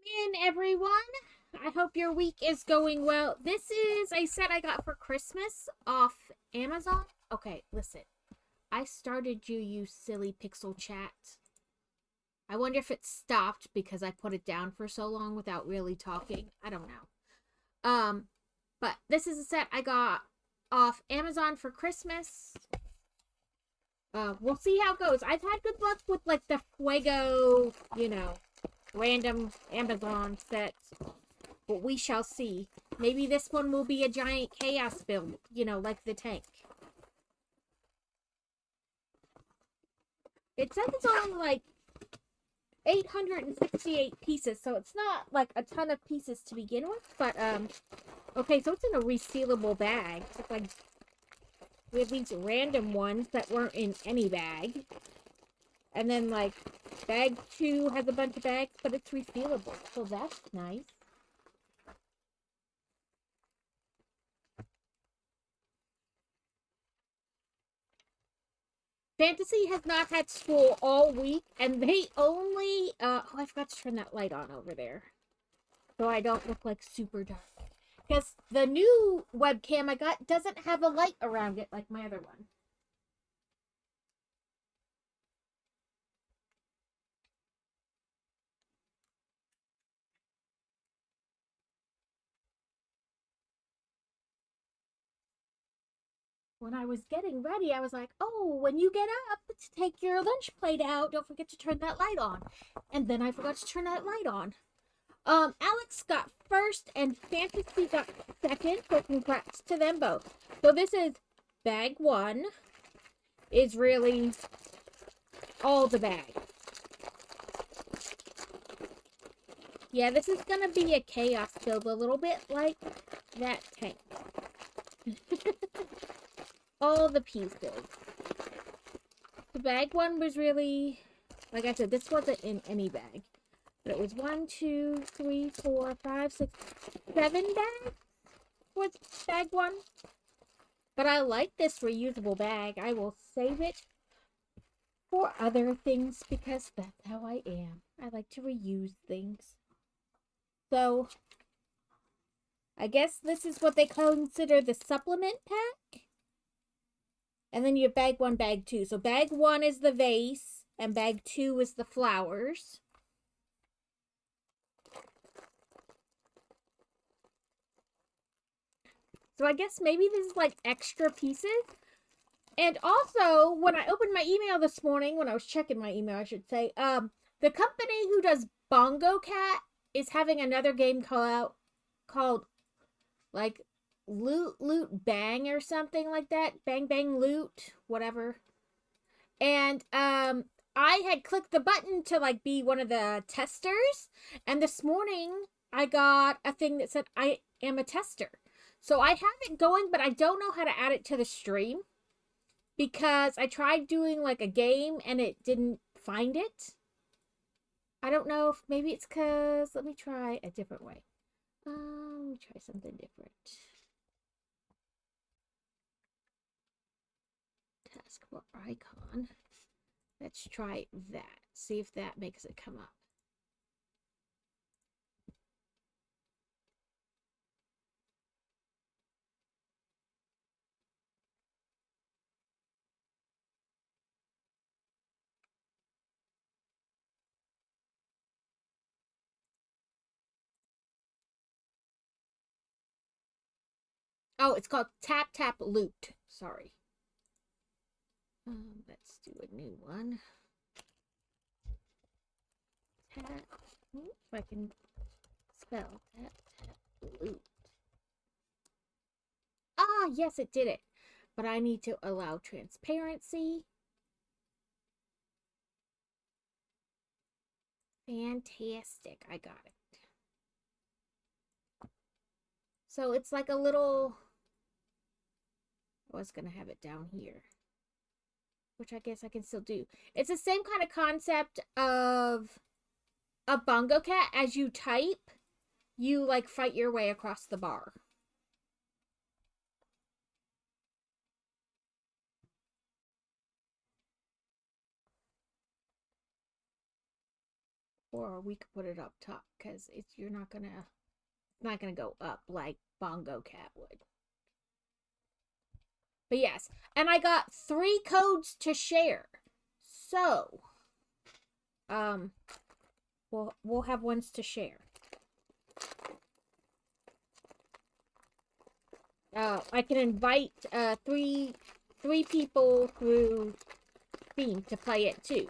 In, everyone. I hope your week is going well. This is a set I got for Christmas off Amazon. Okay, listen. I started you silly pixel chat. I wonder if it stopped because I put it down for so long without really talking. I don't know. But this is a set I got off Amazon for Christmas. We'll see how it goes. I've had good luck with like the Fuego, random Amazon sets, but we shall see. Maybe this one will be a giant chaos build, like the tank. It says it's only like 868 pieces, so it's not like a ton of pieces to begin with, but okay, so it's in a resealable bag. It's like we have these random ones that weren't in any bag. And then like bag 2 has a bunch of bags, but it's resealable, so that's nice. Fantasy has not had school all week, and they only oh, I forgot to turn that light on over there so I don't look like super dark, because the new webcam I got doesn't have a light around it like my other one. When I was getting ready, I was like, oh, when you get up to take your lunch plate out, don't forget to turn that light on. And then I forgot to turn that light on. Alex got first and Fantasy got second, so congrats to them both. So this is bag 1, is really all the bag. Yeah, this is gonna be a chaos build, a little bit like that tank. All the pieces. The bag 1 was really, like I said, this wasn't in any bag. But it was 1, 2, 3, 4, 5, 6, 7 bags was bag 1. But I like this reusable bag. I will save it for other things because that's how I am. I like to reuse things. So, I guess this is what they consider the supplement pack. And then you have bag 1, bag 2. So bag 1 is the vase, and bag 2 is the flowers. So I guess maybe this is like extra pieces. And also, when I opened my email this morning, when I was checking my email, I should say, the company who does Bongo Cat is having another game called like Loot Bang or something like that. Bang Bang Loot, whatever. And I had clicked the button to like be one of the testers, and this morning I got a thing that said I am a tester. So I have it going, but I don't know how to add it to the stream because I tried doing like a game and it didn't find it. I don't know if maybe it's because, let me try a different way. Let me try something different. Taskbar icon. Let's try that. See if that makes it come up. Oh, it's called Tap Tap Loot. Sorry. Let's do a new one. Tap. If I can spell Tap Tap Loot. Ah, yes, it did it. But I need to allow transparency. Fantastic. I got it. So it's like a little, I was going to have it down here, which I guess I can still do. It's the same kind of concept of a bongo cat. As you type, you like fight your way across the bar. Or we could put it up top because you're not gonna go up like Bongo Cat would. But yes, and I got 3 codes to share. So, um, we'll have ones to share. I can invite three people through Steam to play it too.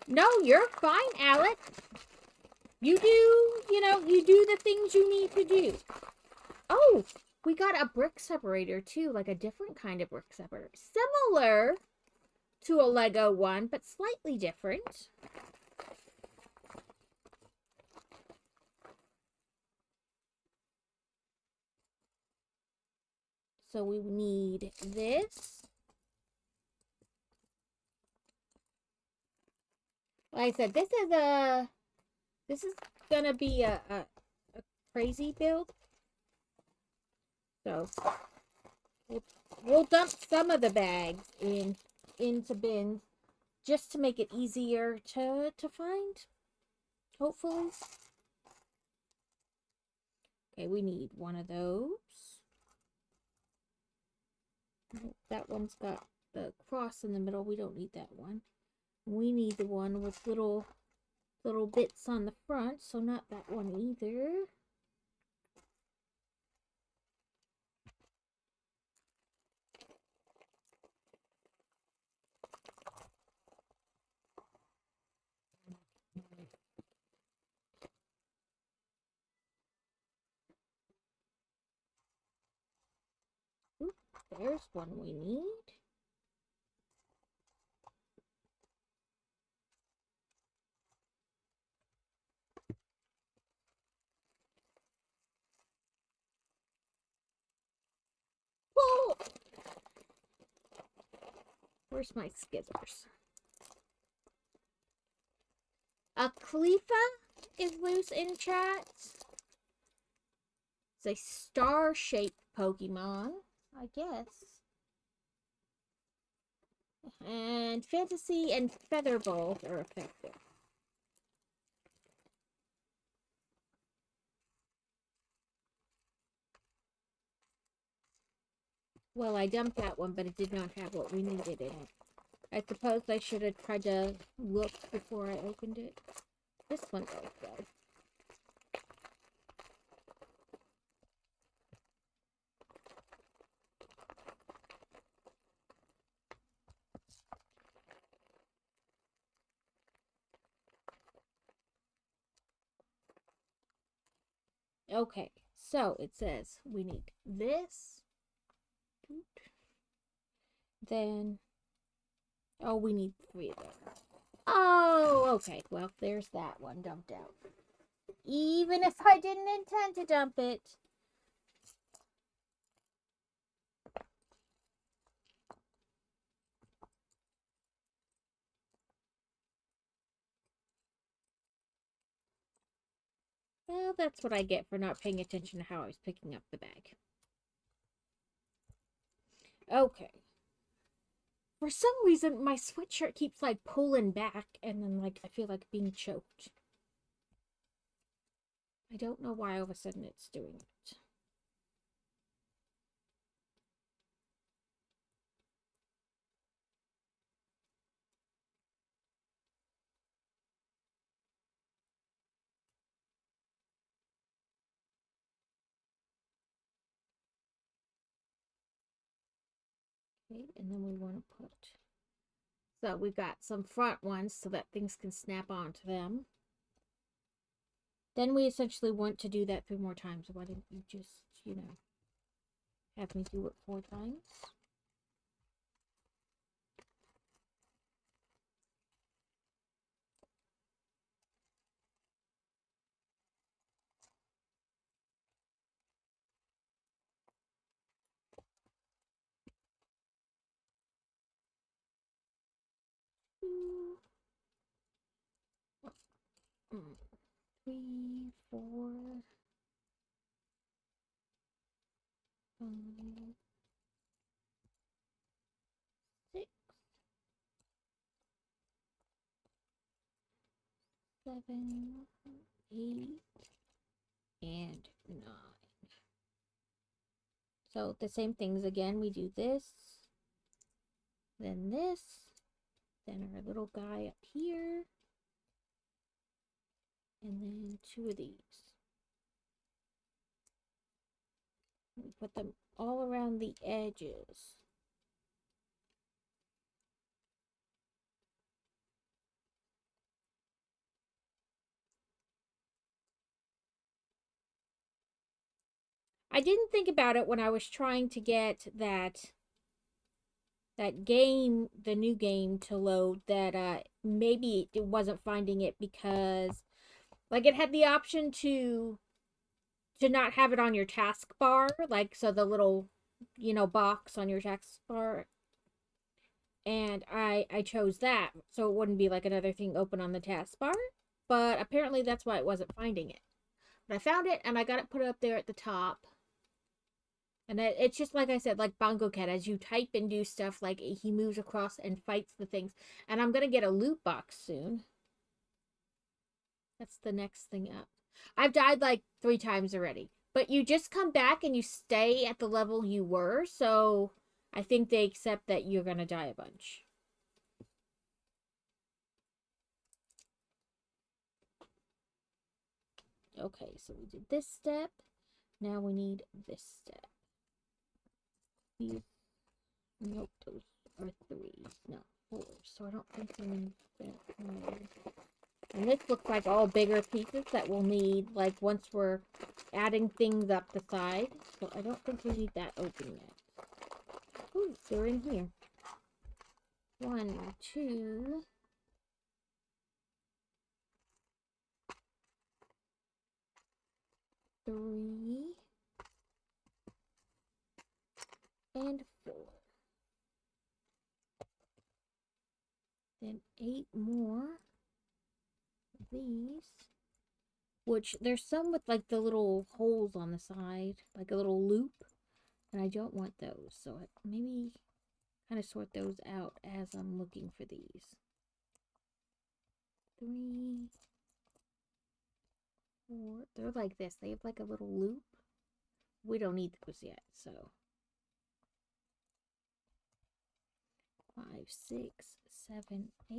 No, you're fine, Alex. You do the things you need to do. Oh, we got a brick separator too, like a different kind of brick separator. Similar to a Lego one, but slightly different. So we need this. Like I said, this is gonna be a crazy build. So we'll dump some of the bags into bins just to make it easier to find. Hopefully. Okay, we need one of those. That one's got the cross in the middle. We don't need that one. We need the one with little bits on the front, so not that one either. Oop, there's one we need. Whoa! Where's my scissors? A Khalifa is loose in chat. It's a star-shaped Pokemon, I guess. And Fantasy and Feather Balls are effective. Well, I dumped that one, but it did not have what we needed in it. I suppose I should have tried to look before I opened it. This one does, though. Okay, so it says we need this. Then, oh, we need 3 of those. Oh, okay. Well, there's that one dumped out. Even if I didn't intend to dump it. Well, that's what I get for not paying attention to how I was picking up the bag. Okay. For some reason, my sweatshirt keeps, like, pulling back, and then, like, I feel like being choked. I don't know why all of a sudden it's doing it. Okay, and then we want to put... So we've got some front ones so that things can snap onto them. Then we essentially want to do that 3 more times. Why didn't you just, have me do it 4 times? 3, 4, 5, 6, 7, 8, and 9. So the same things again. We do this, then this, then our little guy up here, and then 2 of these. We put them all around the edges. I didn't think about it when I was trying to get that game, the new game, to load, that maybe it wasn't finding it because like it had the option to not have it on your taskbar, like so the little box on your taskbar, and I chose that so it wouldn't be like another thing open on the taskbar, but apparently that's why it wasn't finding it. But I found it and I got it put up there at the top. And it's just like I said, like Bongo Cat, as you type and do stuff, like he moves across and fights the things. And I'm going to get a loot box soon. That's the next thing up. I've died like 3 times already. But you just come back and you stay at the level you were. So I think they accept that you're going to die a bunch. Okay, so we did this step. Now we need this step. Nope, those are 3s. No, 4. So I don't think we need that. No. And this looks like all bigger pieces that we'll need, like, once we're adding things up the side. So I don't think we need that open yet. Ooh, they're in here. 1, 2. 3. And 4. Then 8 more of these. Which, there's some with, like, the little holes on the side. Like a little loop. And I don't want those. So maybe kind of sort those out as I'm looking for these. 3, 4. They're like this. They have like a little loop. We don't need those yet, so 5, 6, 7, 8.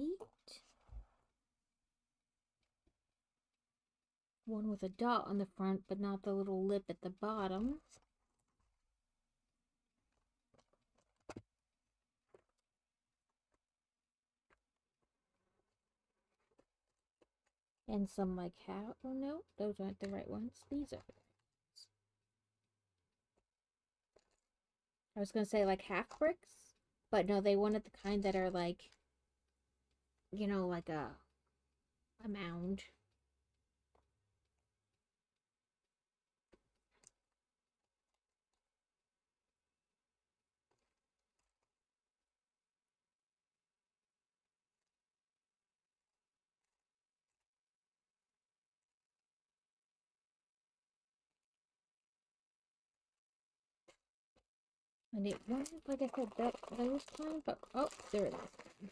One with a dot on the front, but not the little lip at the bottom. And some like how? Oh no, those aren't the right ones. These are. I was gonna say like half bricks, but no, they wanted the kind that are like, like a mound. And it wasn't, like I said, those kind, but oh, there it is.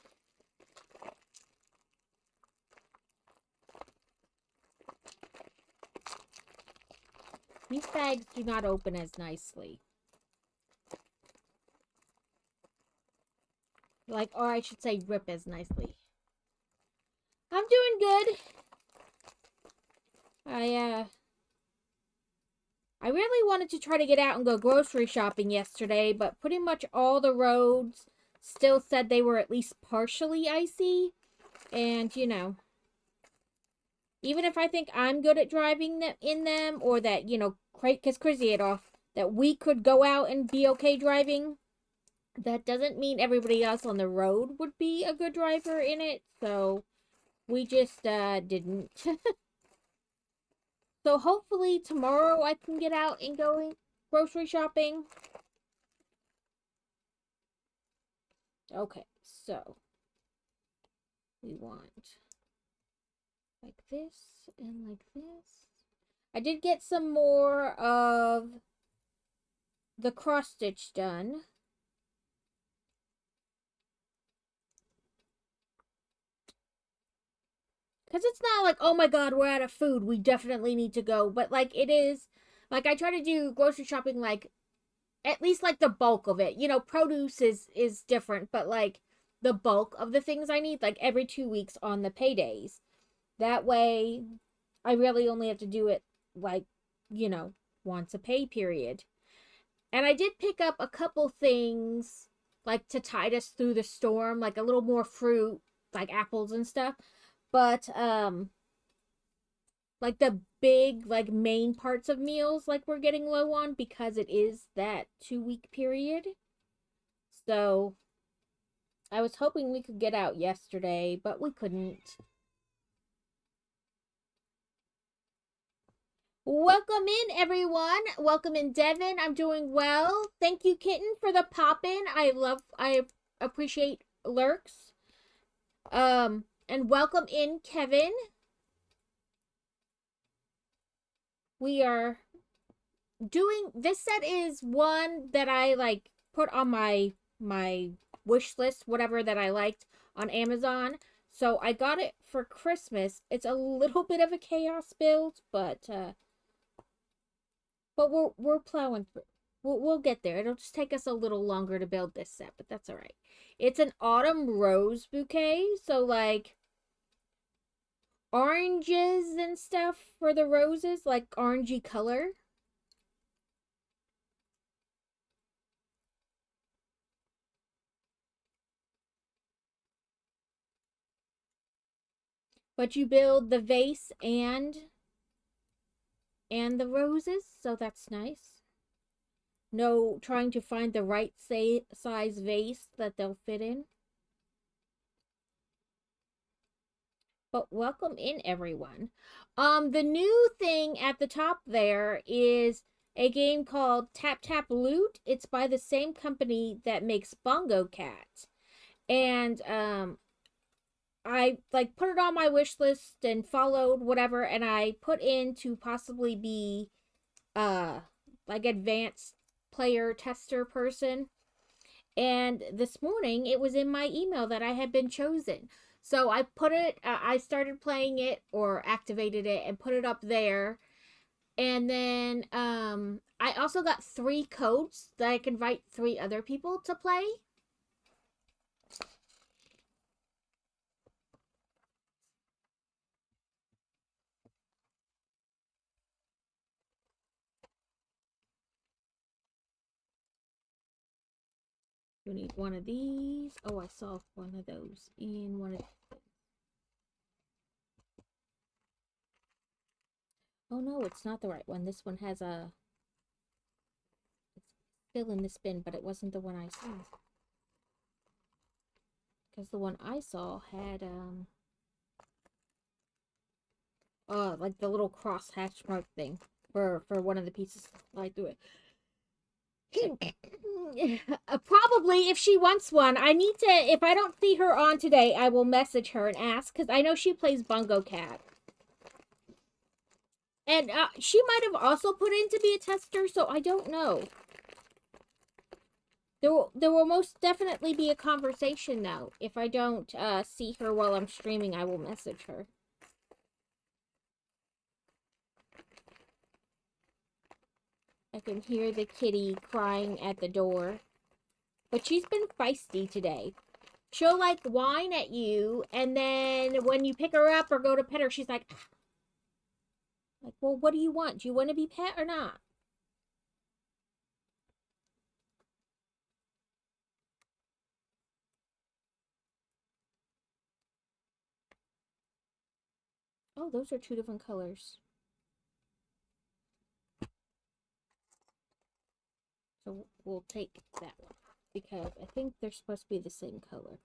These bags do not open as nicely. Like, or I should say rip as nicely. I'm doing good. I really wanted to try to get out and go grocery shopping yesterday, but pretty much all the roads still said they were at least partially icy. And, even if I think I'm good at driving in them, or that, because Chrissy had off, that we could go out and be okay driving, that doesn't mean everybody else on the road would be a good driver in it. So we just didn't. So hopefully tomorrow I can get out and go grocery shopping. Okay, so we want Like this and like this. I did get some more of the cross stitch done. Because it's not like, oh my god, we're out of food. We definitely need to go. But like it is, like I try to do grocery shopping like at least like the bulk of it. You know, produce is different, but like the bulk of the things I need like every 2 weeks on the paydays. That way I really only have to do it like, you know, once a pay period. And I did pick up a couple things like to tide us through the storm, like a little more fruit, like apples and stuff. But like the big like main parts of meals like we're getting low on because it is that 2 week period. So I was hoping we could get out yesterday, but we couldn't. Welcome in, everyone. Welcome in, Devin. I'm doing well. Thank you, Kitten, for the pop in. I appreciate lurks. And welcome in, Kevin. We are doing this set is one that I like put on my wish list, whatever that I liked on Amazon. So I got it for Christmas. It's a little bit of a chaos build, but we're plowing through. We'll get there. It'll just take us a little longer to build this set, but that's all right. It's an autumn rose bouquet, so like oranges and stuff for the roses, like orangey color. But you build the vase and the roses, so that's nice. No trying to find the right size vase that they'll fit in. But welcome in, everyone. The new thing at the top there is a game called Tap Tap Loot. It's by the same company that makes Bongo Cat. And I like put it on my wish list and followed whatever, and I put in to possibly be like advanced player tester person. And this morning it was in my email that I had been chosen. So I put it, I started playing it or activated it and put it up there. And then I also got 3 codes that I can invite 3 other people to play. You need one of these. Oh, I saw one of those in one of. Oh no, it's not the right one. This one has a. It's still in this bin, but it wasn't the one I saw. Because the one I saw had like the little cross hatch mark thing for one of the pieces to slide through it. Probably if she wants one. I need to, if I don't see her on today, I will message her and ask because I know she plays Bongo Cat. And she might have also put in to be a tester, so I don't know. There will most definitely be a conversation though. If I don't see her while I'm streaming, I will message her. I can hear the kitty crying at the door. But she's been feisty today. She'll like whine at you, and then when you pick her up or go to pet her, she's like, ah. Like, well, what do you want? Do you want to be pet or not? Oh, those are 2 different colors. So we'll take that one because I think they're supposed to be the same color.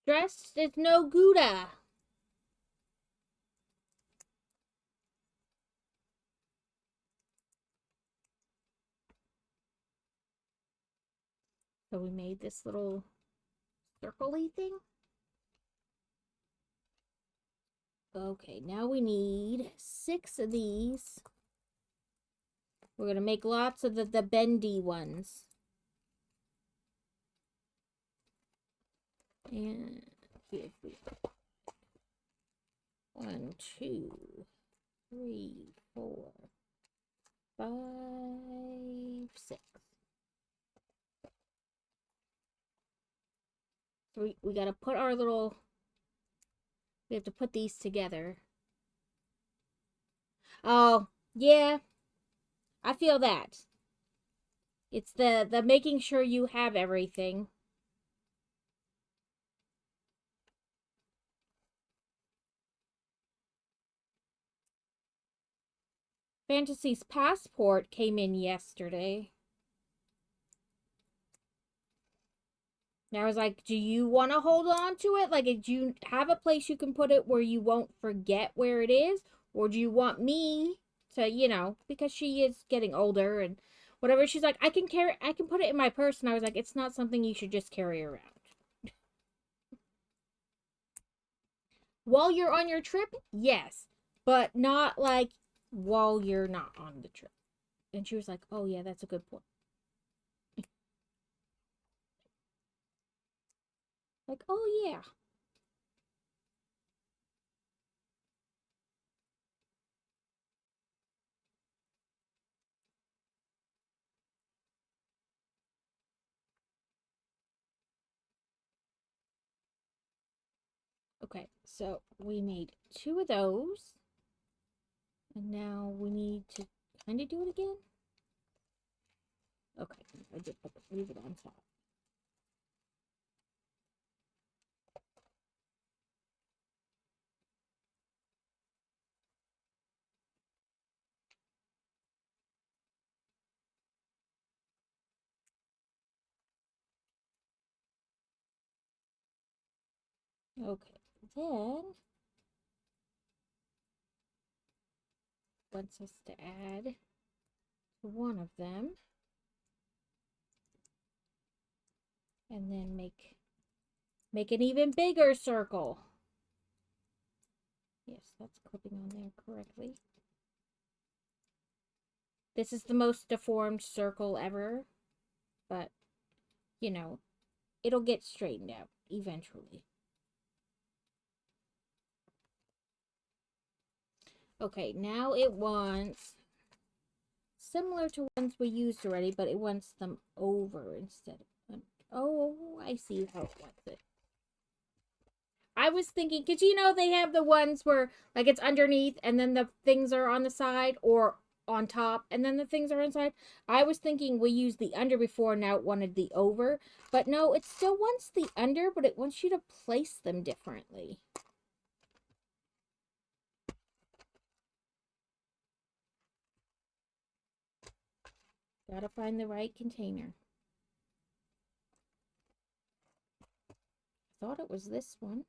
Dressed as no Gouda. So we made this little circle-y thing. Okay, now we need 6 of these. We're going to make lots of the bendy ones. And here we go. 1, 2, 3, 4, 5, 6. So we got to put our little... We have to put these together. Oh, yeah. I feel that. It's the making sure you have everything. Fantasy's passport came in yesterday. And I was like, do you want to hold on to it? Like, do you have a place you can put it where you won't forget where it is? Or do you want me to, you know, because she is getting older and whatever. She's like, I can put it in my purse. And I was like, it's not something you should just carry around. While you're on your trip, yes. But not like while you're not on the trip. And she was like, oh yeah, that's a good point. Like, oh yeah. Okay, so we made 2 of those. And now we need to kind of do it again. Okay, I did leave it on top. Okay, then wants us to add one of them. And then make an even bigger circle. Yes, that's clipping on there correctly. This is the most deformed circle ever, but, you know, it'll get straightened out eventually. Okay, now it wants, similar to ones we used already, but it wants them over instead of, oh, I see how it wants it. I was thinking, because you know they have the ones where like it's underneath and then the things are on the side, or on top and then the things are inside. I was thinking we used the under before, now it wanted the over. But no, it still wants the under, but it wants you to place them differently. Gotta find the right container. Thought it was this one.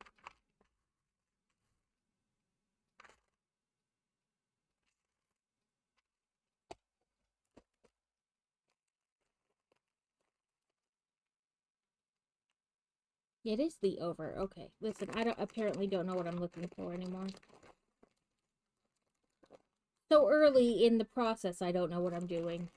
It is the over. Okay, listen, I apparently don't know what I'm looking for anymore. So early in the process, I don't know what I'm doing.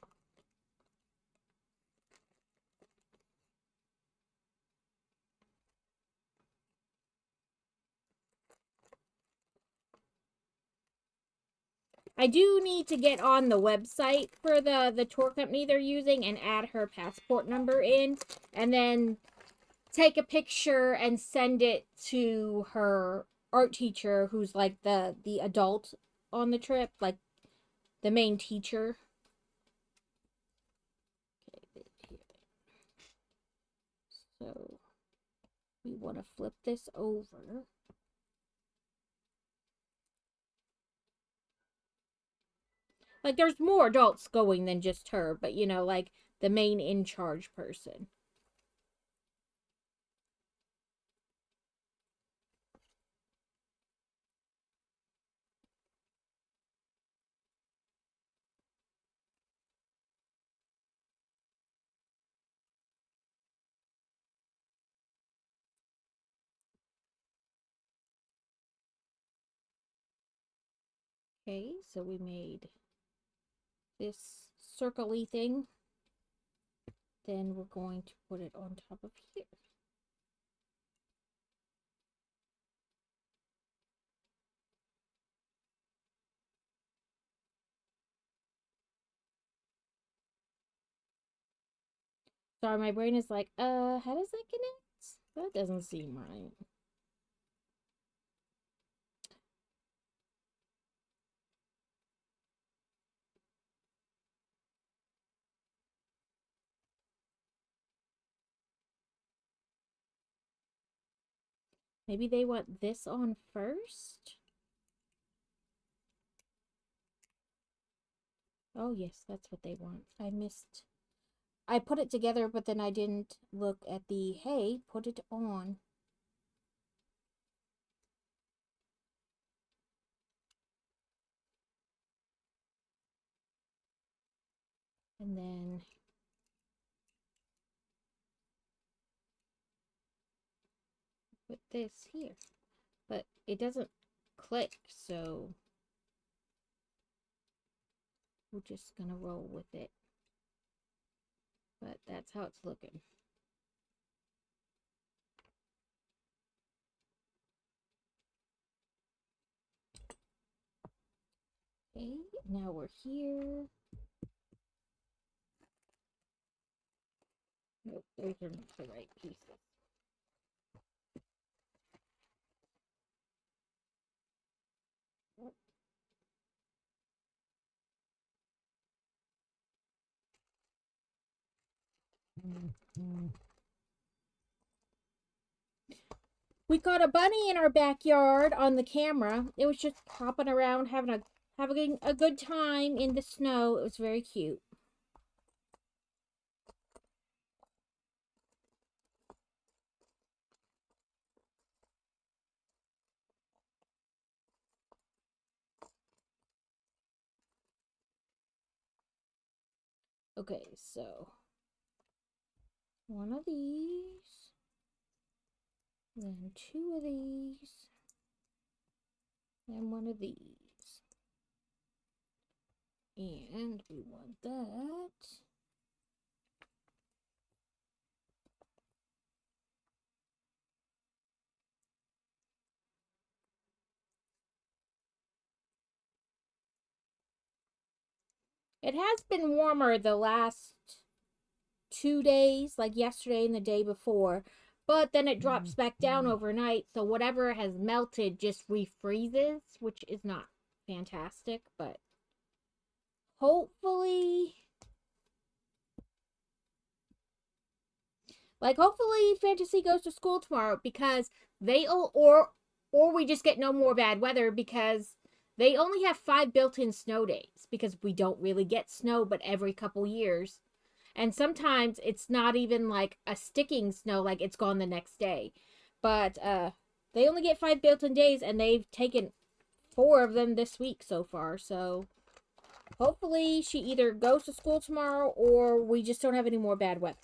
I do need to get on the website for the tour company they're using and add her passport number in, and then take a picture and send it to her art teacher, who's like the adult on the trip, like the main teacher. Okay, so we want to flip this over. Like, there's more adults going than just her, but you know, like the main in charge person. Okay, so we made this circle-y thing. Then we're going to put it on top of here. Sorry, my brain is like, how does that connect? That doesn't seem right. Maybe they want this on first? Oh, yes, that's what they want. I put it together, but then I didn't look at the, hey, put it on. And then put this here. But it doesn't click, so we're just gonna roll with it. But that's how it's looking. Okay, now we're here. Nope, those are not the right pieces. We caught a bunny in our backyard on the camera. It was just hopping around, having a good time in the snow. It was very cute. Okay, so one of these, then two of these, and one of these. And we want that. It has been warmer the last 2 days, like yesterday and the day before, but then it drops back down overnight, so whatever has melted just refreezes, which is not fantastic, but hopefully hopefully Fantasy goes to school tomorrow, because they or we just get no more bad weather, because they only have 5 built-in snow days, because we don't really get snow but every couple years. And sometimes it's not even like a sticking snow, like it's gone the next day. But they only get 5 built-in days, and they've taken 4 of them this week so far. So hopefully she either goes to school tomorrow, or we just don't have any more bad weather.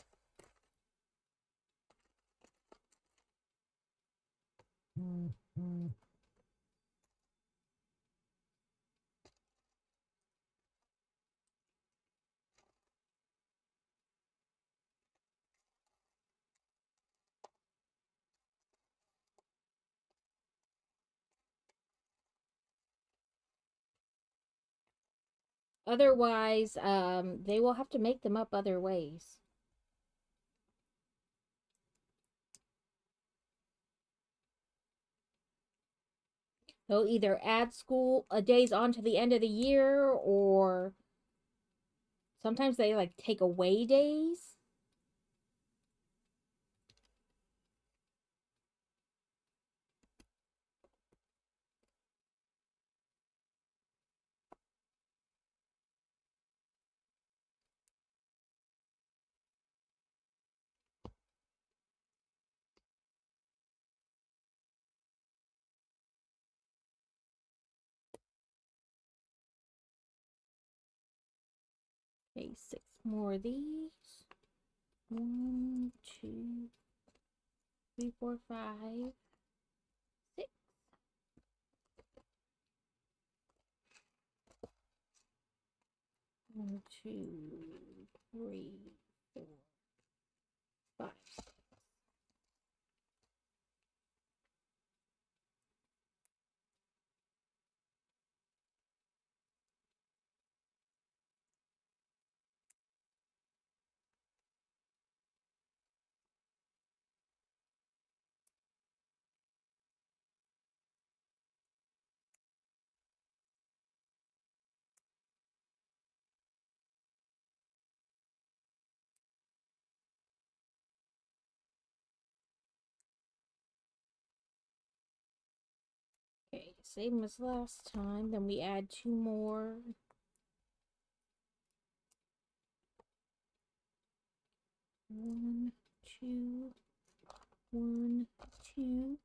Otherwise, they will have to make them up other ways. They'll either add school days on to the end of the year, or sometimes they like take away days. Okay, 6 more of these. 1, 2, 3, 4, 5, 6. 1, 2, 3, 4, 5. Okay, same as last time. Then we add 2 more. 1, 2, 1, 2.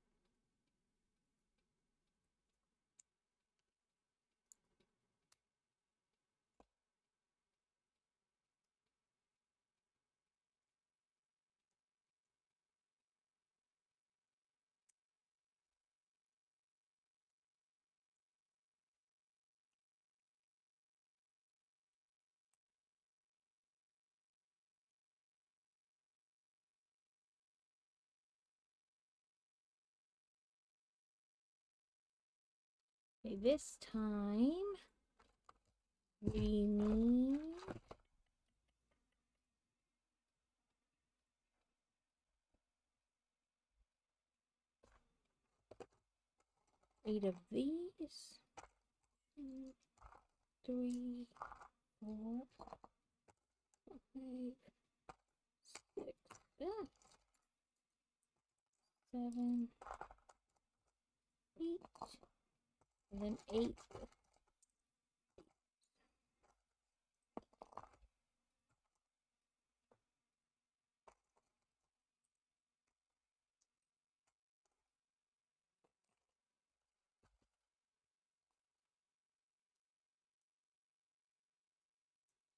Okay, this time we need 8 of these. 2, 3, 4, 5, 6, 7, 8, and then 8.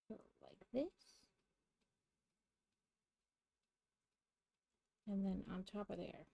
So like this. And then on top of there.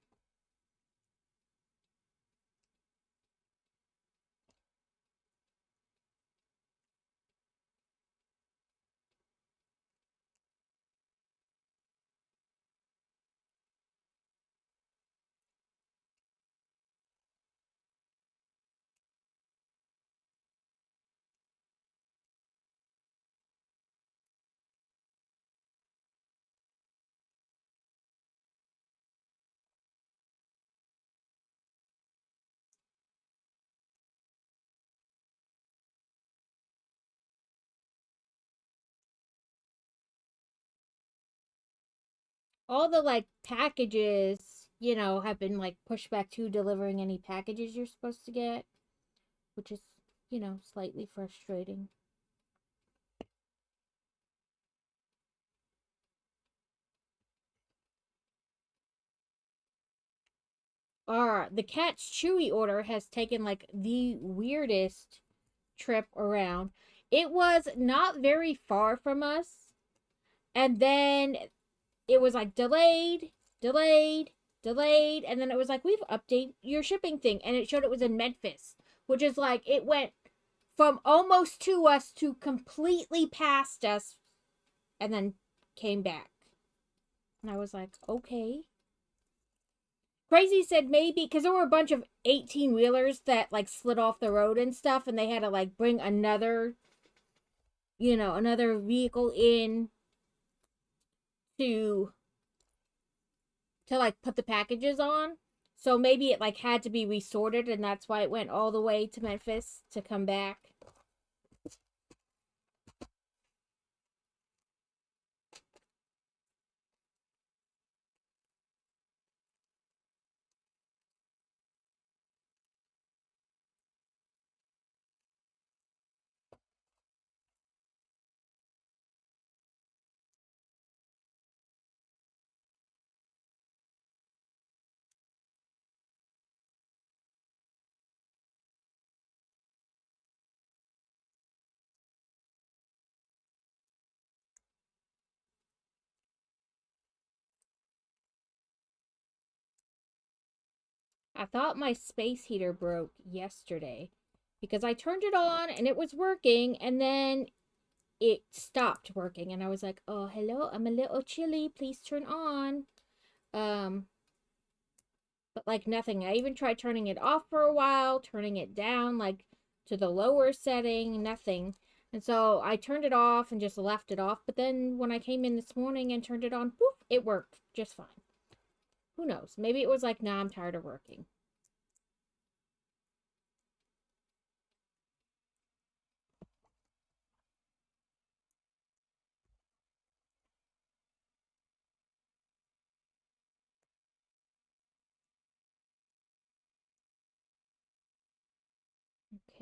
All the like packages, have been like pushed back to delivering any packages you're supposed to get, which is, slightly frustrating. The Cat's Chewy order has taken like the weirdest trip around. It was not very far from us, and then it was like delayed, delayed, delayed, and then it was like, we've updated your shipping thing, and it showed it was in Memphis, which is like it went from almost to us to completely past us, and then came back. And I was like, okay. Crazy said maybe because there were a bunch of 18 wheelers that like slid off the road and stuff, and they had to like bring another, another vehicle in to like put the packages on. So maybe it like had to be resorted, and that's why it went all the way to Memphis to come back. I thought my space heater broke yesterday because I turned it on and it was working, and then it stopped working. And I was like, oh, hello, I'm a little chilly. Please turn on. Um, but like nothing. I even tried turning it off for a while, turning it down like to the lower setting, nothing. And so I turned it off and just left it off. But then when I came in this morning and turned it on, poof, it worked just fine. Who knows? Maybe it was like, nah, I'm tired of working.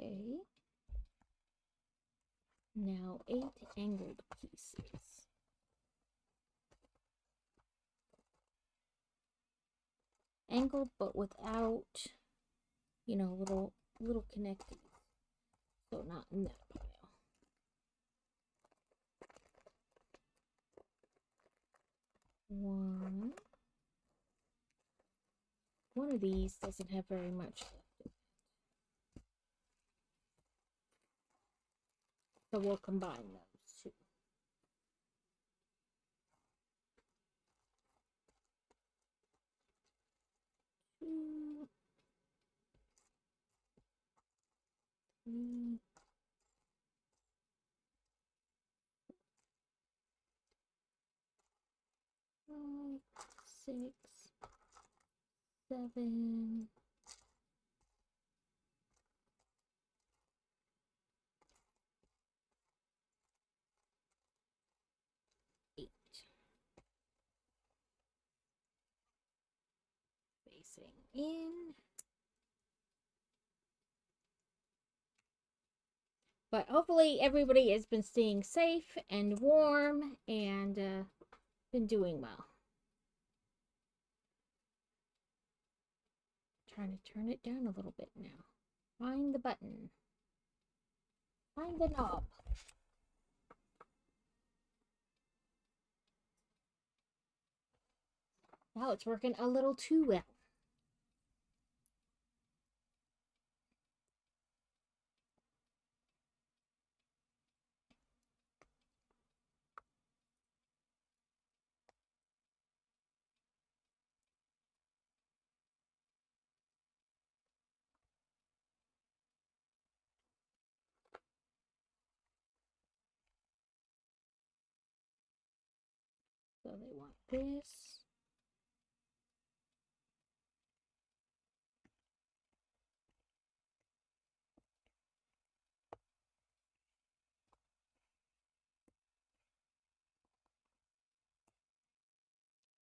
Okay. Now 8 angled pieces. Angled but without, little connecting. So not in that pile. One. One of these doesn't have very much left. So we'll combine those two. Two, three, 5, 6, 7, 8. Facing in. But hopefully everybody has been staying safe and warm and been doing well. Trying to turn it down a little bit now. Find the button. Find the knob. Now it's working a little too well. So they want this.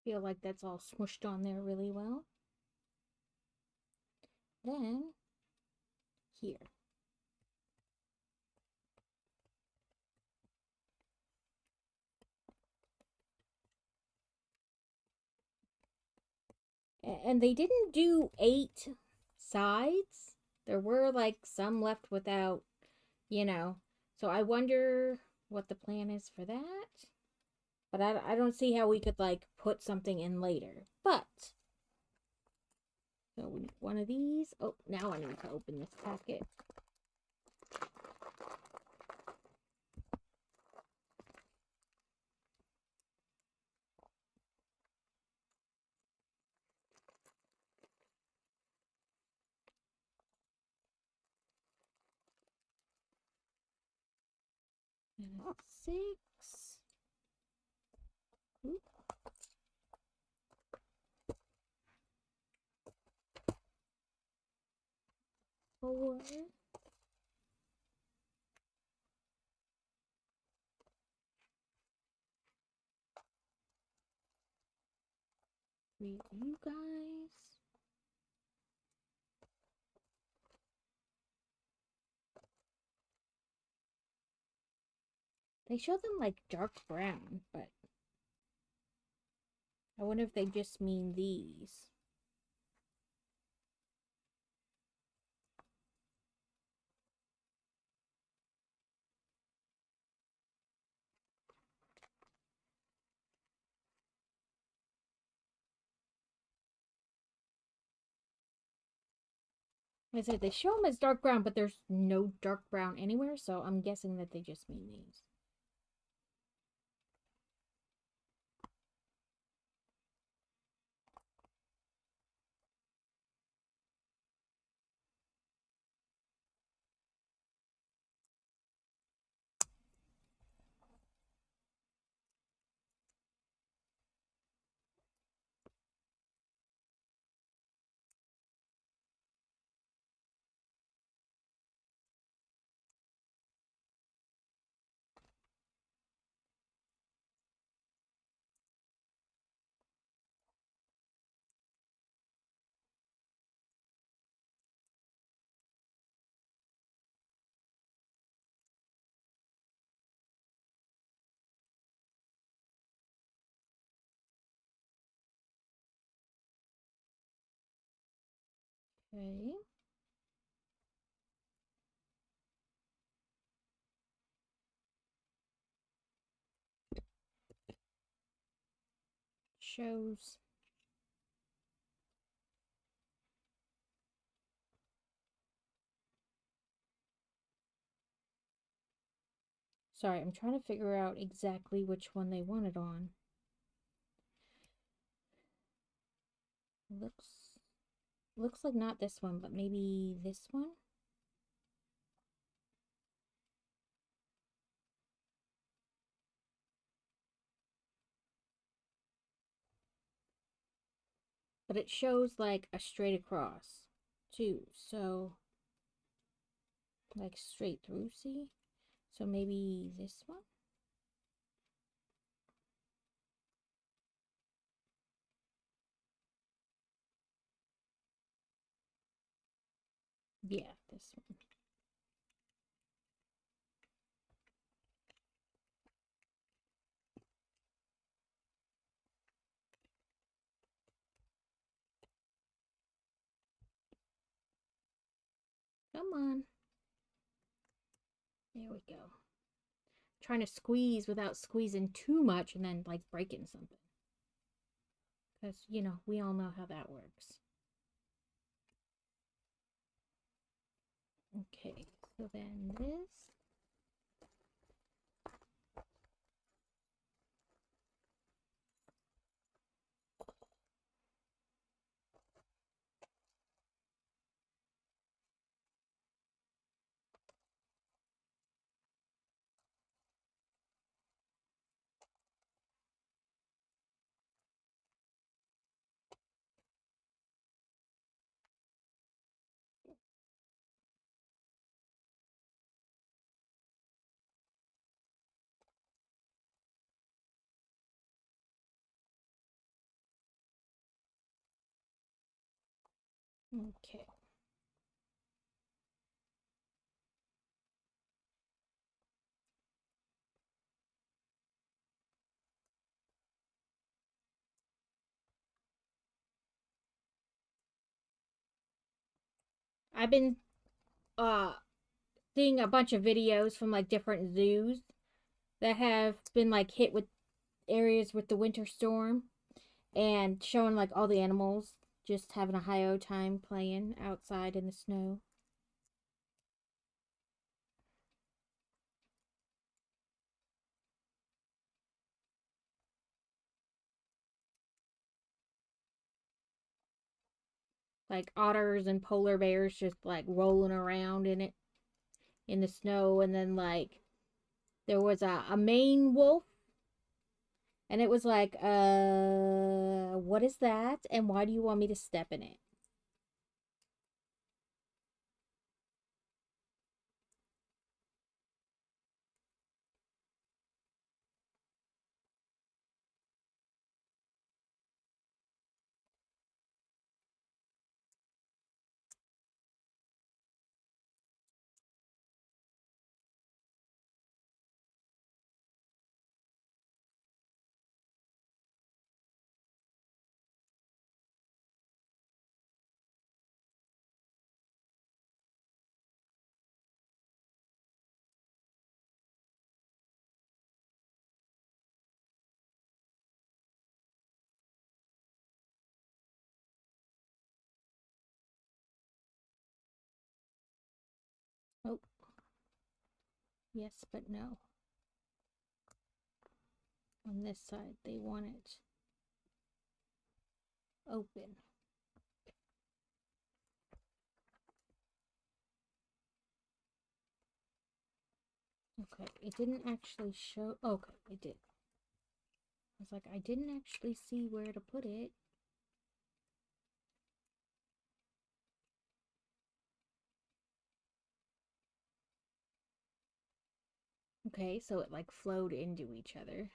Feel like that's all smushed on there really well. Then here. And they didn't do 8 sides. There were like some left without, So I wonder what the plan is for that. But I don't see how we could like put something in later. But so we need one of these. Oh, now I need to open this packet. And it's 6. Oop. 4. Read you guys. They show them like dark brown, but I wonder if they just mean these. I said they show them as dark brown, but there's no dark brown anywhere, so I'm guessing that they just mean these. Okay. Shows. Sorry, I'm trying to figure out exactly which one they want it on. Looks like not this one, but maybe this one? But it shows like a straight across too. So like straight through, see? So maybe this one? Yeah, this one. Come on. There we go. Trying to squeeze without squeezing too much and then like breaking something. Because, you know, we all know how that works. Okay, so then this. Okay. I've been uh seeing a bunch of videos from like different zoos that have been like hit with areas with the winter storm and showing like all the animals just having a high o time playing outside in the snow. Like otters and polar bears just like rolling around in it in the snow, and then like there was a Maine wolf, and it was like, what is that? And why do you want me to step in it? Oh, yes, but no. On this side, they want it open. Okay, it didn't actually show. Okay, it did. I was like, I didn't actually see where to put it. Okay, so it like flowed into each other.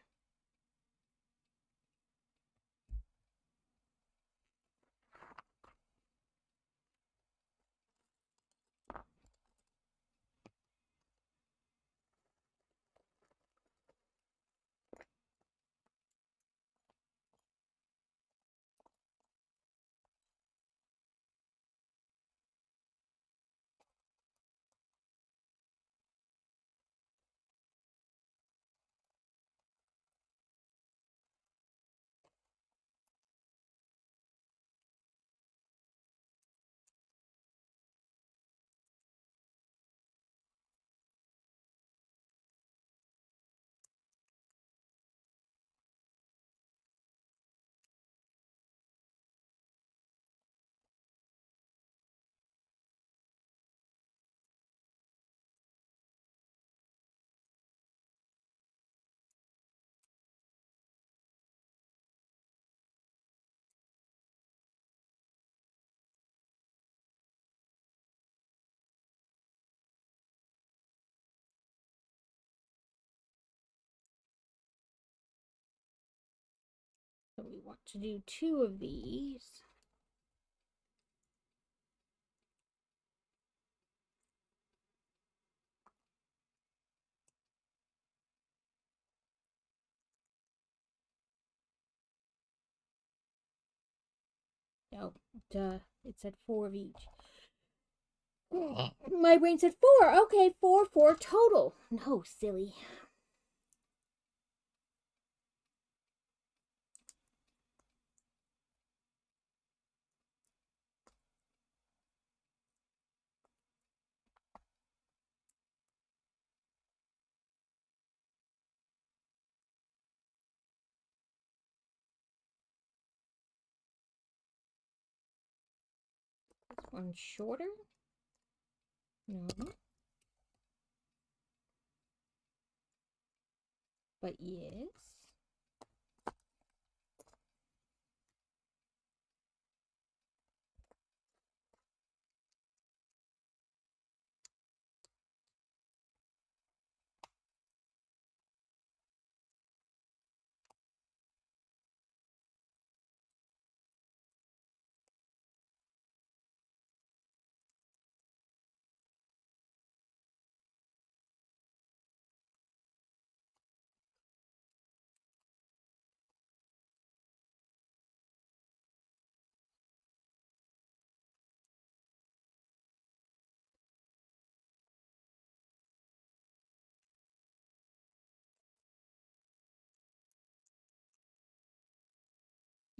So we want to do 2 of these. Oh, duh. It said 4 of each. My brain said 4. Okay, 4 total. No, silly. This one's shorter? No. But yes.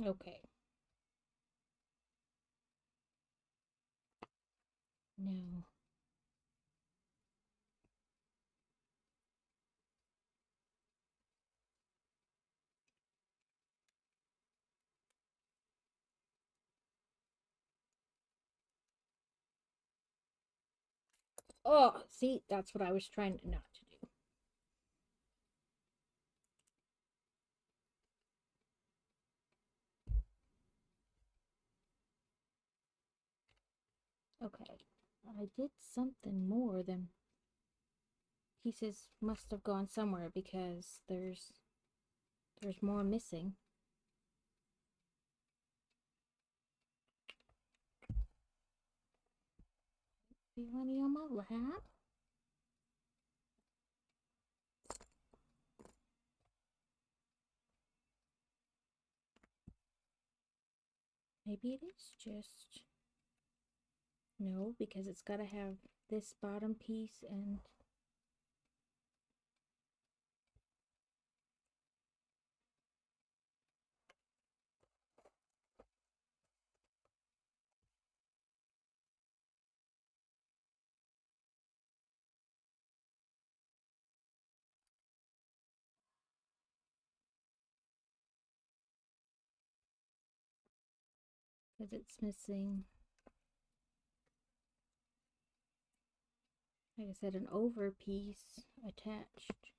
Okay. No. Oh, see, that's what I was trying not to do. Okay. I did something more than pieces must have gone somewhere because there's more missing. Feel any on my lap? Maybe it is just... No, because it's got to have this bottom piece and... Because it's missing, like I said, an over piece attached.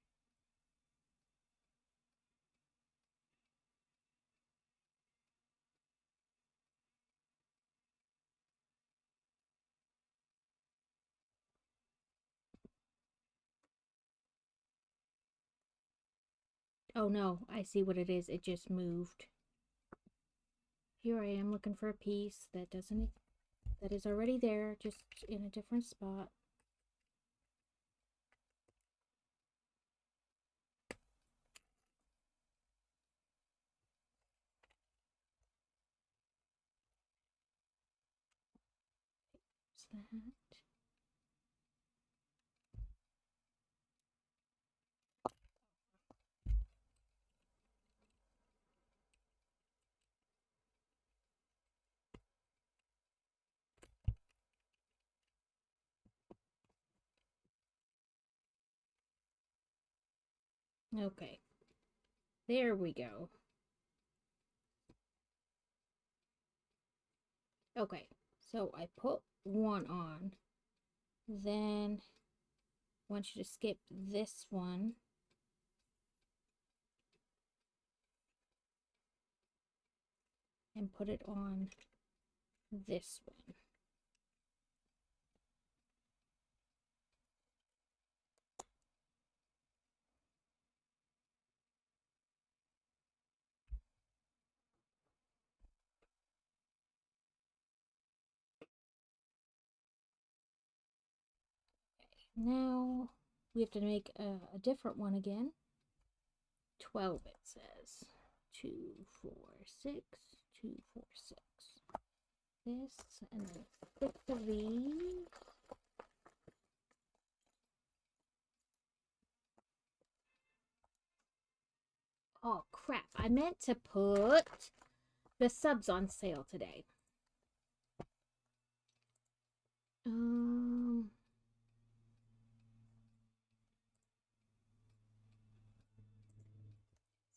Oh no, I see what it is. It just moved. Here I am looking for a piece that is already there, just in a different spot. What's that? Okay. There we go. Okay, so I put one on. Then I want you to skip this one. And put it on this one. Now we have to make a different one again. 12 it says. 2, 4, 6, 2, 4, 6. This and then 6 of these. Oh crap, I meant to put the subs on sale today. Is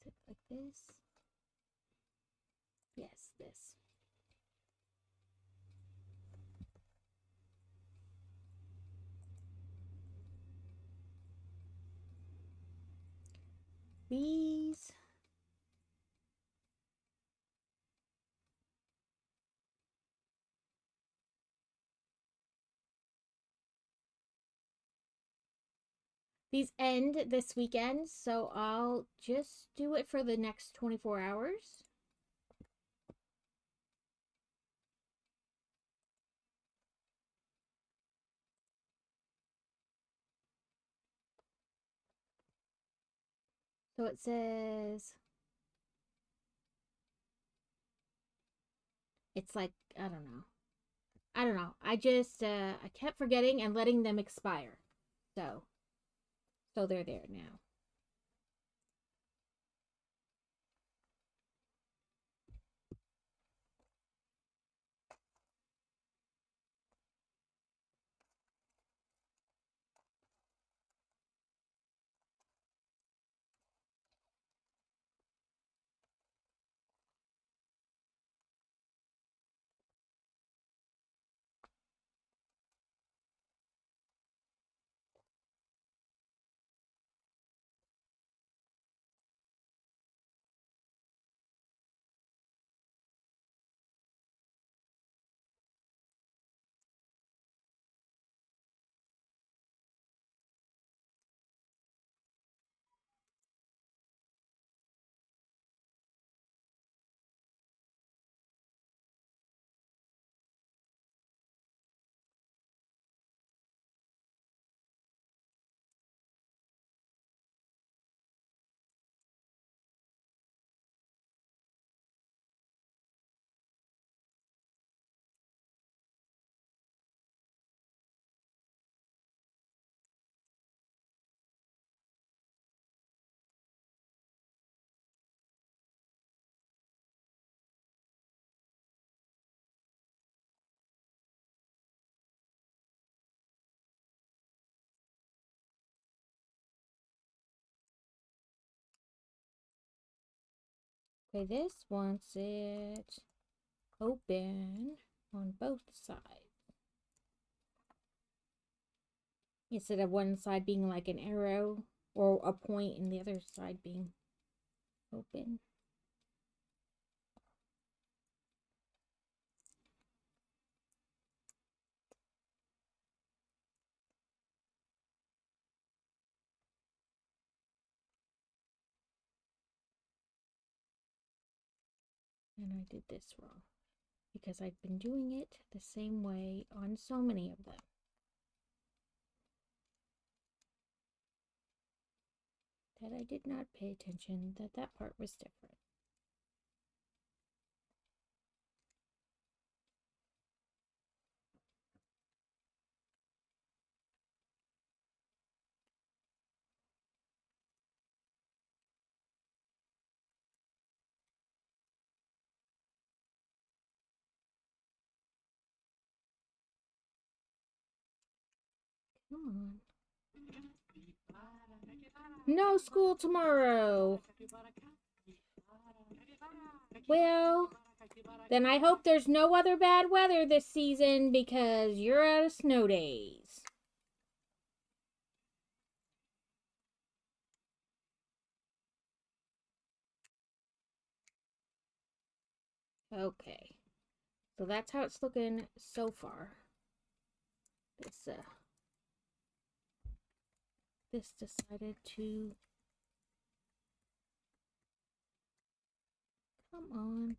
it like this? Yes, this. These. These end this weekend, so I'll just do it for the next 24 hours. So it says, it's like, I don't know. I just, I kept forgetting and letting them expire. So they're there now. Okay, this wants it open on both sides. Instead of one side being like an arrow or a point and the other side being open. And I did this wrong because I've been doing it the same way on so many of them. That I did not pay attention that that part was different. Come on. No school tomorrow. Well, then I hope there's no other bad weather this season because you're out of snow days. Okay. So that's how it's looking so far. This decided to come on.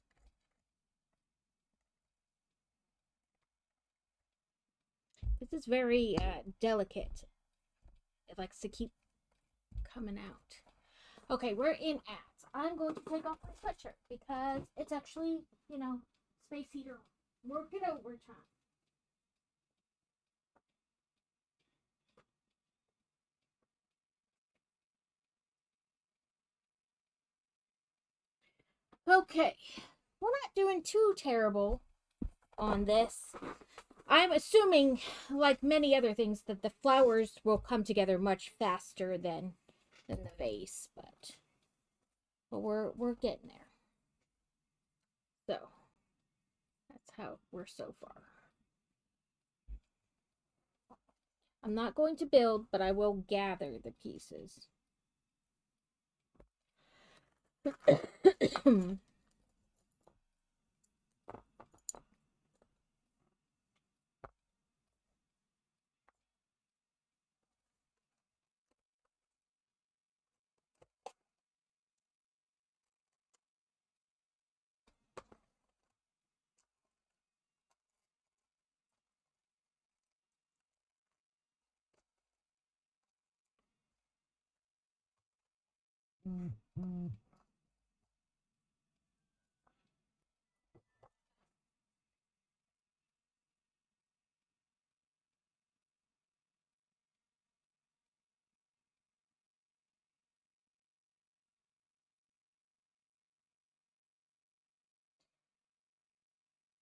This is very delicate It likes to keep coming out. Okay, we're in ads. I'm going to take off my sweatshirt because it's actually, space heater working overtime. Okay, we're not doing too terrible on this. I'm assuming, like many other things, that the flowers will come together much faster than the vase, but we're getting there. So that's how we're so far. I'm not going to build, but I will gather the pieces.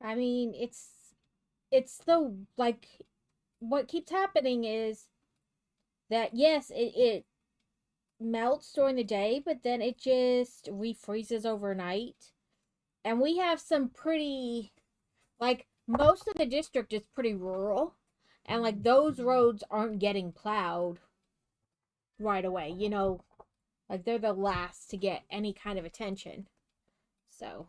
I mean, it's the like what keeps happening is that yes, it melts during the day, but then it just refreezes overnight. And we have some pretty, like, most of the district is pretty rural. And, like, those roads aren't getting plowed right away. Like, they're the last to get any kind of attention. So,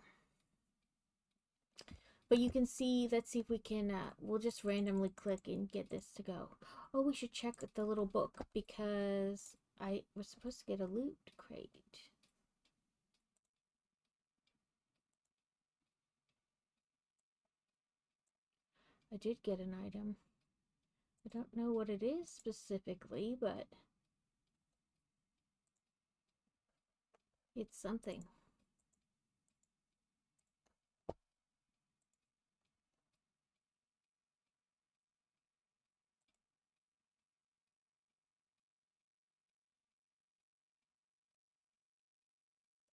but you can see, let's see if we can, we'll just randomly click and get this to go. Oh, we should check the little book because I was supposed to get a loot crate. I did get an item. I don't know what it is specifically, but it's something.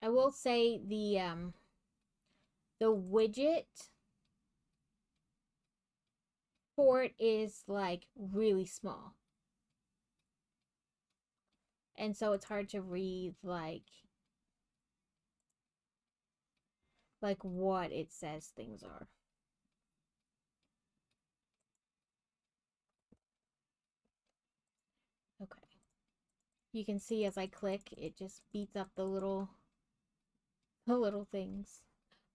I will say the widget for it is like really small. And so it's hard to read like what it says things are. Okay. You can see as I click, it just beats up the little things.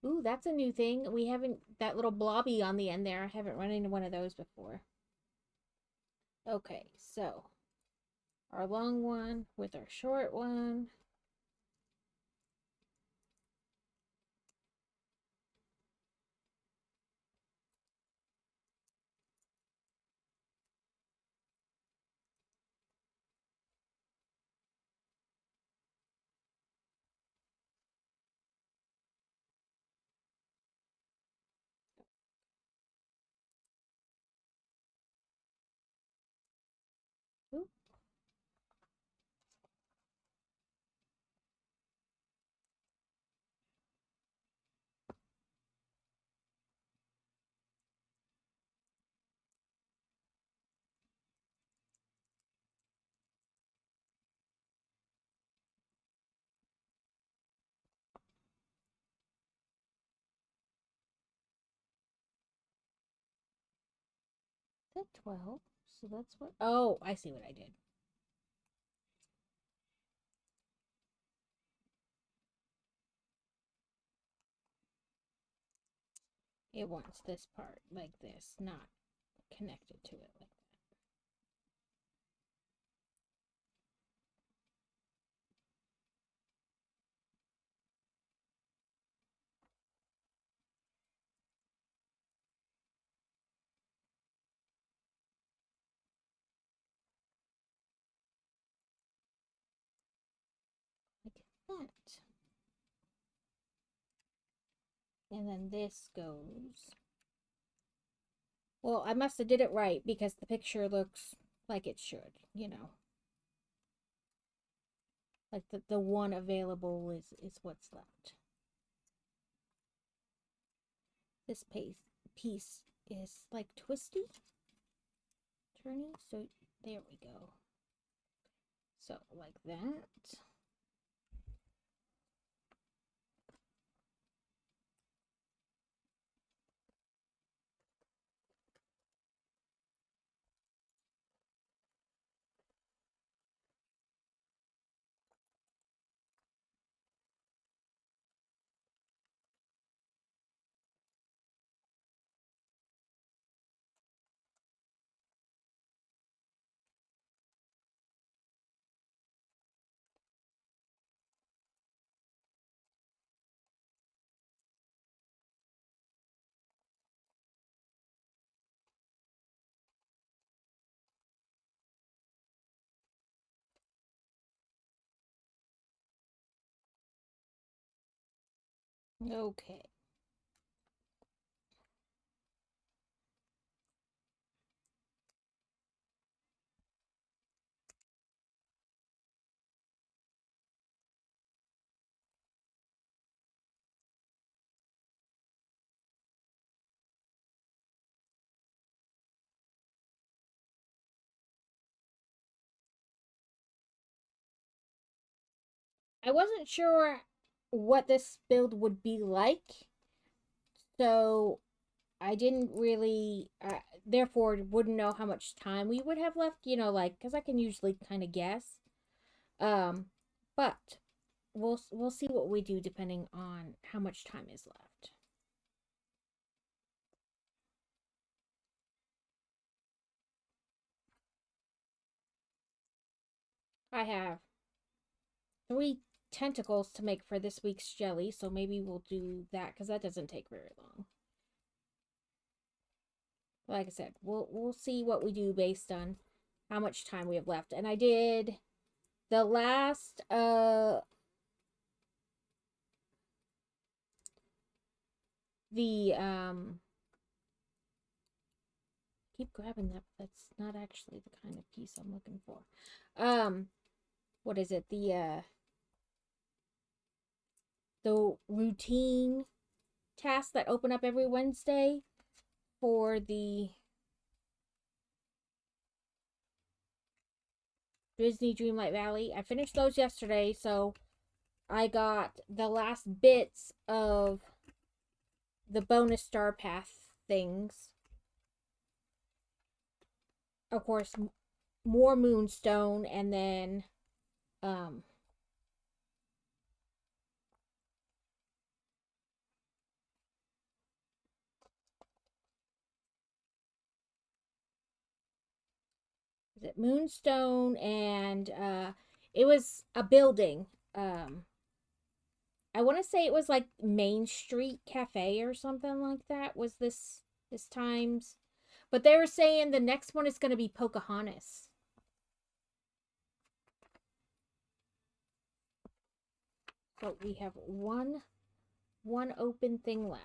Ooh, that's a new thing. We haven't that little blobby on the end there. I haven't run into one of those before. Okay, so our long one with our short one. Ooh. Is that 12? So that's what. Oh, I see what I did. It wants this part like this, not connected to it like that. that. And then this goes. Well, I must have did it right because the picture looks like it should, you know. Like the one available is what's left. This piece is like twisty, turny, so there we go. So like that. Okay. I wasn't sure what this build would be like, so I didn't really, therefore, wouldn't know how much time we would have left, you know, like, because I can usually kind of guess. Um, but we'll see what we do depending on how much time is left. I have 3 tentacles to make for this week's jelly, so maybe we'll do that because that doesn't take very long. Like I said, we'll see what we do based on how much time we have left. And I did the last the keep grabbing that. That's not actually the kind of piece I'm looking for. What is it? The routine tasks that open up every Wednesday for the Disney Dreamlight Valley. I finished those yesterday, so I got the last bits of the bonus star path things. Of course, more moonstone, and then is it moonstone, and it was a building. I want to say it was like Main Street Cafe or something like that. Was this times? But they were saying the next one is going to be Pocahontas. So we have one open thing left.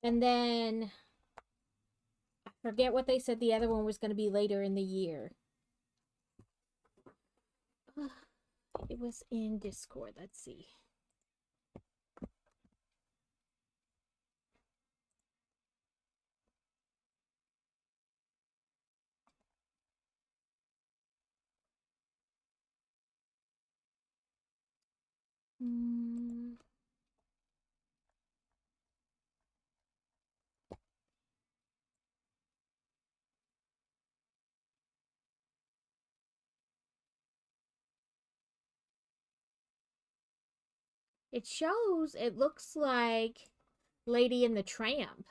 And then I forget what they said the other one was going to be later in the year. It was in Discord. Let's see. It shows, it looks like Lady and the Tramp.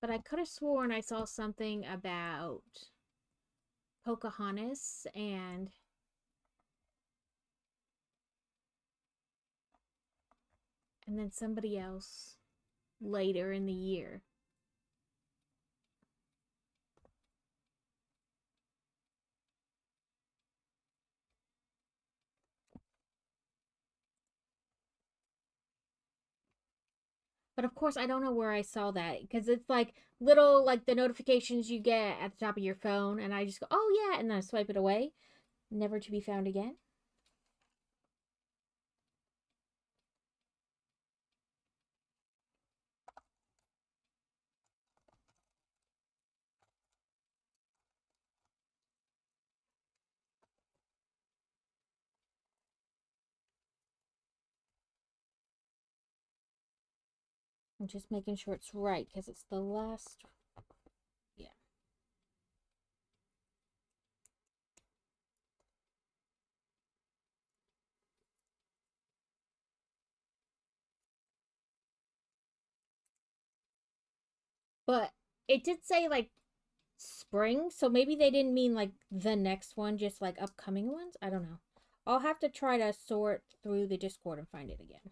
But I could have sworn I saw something about Pocahontas and then somebody else later in the year. But of course, I don't know where I saw that because it's like little, like the notifications you get at the top of your phone, and I just go, oh yeah, and then I swipe it away, never to be found again. I'm just making sure it's right because it's the last. Yeah. But it did say like spring, so maybe they didn't mean like the next one, just like upcoming ones. I don't know. I'll have to try to sort through the Discord and find it again.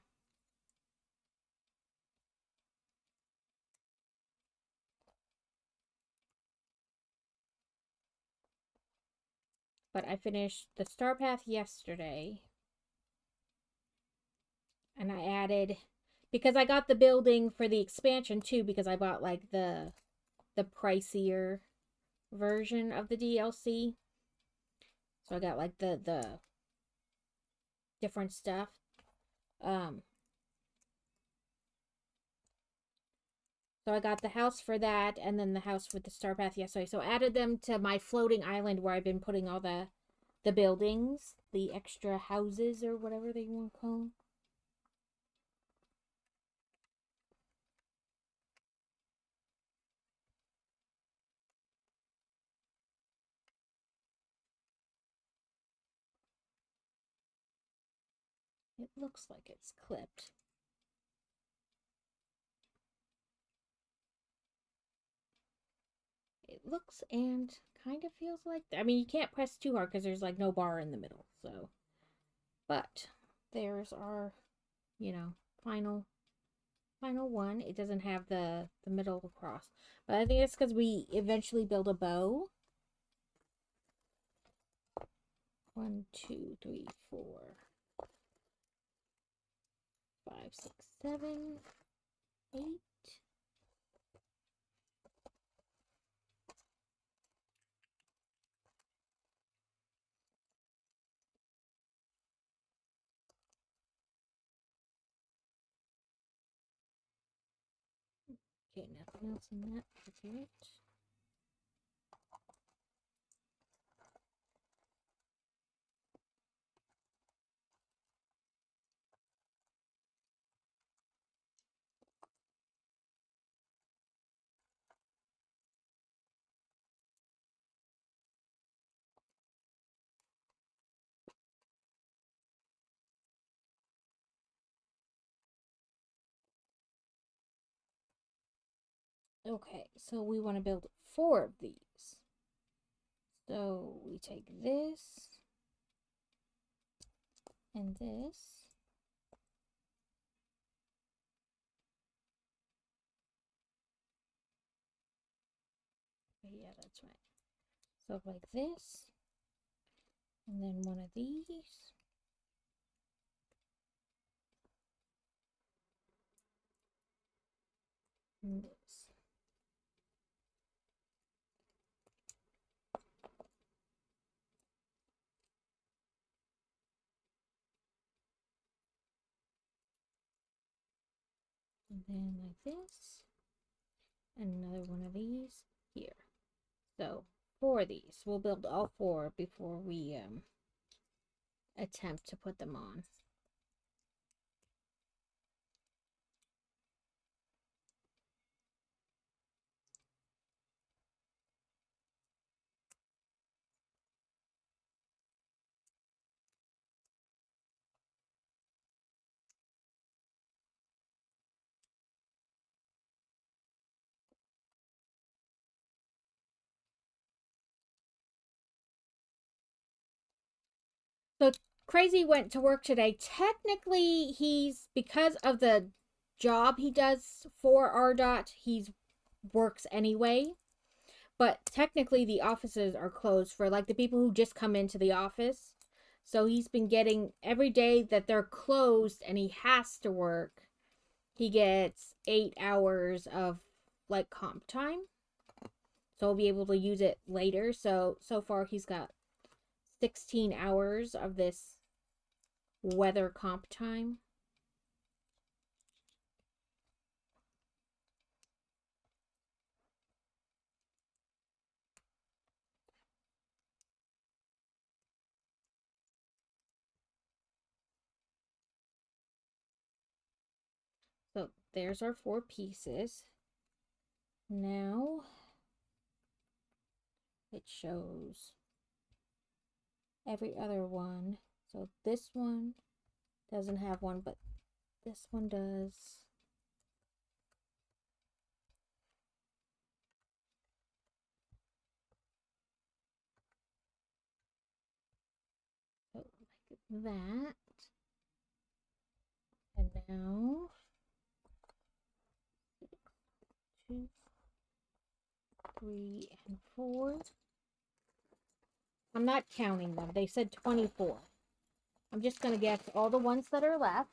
But I finished the Star Path yesterday. And I added, because I got the building for the expansion too, because I bought like the pricier version of the DLC. So I got like the different stuff. So I got the house for that, and then the house with the Star Path yesterday. So I added them to my floating island where I've been putting all the buildings, the extra houses or whatever they want to call them. It looks like it's clipped. It looks and kind of feels like, I mean, you can't press too hard because there's like no bar in the middle. So, but there's our, you know, final one. It doesn't have the middle across, but I think it's because we eventually build a bow. 1, 2, 3, 4, 5, 6, 7, 8. Okay, nothing else in that. That's it. Okay, so we want to build 4 of these. So we take this and this. Yeah, that's right. So like this, and then one of these. And this. And then like this. And another one of these here. So 4 of these. We'll build all 4 before we attempt to put them on. So Crazy went to work today. Technically, he's because of the job he does for RDOT, he's works anyway. But technically, the offices are closed for like the people who just come into the office. So he's been getting every day that they're closed and he has to work, he gets 8 hours of like comp time. So he'll be able to use it later. So far he's got 16 hours of this weather comp time. So there's our 4 pieces. Now it shows every other one. So this one doesn't have one, but this one does. So like that. And now 2, 3, and 4. I'm not counting them. They said 24. I'm just going to guess all the ones that are left.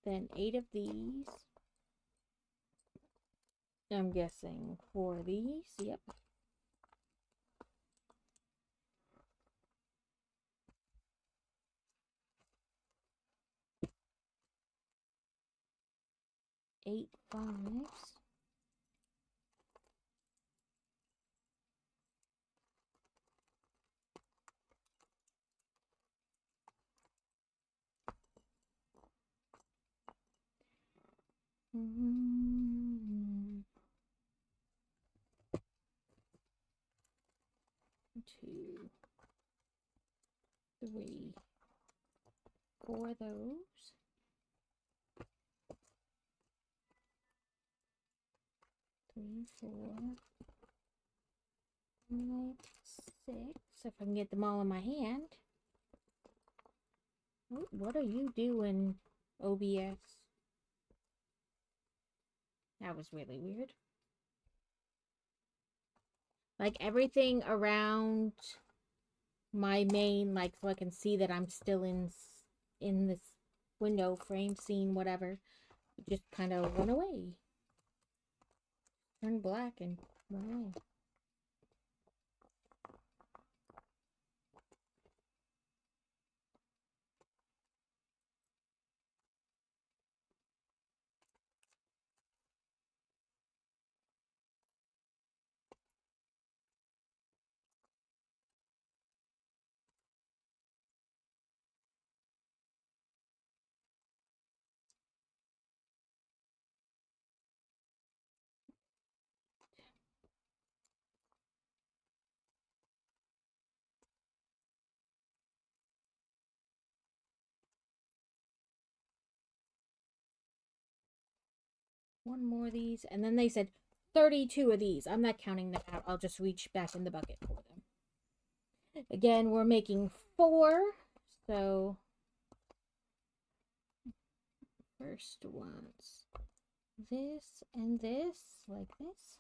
Then 8 of these. I'm guessing 4 of these. Yep. Eight fives. Two, 3, 4 of those. 3, 4, 5, 6. If I can get them all in my hand. Oh, what are you doing, OBS? That was really weird. Like everything around my main, like so I can see that I'm still in this window frame scene, whatever, just kind of went away. Turned black and went away. One more of these, and then they said 32 of these. I'm not counting them out. I'll just reach back in the bucket for them. Again, we're making 4. So first ones, this and this, like this.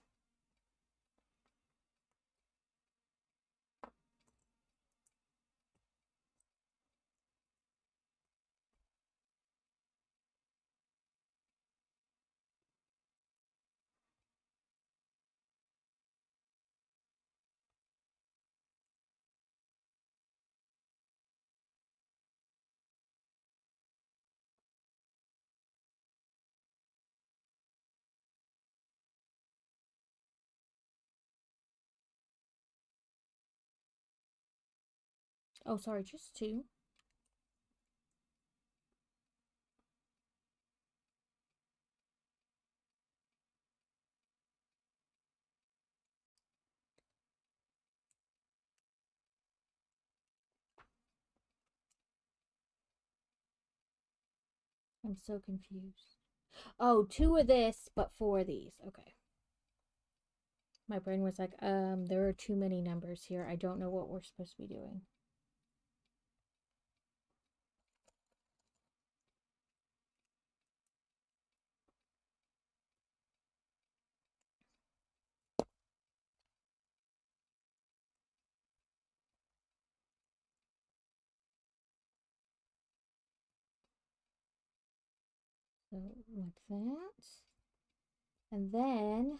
Oh, sorry, just 2. I'm so confused. Oh, 2 of this, but 4 of these. Okay. My brain was like, there are too many numbers here. I don't know what we're supposed to be doing. So like that. And then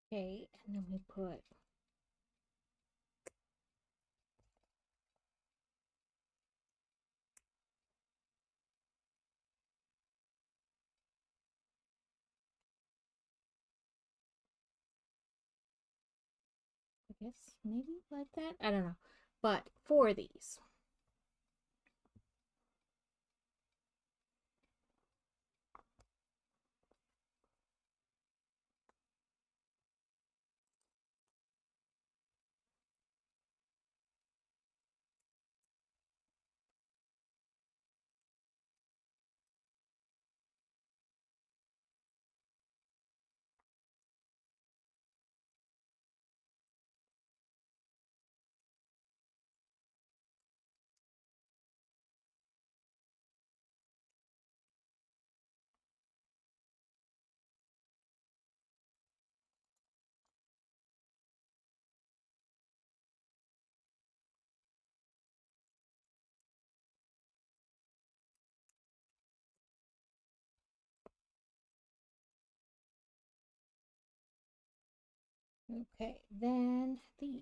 okay, and then we put I guess maybe like that. I don't know. But for these. Okay, then these.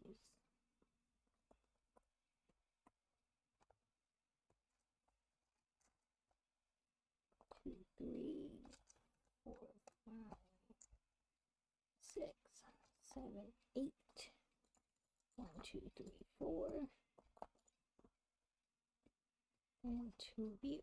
2, 3, 4, 5, 6, 7, 8. 1, 2, 3, 4. And 2 of you.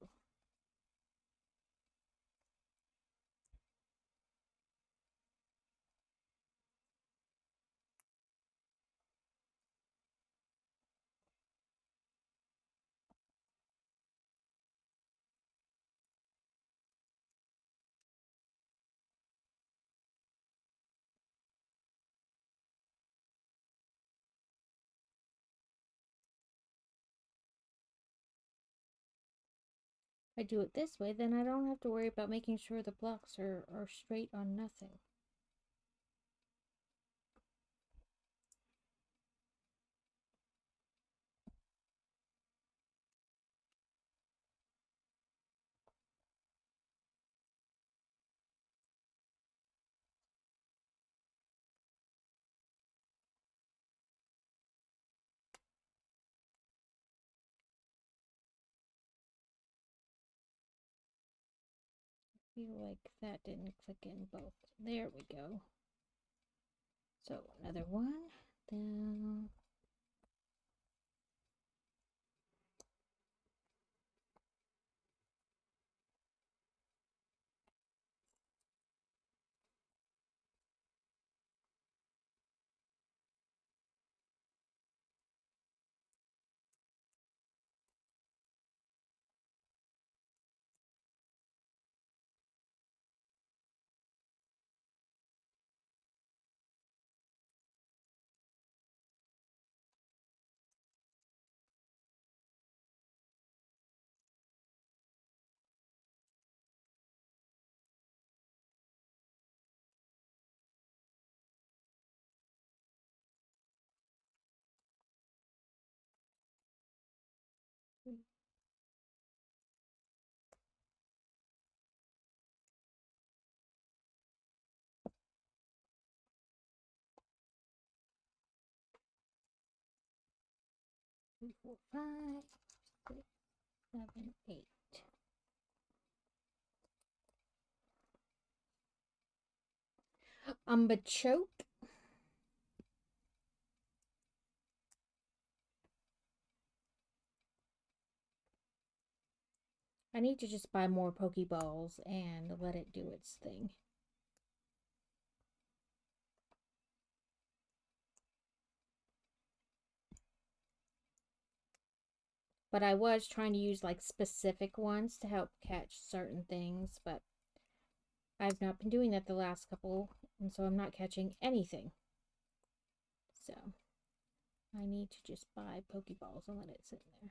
If I do it this way, then I don't have to worry about making sure the blocks are straight on nothing. I feel like that didn't click in both. There we go. So another one. Then 3, 4, 5, 6, 7, 8. Choke. I need to just buy more Pokeballs and let it do its thing. But I was trying to use like specific ones to help catch certain things, but I've not been doing that the last couple, and so I'm not catching anything. So I need to just buy Pokeballs and let it sit there.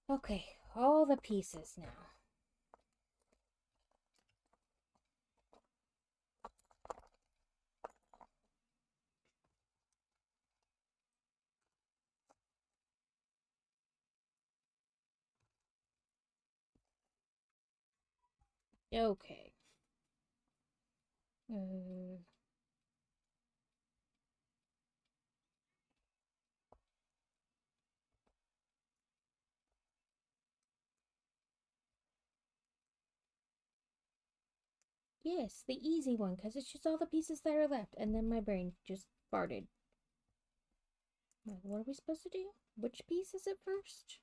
Okay, all the pieces now. Okay. Yes, the easy one, because it's just all the pieces that are left. And then my brain just farted. Like, what are we supposed to do? Which piece is it first?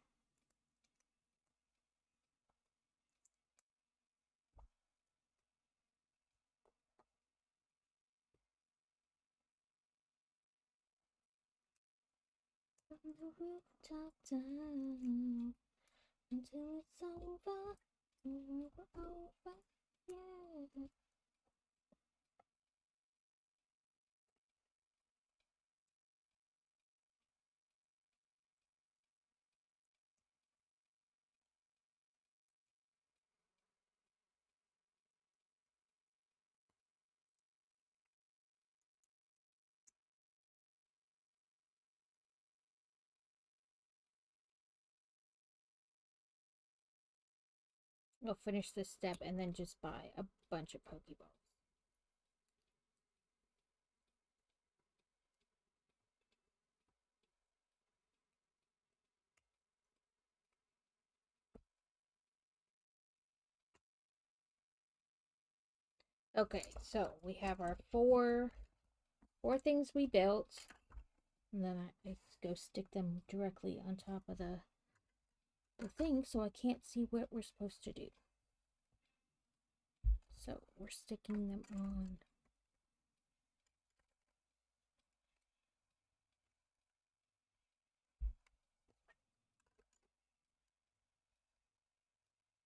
From the rooftop down until it's over. Over, yeah. We'll finish this step and then just buy a bunch of Pokeballs. Okay, so we have our four things we built, and then I go stick them directly on top of the thing, so I can't see what we're supposed to do. So we're sticking them on.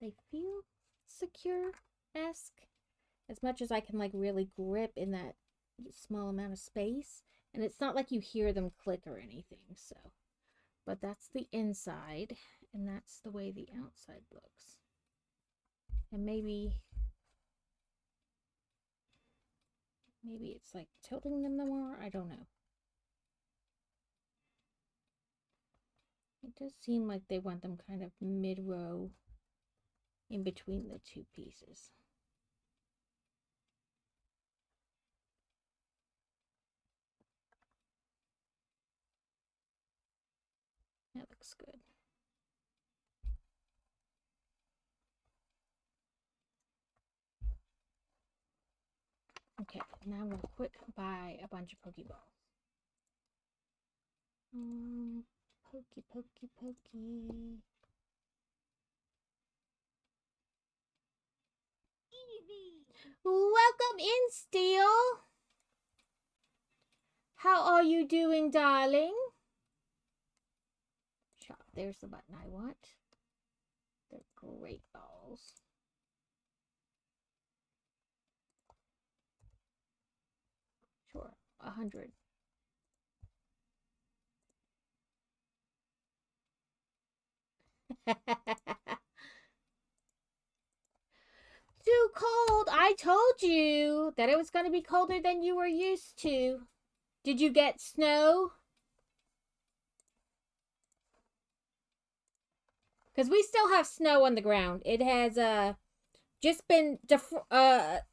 They feel secure-esque, as much as I can like really grip in that small amount of space. And it's not like you hear them click or anything, so. But that's the inside, and that's the way the outside looks. And maybe it's like tilting them more, I don't know. It does seem like they want them kind of mid-row in between the two pieces. That looks good. Okay, now I'm gonna quick buy a bunch of Pokeballs. Pokey. Eevee. Welcome in, Steel. How are you doing, darling? Shop. There's the button I want. They're great balls. Sure, 100. told you that it was going to be colder than you were used to. Did you get snow? Because we still have snow on the ground. It has just been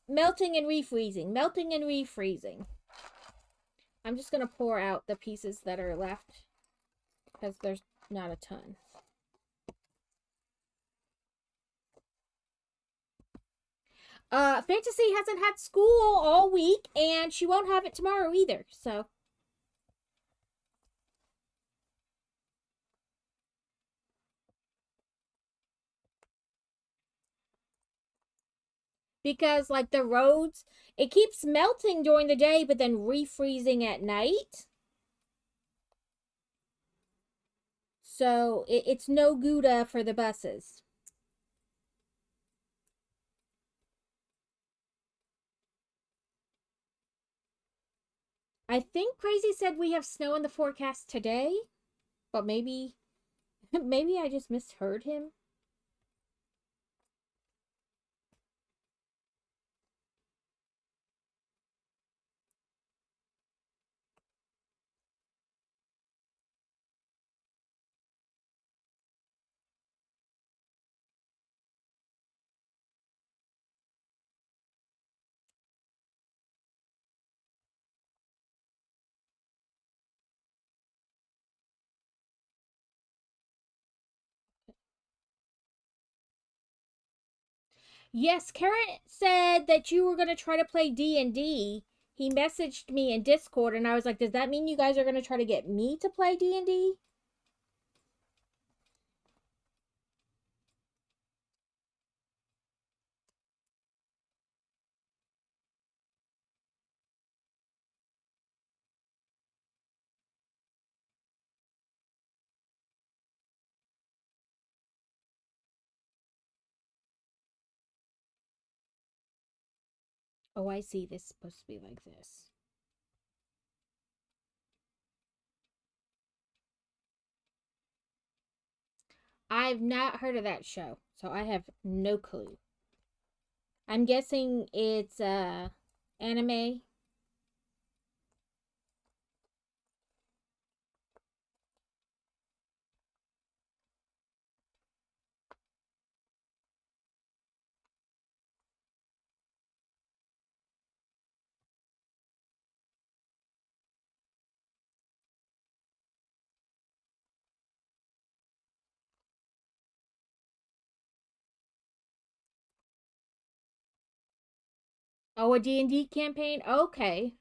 melting and refreezing, melting and refreezing. I'm just going to pour out the pieces that are left because there's not a ton. Fantasy hasn't had school all week, and she won't have it tomorrow either, so. Because, like, the roads, it keeps melting during the day, but then refreezing at night. So, it's no Gouda for the buses. I think Crazy said we have snow in the forecast today, but maybe maybe I just misheard him. Yes, Carrot said that you were going to try to play D&D. He messaged me in Discord, and I was like, does that mean you guys are going to try to get me to play D&D? Oh, I see. This is supposed to be like this. I've not heard of that show, so I have no clue. I'm guessing it's anime. Oh, a D&D campaign? Okay.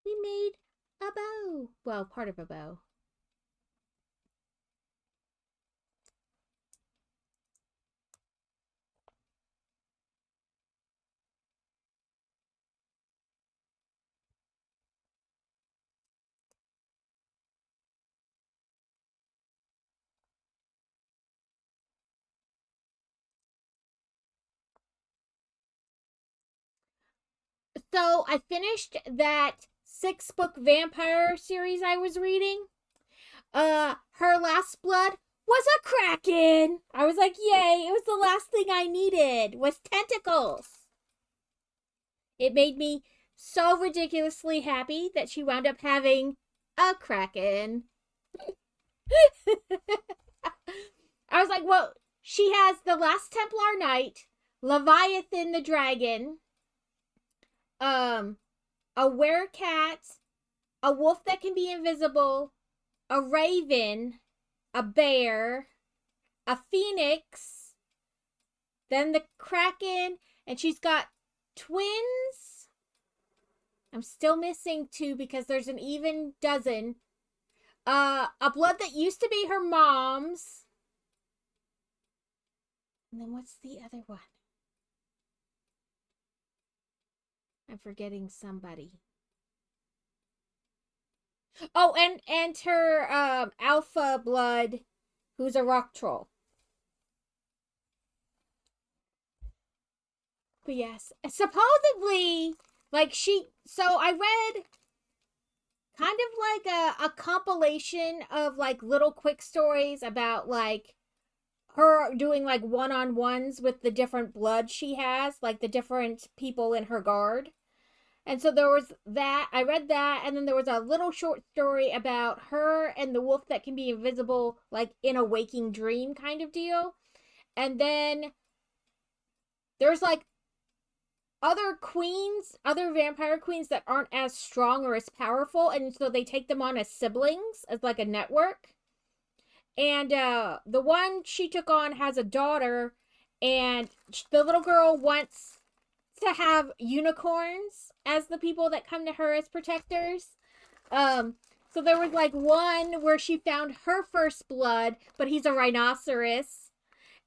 We made a bow. Well, part of a bow. So I finished that 6-book vampire series I was reading. Her Last Blood was a kraken. I was like, yay! It was the last thing I needed. Was tentacles. It made me so ridiculously happy that she wound up having a kraken. I was like, well, she has the Last Templar Knight, Leviathan the Dragon, a werecat, a wolf that can be invisible, a raven, a bear, a phoenix, then the kraken, and she's got twins. I'm still missing 2 because there's an even dozen. A blood that used to be her mom's. And then what's the other one? I'm forgetting somebody. Oh, and her alpha blood, who's a rock troll. But yes, supposedly, like so I read kind of like a compilation of like little quick stories about like her doing like one-on-ones with the different blood she has, like the different people in her guard. And so there was that. I read that, and then there was a little short story about her and the wolf that can be invisible, like in a waking dream kind of deal. And then there's like other queens, other vampire queens that aren't as strong or as powerful, and so they take them on as siblings, as like a network. And the one she took on has a daughter, and the little girl wants to have unicorns as the people that come to her as protectors. Um, so there was like one where she found her first blood, but he's a rhinoceros,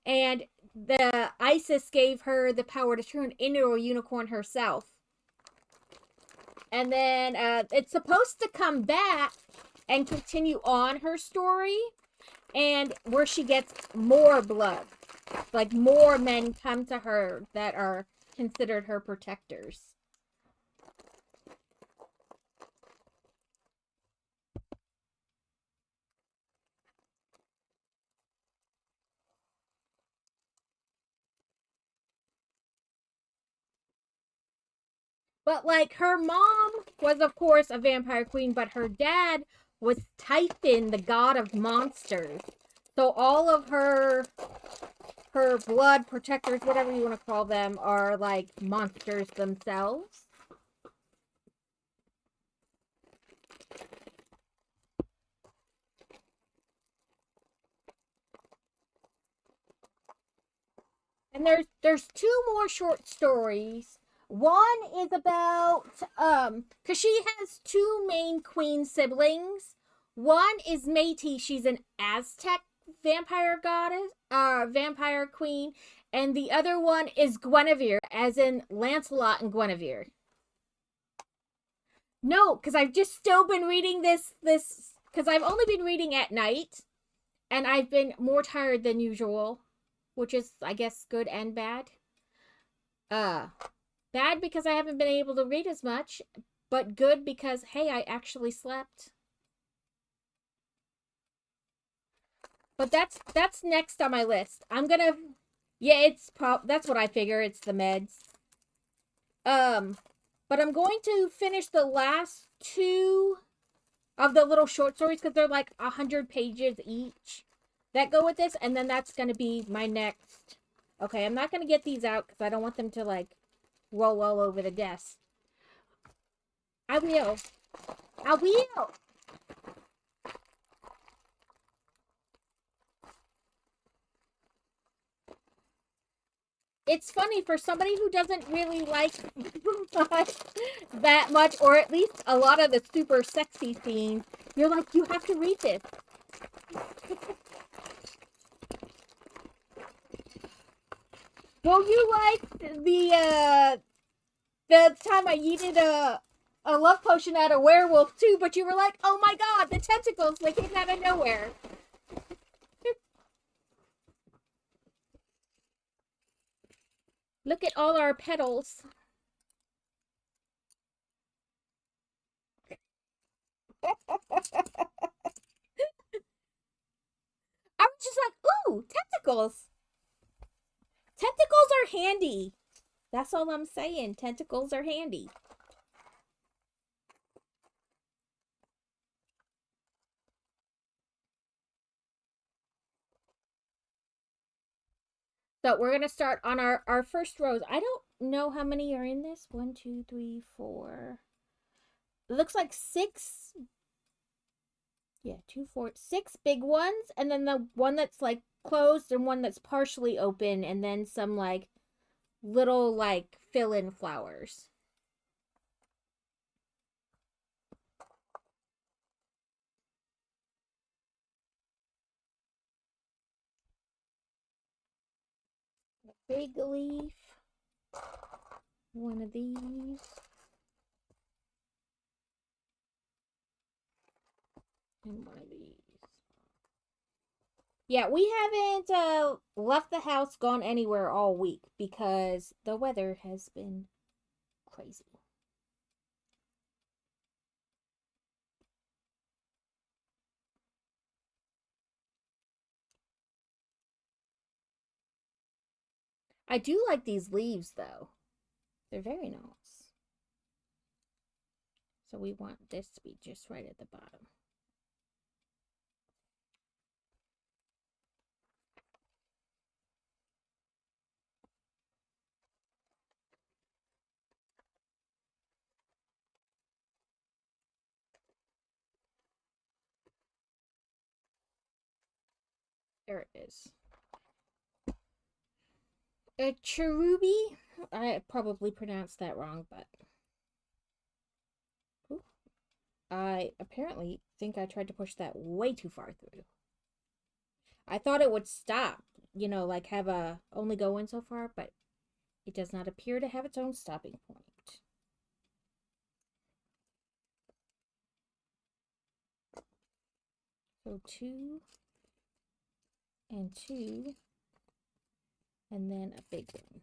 and the Isis gave her the power to turn into a unicorn herself. And then it's supposed to come back and continue on her story, and where she gets more blood. Like more men come to her that are considered her protectors. But like her mom was of course a vampire queen, but her dad was Typhon, the god of monsters. So all of her blood protectors, whatever you want to call them, are like monsters themselves. And there's two more short stories. One is about cuz she has two main queen siblings. One is Métis, she's an Aztec vampire goddess, vampire queen, and the other one is Guinevere, as in Lancelot and Guinevere. No, cuz I've just still been reading this cuz I've only been reading at night and I've been more tired than usual, which is I guess good and bad. Uh Bad because I haven't been able to read as much, but good because hey, I actually slept. But that's next on my list. I'm gonna yeah, that's what I figure. It's the meds. Um, but I'm going to finish the last two of the little short stories because they're like 100 pages each that go with this, and then that's gonna be my next. Okay, I'm not gonna get these out because I don't want them to like roll all over the desk. I will. I will. It's funny for somebody who doesn't really like that much, or at least a lot of the super sexy scenes. You're like, you have to read this. Well, you liked the time I needed a love potion at a werewolf too, but you were like, oh my god, the tentacles, they came out of nowhere. Look at all our petals. I was just like, ooh, tentacles. Tentacles are handy. That's all I'm saying. Tentacles are handy. So we're gonna start on our first rose. I don't know how many are in this. One, two, three, four. It looks like six. Yeah, two, four, six big ones, and then the one that's like closed and one that's partially open, and then some like little like fill-in flowers. A big leaf. One of these. And one of these. Yeah, we haven't left the house, gone anywhere all week because the weather has been crazy. I do like these leaves though. They're very nice. So we want this to be just right at the bottom. There it is. A cherubi. I probably pronounced that wrong, but ooh, I apparently think I tried to push that way too far through. I thought it would stop, like have a only go in so far, but it does not appear to have its own stopping point. So two and two, and then a big one.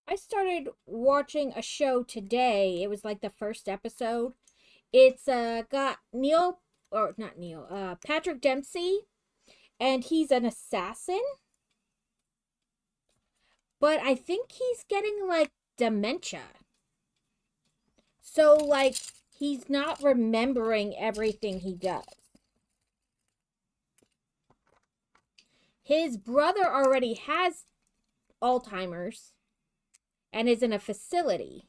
I started watching a show today. It was like the first episode. It's got Neil or not Neil, Patrick Dempsey, and he's an assassin. But I think he's getting like dementia. So like he's not remembering everything he does. His brother already has Alzheimer's and is in a facility.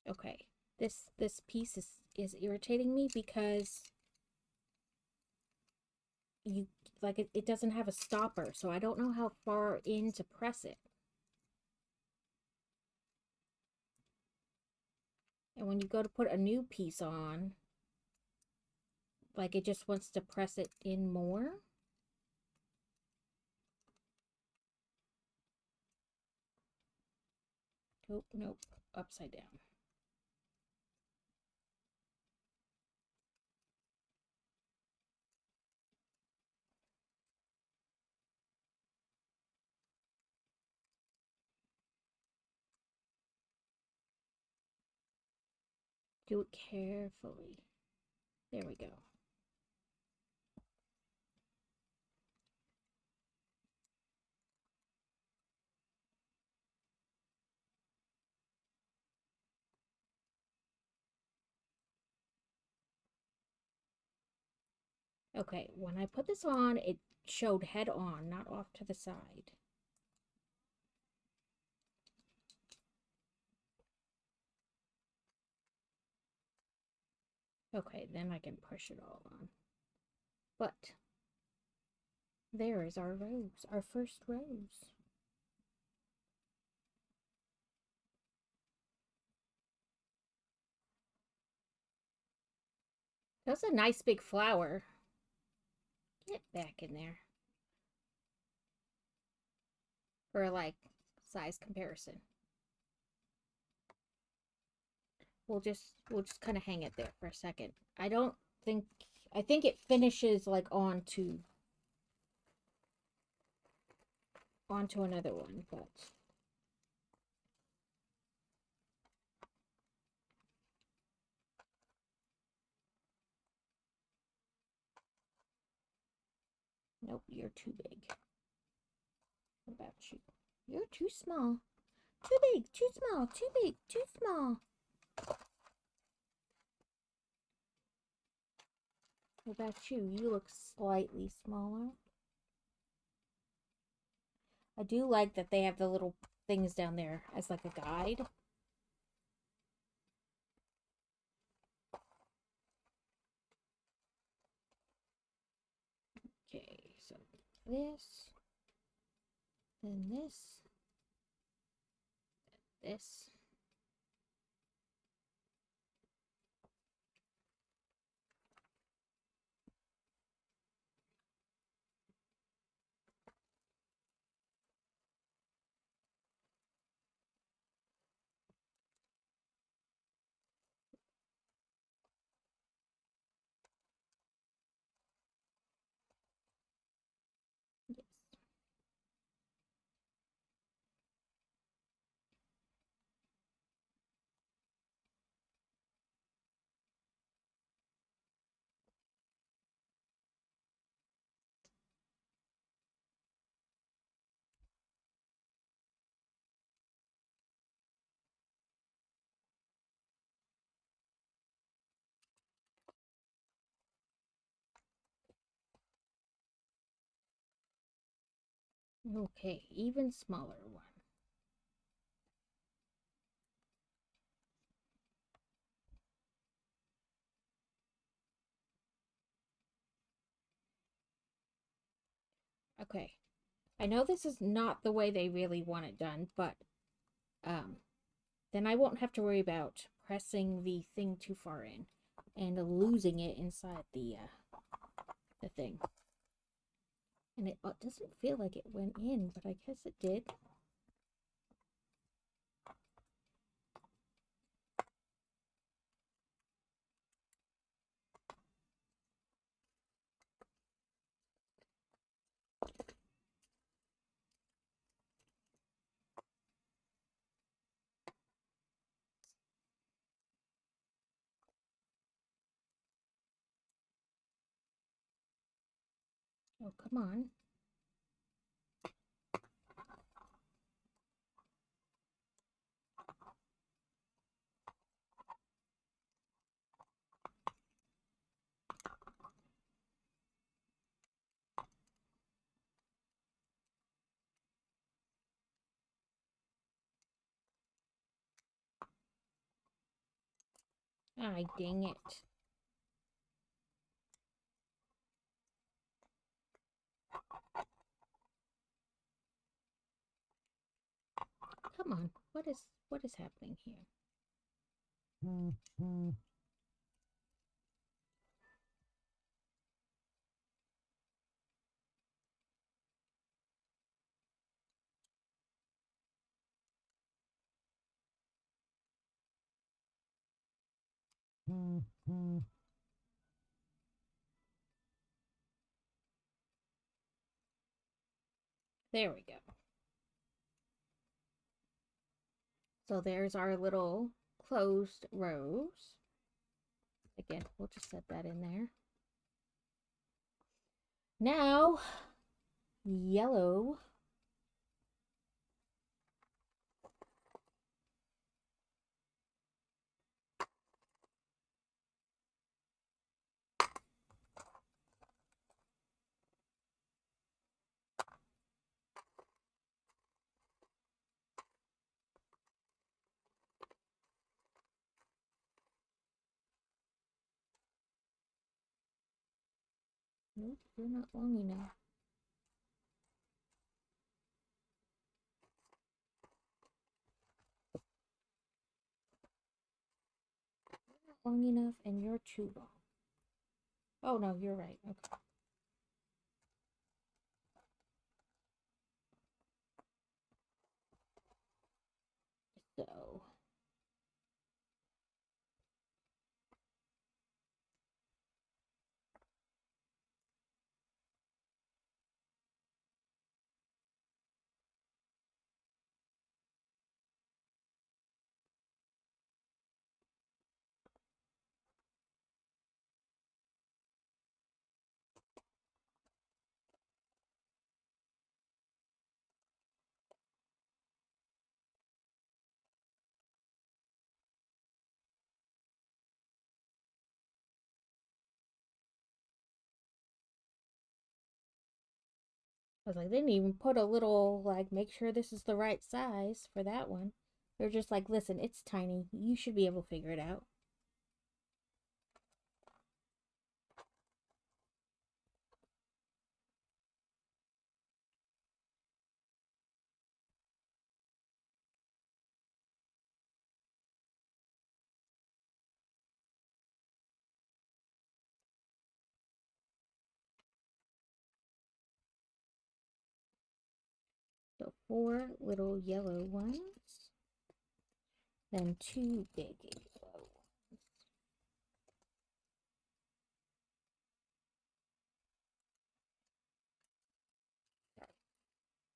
Okay. This piece is irritating me because you like it doesn't have a stopper, so I don't know how far in to press it. And when you go to put a new piece on, like it just wants to press it in more. Oh, nope, upside down. Do it carefully. There we go. Okay, when I put this on, it showed head on, not off to the side. Okay, then I can push it all on. But there is our rose, our first rose. That's a nice big flower. Get back in there. For like size comparison. We'll just kind of hang it there for a second. Think I think it finishes like onto another one, but Nope, you're too big. What about you? You're too small. Too big, too small, too big, too small. What about you? You look slightly smaller. I do like that they have the little things down there as like a guide. Okay, so this, then this. Yes. Okay, even smaller one. Okay. I know this is not the way they really want it done, but then I won't have to worry about pressing the thing too far in and losing it inside the thing. And it doesn't feel like it went in, but I guess it did. Oh, come on. Ay, dang it. Come on. What is happening here? There we go. So there's our little closed rose. Again, we'll just set that in there. Now, yellow. Nope, you're not long enough. You're not long enough, and you're too long. Oh, no, you're right. Okay. So, I was like, they didn't even put a little, like, make sure this is the right size for that one. They're just like, listen, it's tiny. You should be able to figure it out. So 4 little yellow ones, then 2 big yellow ones.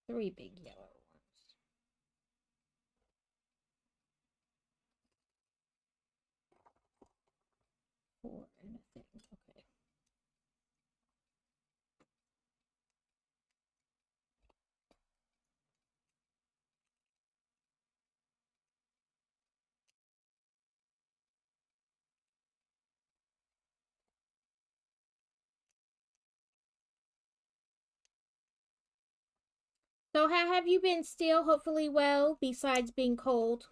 3 big yellow ones. 4 and a thing. Okay. So how have you been still? Hopefully well, besides being cold.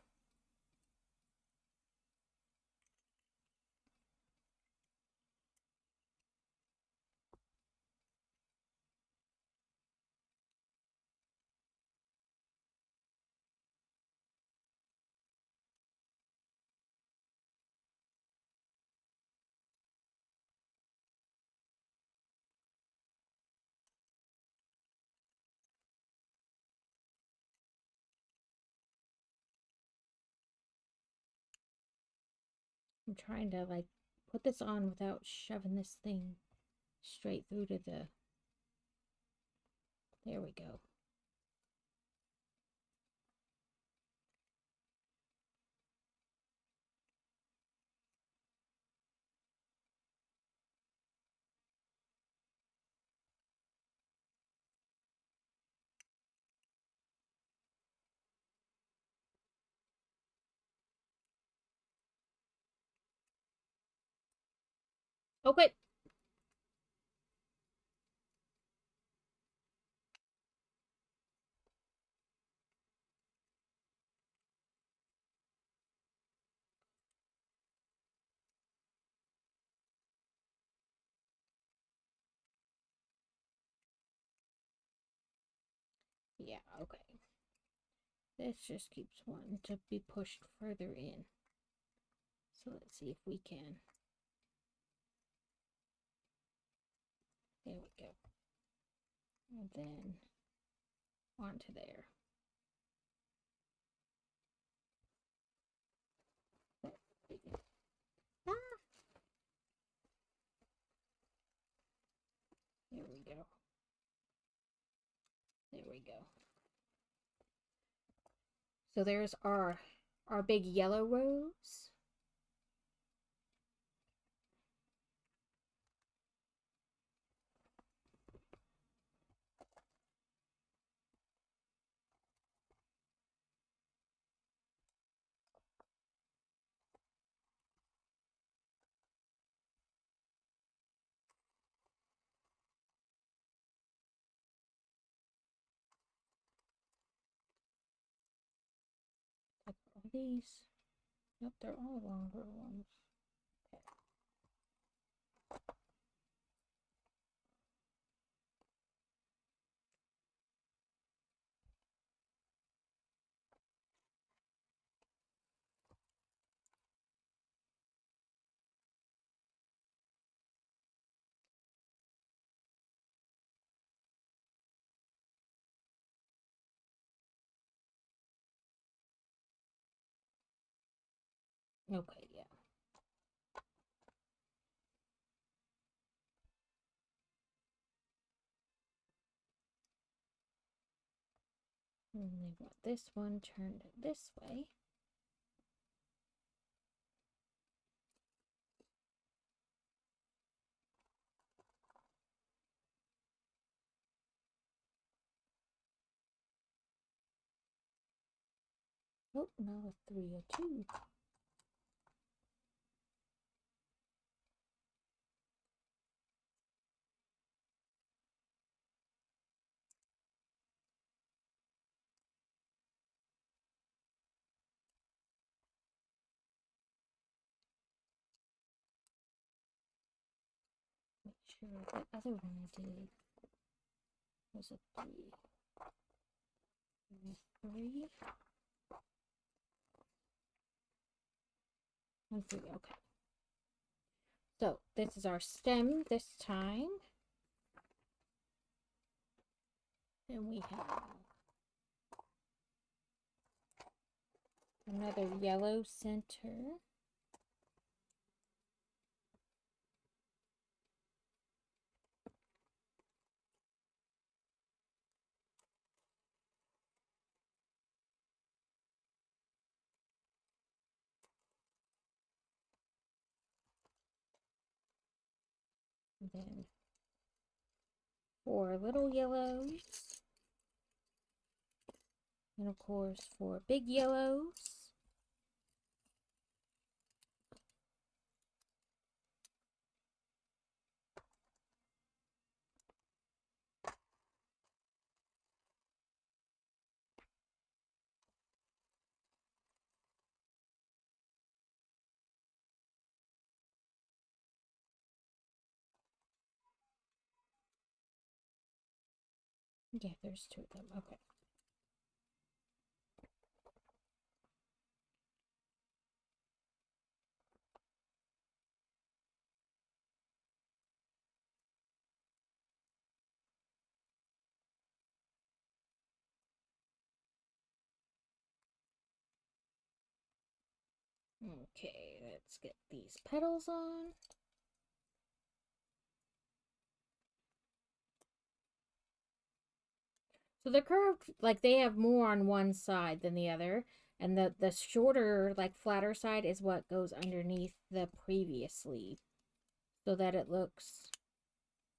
I'm trying to like put this on without shoving this thing straight through to the... There we go. Okay. Yeah, okay. This just keeps wanting to be pushed further in. So let's see if we can. There we go. And then onto there. Ah, there we go. There we go. So there's our big yellow rose. Like all these. Nope, they're all longer ones. Okay, yeah. And they want this one turned this way. Oh, now a 302. sure the other one I did was a 3. Maybe 3. And 3, okay. So this is our stem this time. And we have another yellow center. And then 4 little yellows. And of course 4 big yellows. Yeah, there's 2 of them. Okay. Okay, let's get these petals on. So they're curved, like they have more on one side than the other. And the shorter, like flatter side is what goes underneath the previous leaf. So that it looks,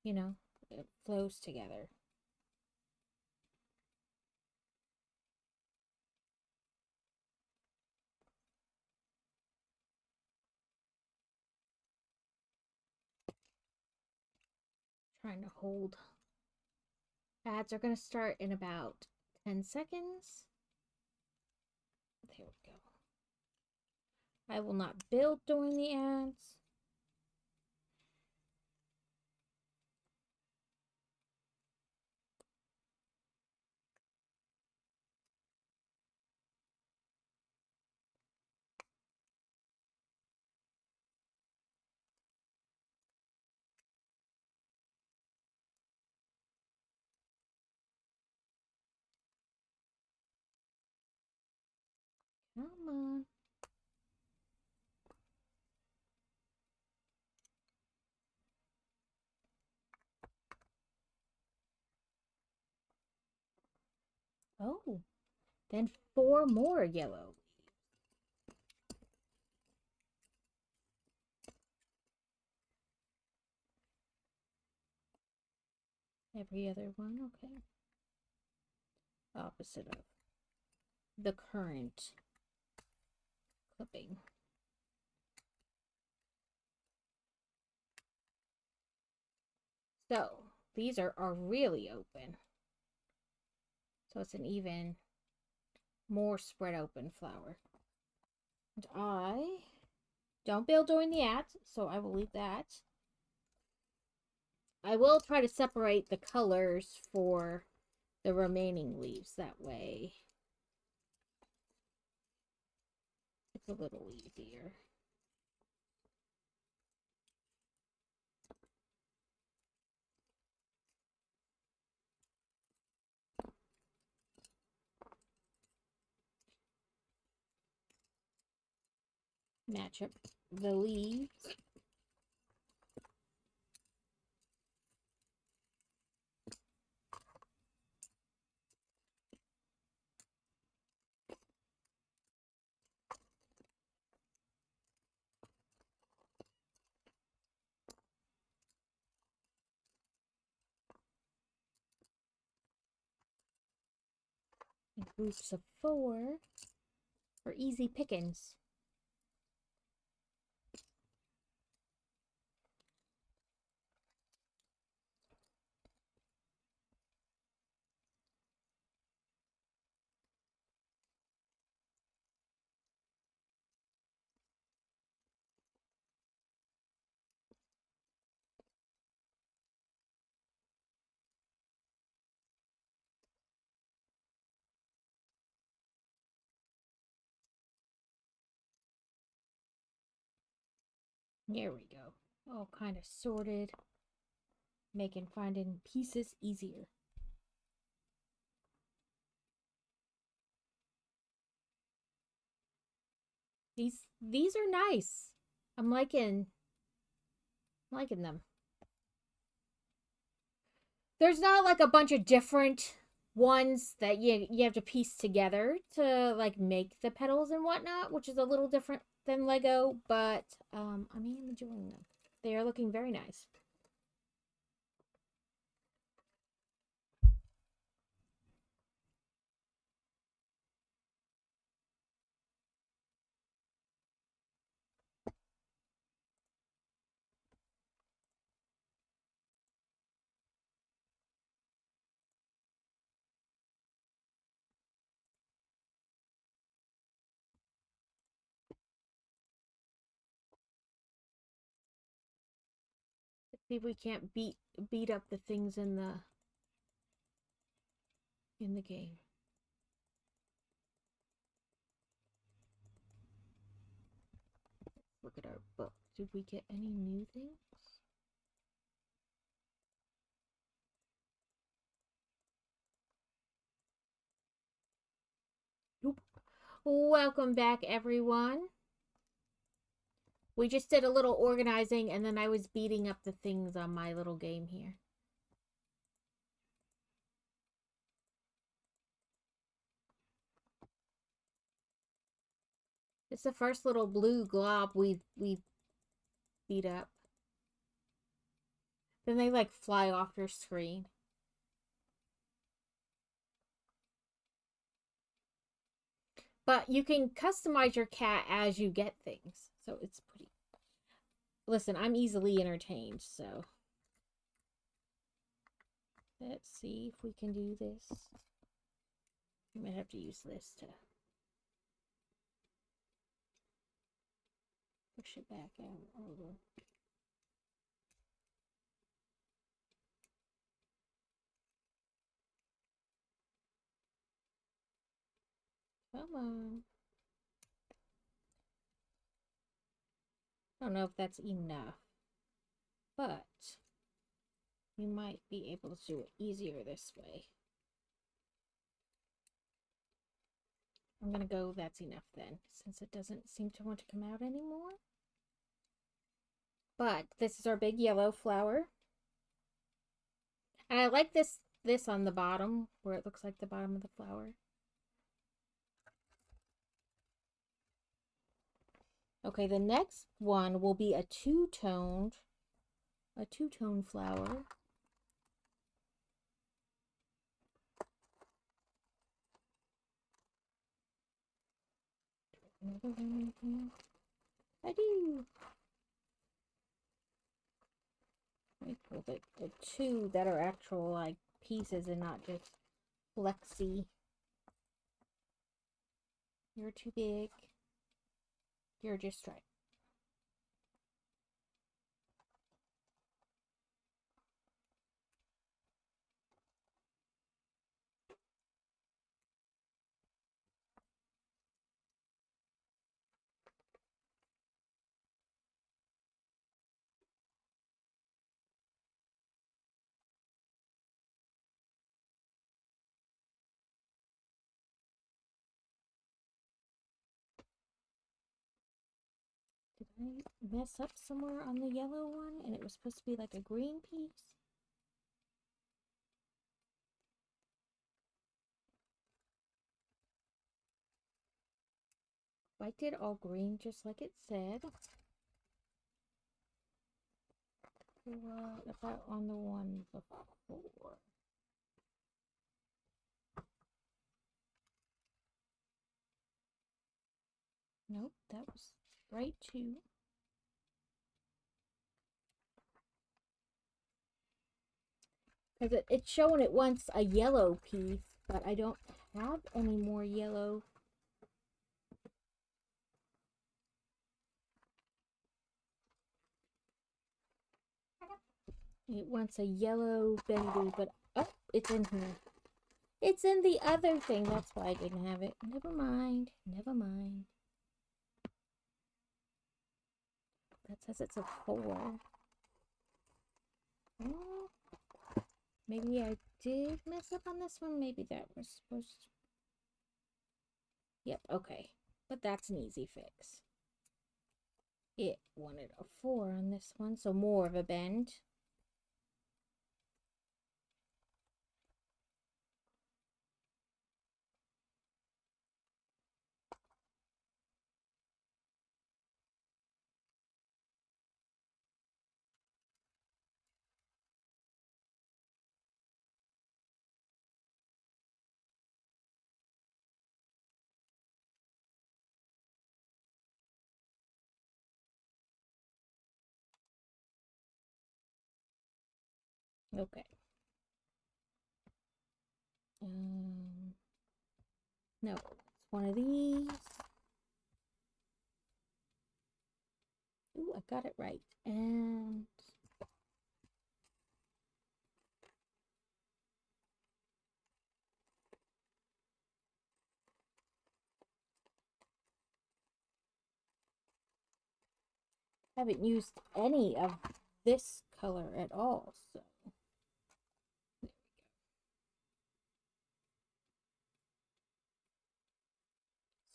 you know, it flows together. Trying to hold. Ads are going to start in about 10 seconds. There we go. I will not build during the ads. Come on. Oh, then 4 more yellow. Every other one, okay. Opposite of the current clipping. So these are really open. So it's an even more spread open flower. And I don't build during the ads, so I will leave that. I will try to separate the colors for the remaining leaves. That way it's a little easier. Match up the leaves. In groups of 4 for easy pickings. There we go. All kind of sorted, making finding pieces easier. These are nice. I'm liking them. There's not like a bunch of different ones that you have to piece together to like make the petals and whatnot, which is a little different than Lego, but I'm enjoying them. They are looking very nice. Let's see if we can't beat up the things in the game. Look at our book. Did we get any new things? Nope. Welcome back, everyone. We just did a little organizing, and then I was beating up the things on my little game here. It's the first little blue glob we beat up. Then they like fly off your screen. But you can customize your cat as you get things. So it's pretty. Listen, I'm easily entertained, so. Let's see if we can do this. I might have to use this to push it back out over. Come on. I don't know if that's enough, but you might be able to do it easier this way. I'm gonna go, that's enough then, since it doesn't seem to want to come out anymore. But this is our big yellow flower. And I like this on the bottom, where it looks like the bottom of the flower. Okay, the next one will be a two-tone flower. Another one here. I do. Let me pull the two that are actual like pieces and not just flexy. You're too big. You're just right. Did I mess up somewhere on the yellow one and it was supposed to be like a green piece? I did all green just like it said. What about on the one before? Nope, that was right too. Because it's showing it wants a yellow piece, but I don't have any more yellow. It wants a yellow bendy, but oh, it's in here. It's in the other thing. That's why I didn't have it. Never mind. Never mind. That says it's a 4. Oh, maybe I did mess up on this one. Maybe that was supposed to... Yep, okay. But that's an easy fix. It wanted a 4 on this one, so more of a bend. Okay. No, it's one of these. Ooh, I got it right. And I haven't used any of this color at all, so there we go.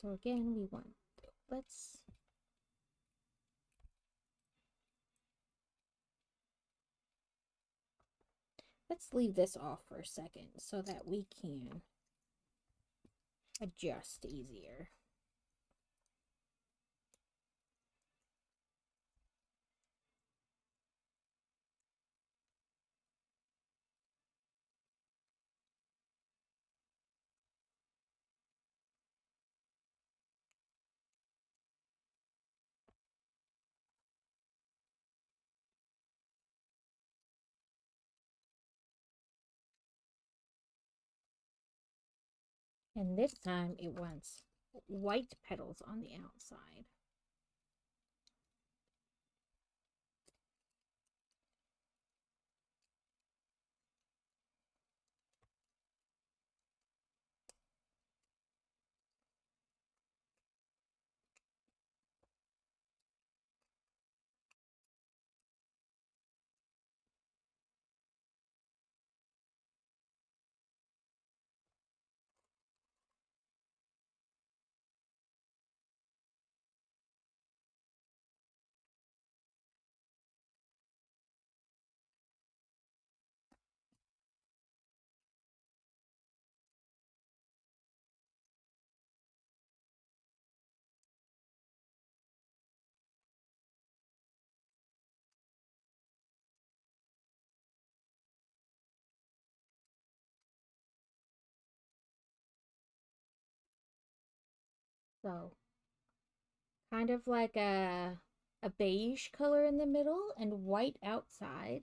So again, we want, let's leave this off for a second so that we can adjust easier. And this time it wants white petals on the outside. So kind of like a beige color in the middle and white outside.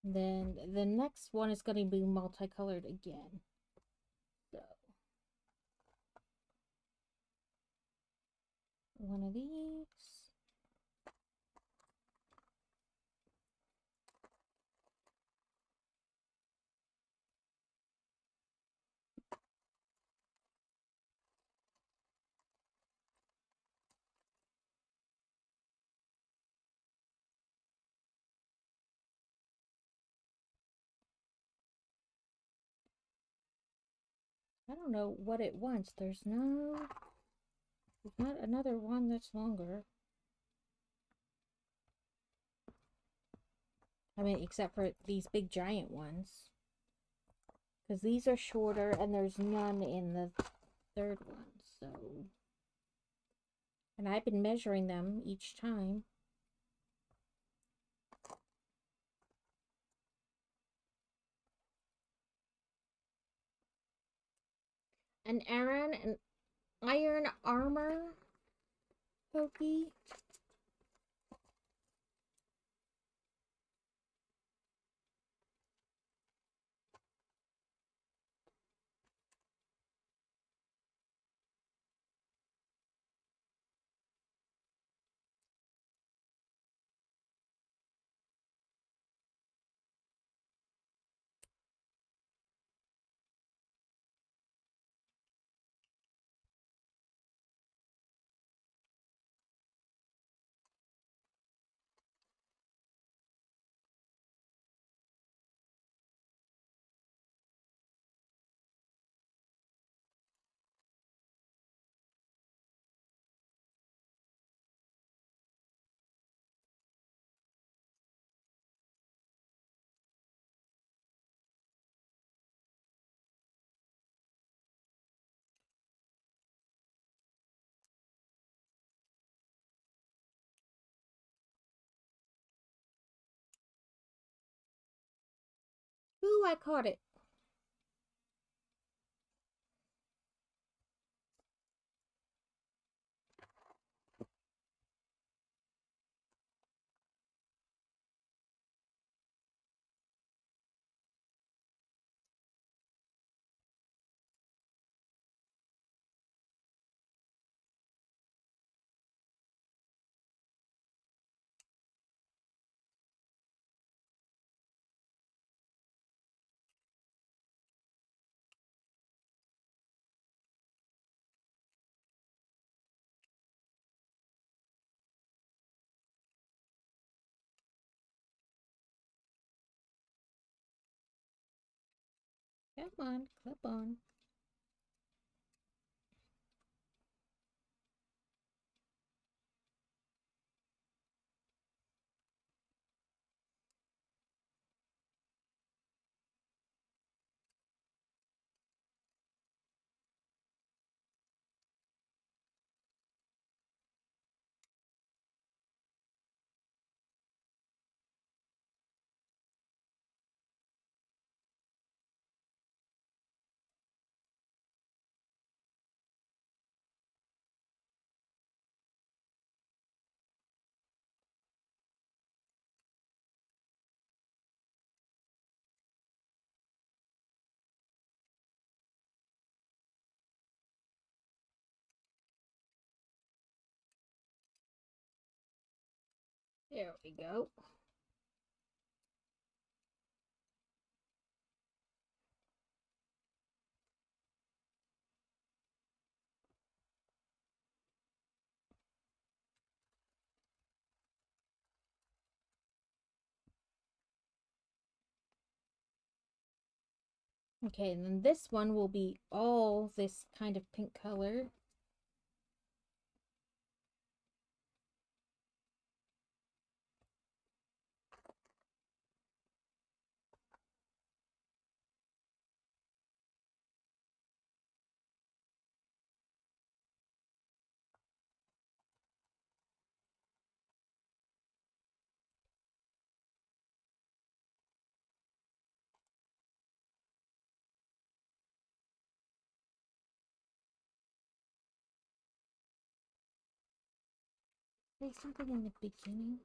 Then the next one is going to be multicolored again. So one of these. I don't know what it wants. There's not another one that's longer. I mean, except for these big giant ones. Because these are shorter and there's none in the third one, so. And I've been measuring them each time. An iron armor pokey. I caught it. Come on, clip on. There we go. Okay, and then this one will be all this kind of pink color. Say something in the beginning.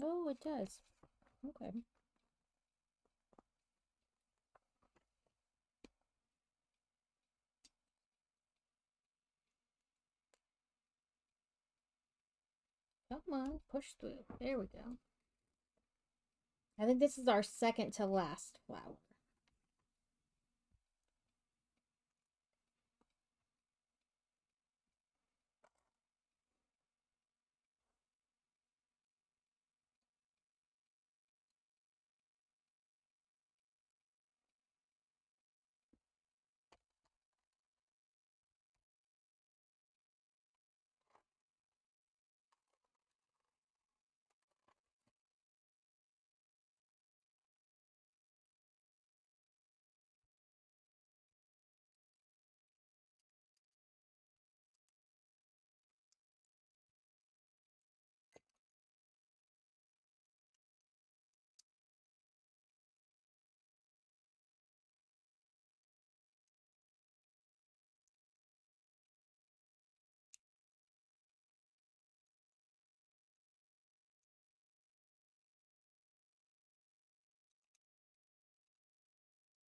Oh, it does. Okay. Come on, push through. There we go. I think this is our second to last flower.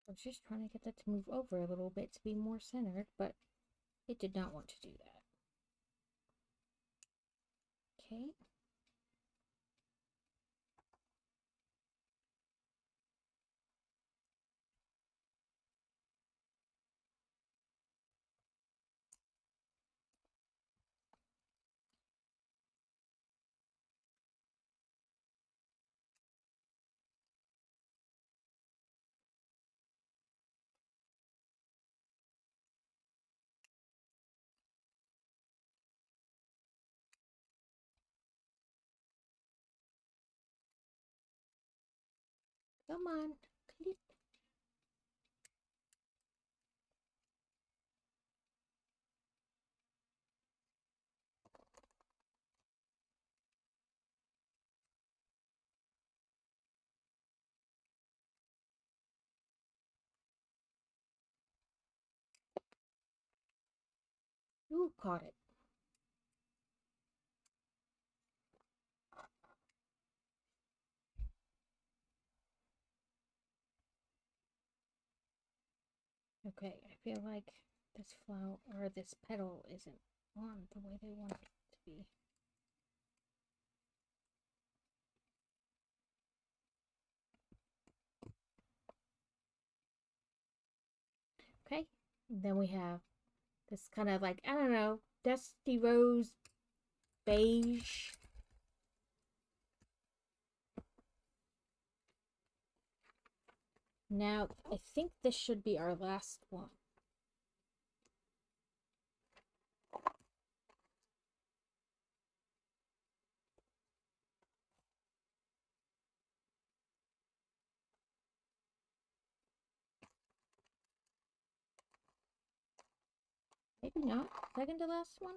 I was just trying to get that to move over a little bit to be more centered, but it did not want to do that. Okay. Come on. Clip. Ooh, caught it. Okay, I feel like this flower or this petal isn't on the way they want it to be. Okay, and then we have this kind of like, I don't know, dusty rose beige. Now, I think this should be our last one. Maybe not. Second to last one?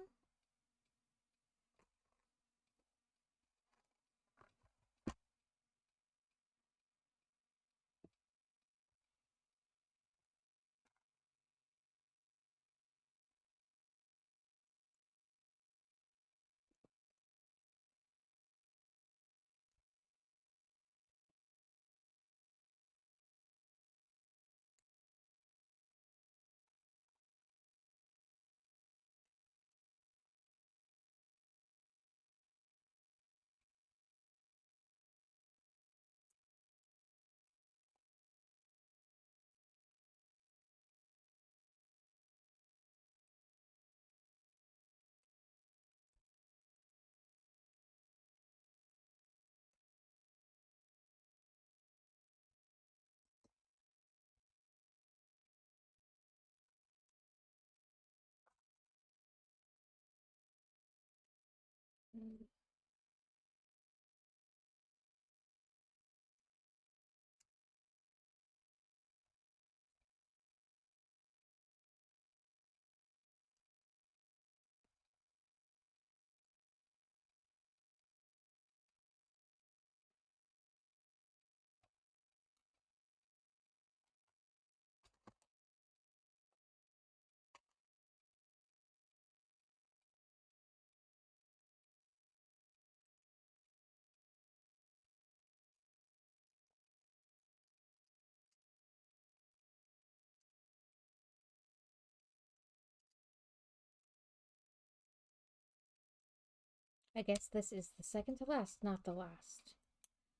I guess this is the second to last, not the last.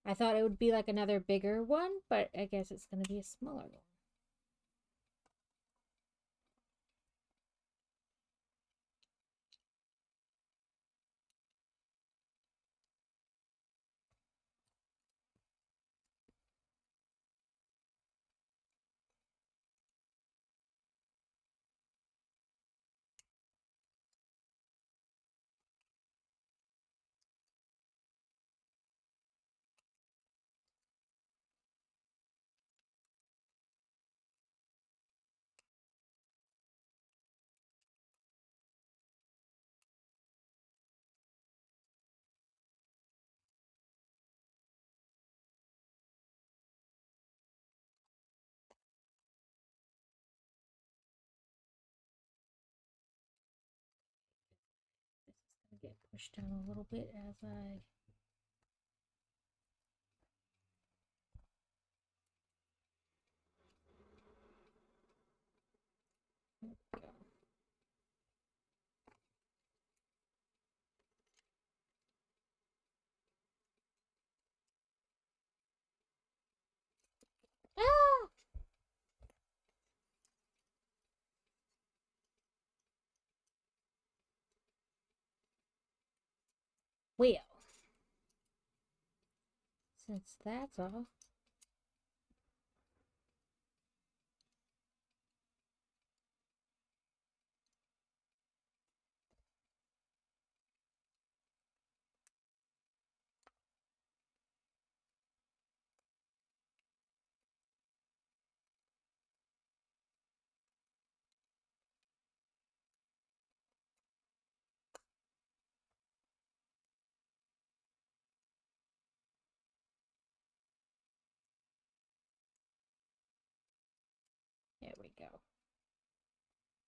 I thought it would be like another bigger one, but I guess it's going to be a smaller one. This is going to get pushed down a little bit as I... There we go. Ah! Well, since that's off, there we go.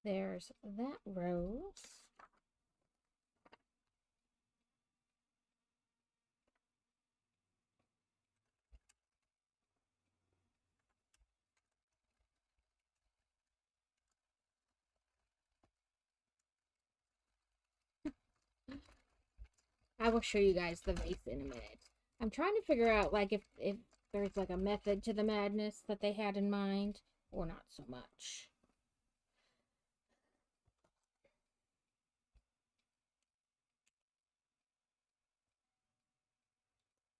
There's that rose. I will show you guys the vase in a minute. I'm trying to figure out, like, if there's, like, a method to the madness that they had in mind, or not so much.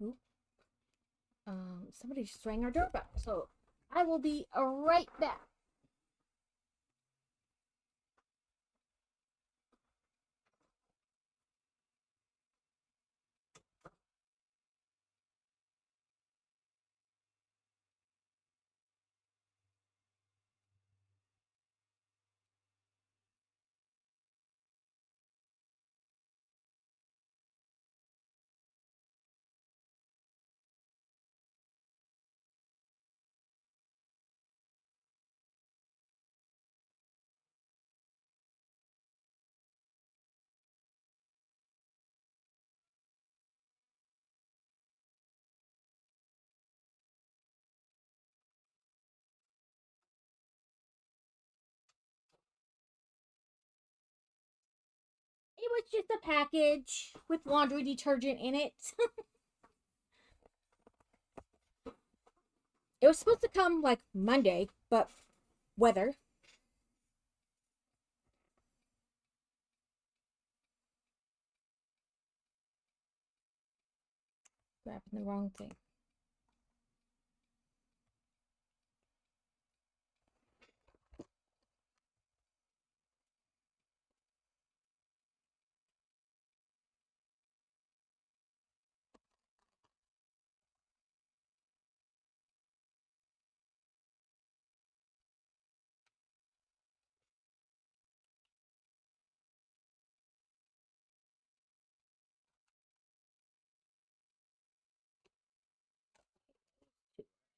Oop. Somebody just rang our doorbell, so I will be right back. It was just a package with laundry detergent in it. It was supposed to come, like, Monday, but weather. Grabbing the wrong thing.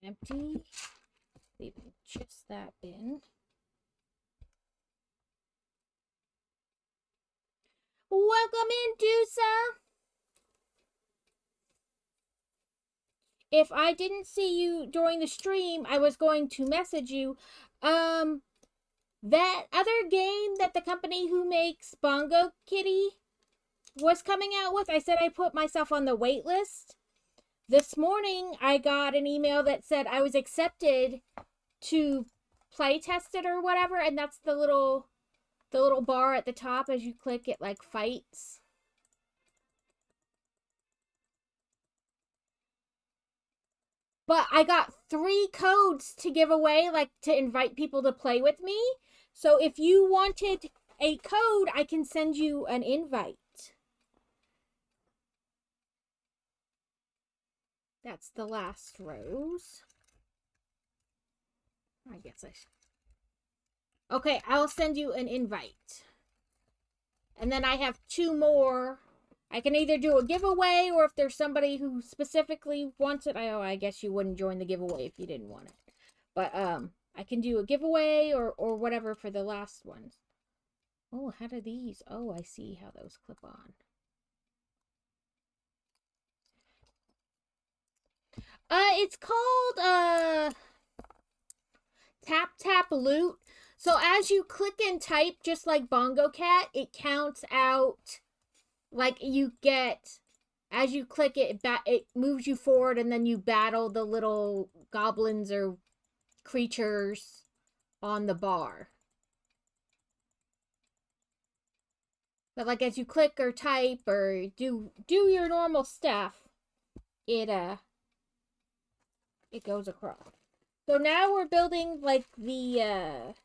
Empty. Leaving just that bin. Welcome in, Dusa. If I didn't see you during the stream, I was going to message you. That other game that the company who makes Bongo Kitty was coming out with, I said I put myself on the wait list. This morning, I got an email that said I was accepted to play test it or whatever, and that's the little bar at the top. As you click it, like, fights. But I got 3 codes to give away, like, to invite people to play with me. So if you wanted a code, I can send you an invite. That's the last rose. I guess I should. Okay, I'll send you an invite. And then I have 2 more. I can either do a giveaway, or if there's somebody who specifically wants it. I guess you wouldn't join the giveaway if you didn't want it. But I can do a giveaway or whatever for the last ones. Oh, how do these? Oh, I see how those clip on. It's called Tap Tap Loot. So as you click and type, just like Bongo Cat, it counts out, like, you get, as you click it, it moves you forward, and then you battle the little goblins or creatures on the bar. But, like, as you click or type or do your normal stuff, it goes across. So now we're building, like, the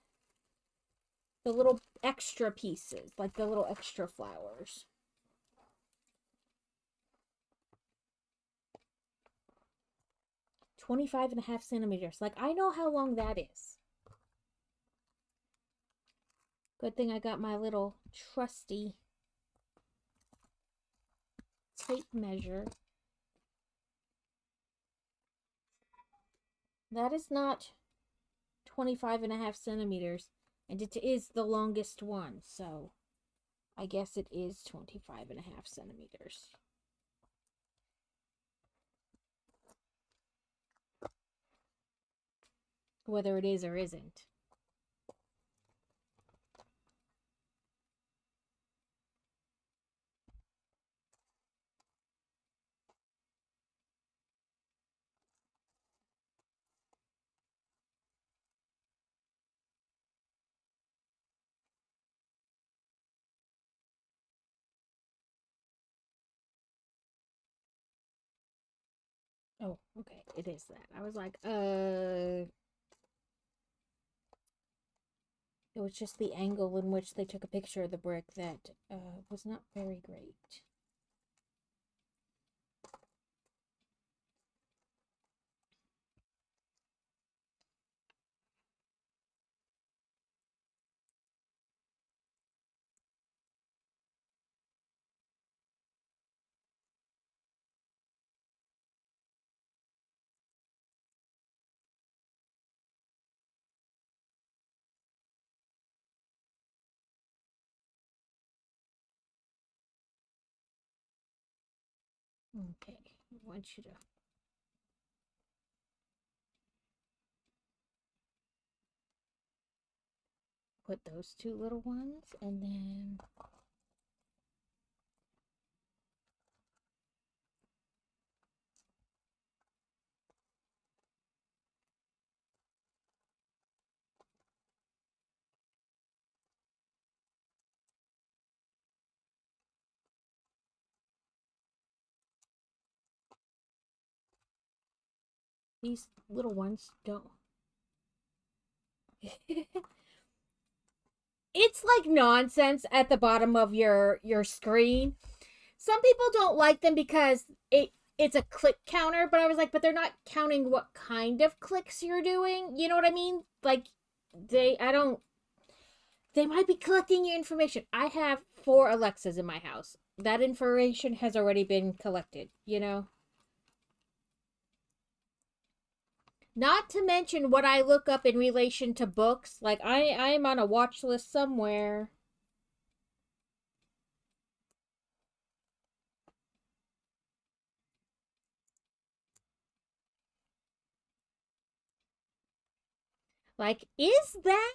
little extra pieces, like the little extra flowers. .25.5 centimeters. Like, I know how long that is. Good thing I got my little trusty tape measure. That is not 25.5 centimeters, and it is the longest one, so I guess it is 25.5 centimeters. Whether it is or isn't. Oh, okay. It is that. I was like, it was just the angle in which they took a picture of the brick that was not very great. Okay, I want you to put those two little ones, and then these little ones don't. It's like nonsense at the bottom of your screen. Some people don't like them because it's a click counter, but I was like, but they're not counting what kind of clicks you're doing. You know what I mean? Like I don't, they might be collecting your information. I have 4 Alexas in my house. That information has already been collected, you know? Not to mention what I look up in relation to books. Like I am on a watch list somewhere. Like, is that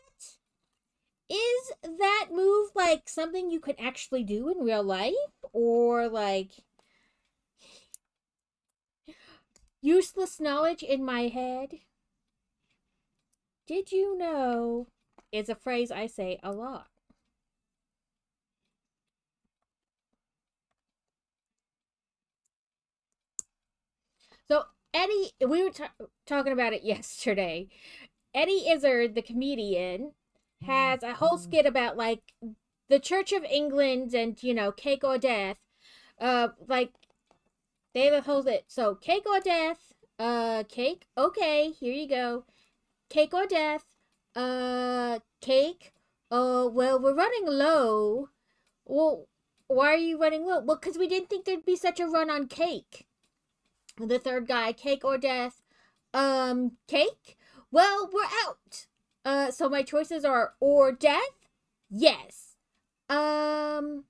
move like something you could actually do in real life? Or like useless knowledge in my head? Did you know? Is a phrase I say a lot. So, Eddie, we were talking about it yesterday. Eddie Izzard, the comedian, has a whole skit about like the Church of England and, cake or death. Like they have a whole bit. So, cake or death? Cake? Okay, here you go. Cake or death? Cake? Oh, well, we're running low. Well, why are you running low? Well, because we didn't think there'd be such a run on cake. The third guy, cake or death? Cake? Well, we're out. So my choices are or death? Yes. Um,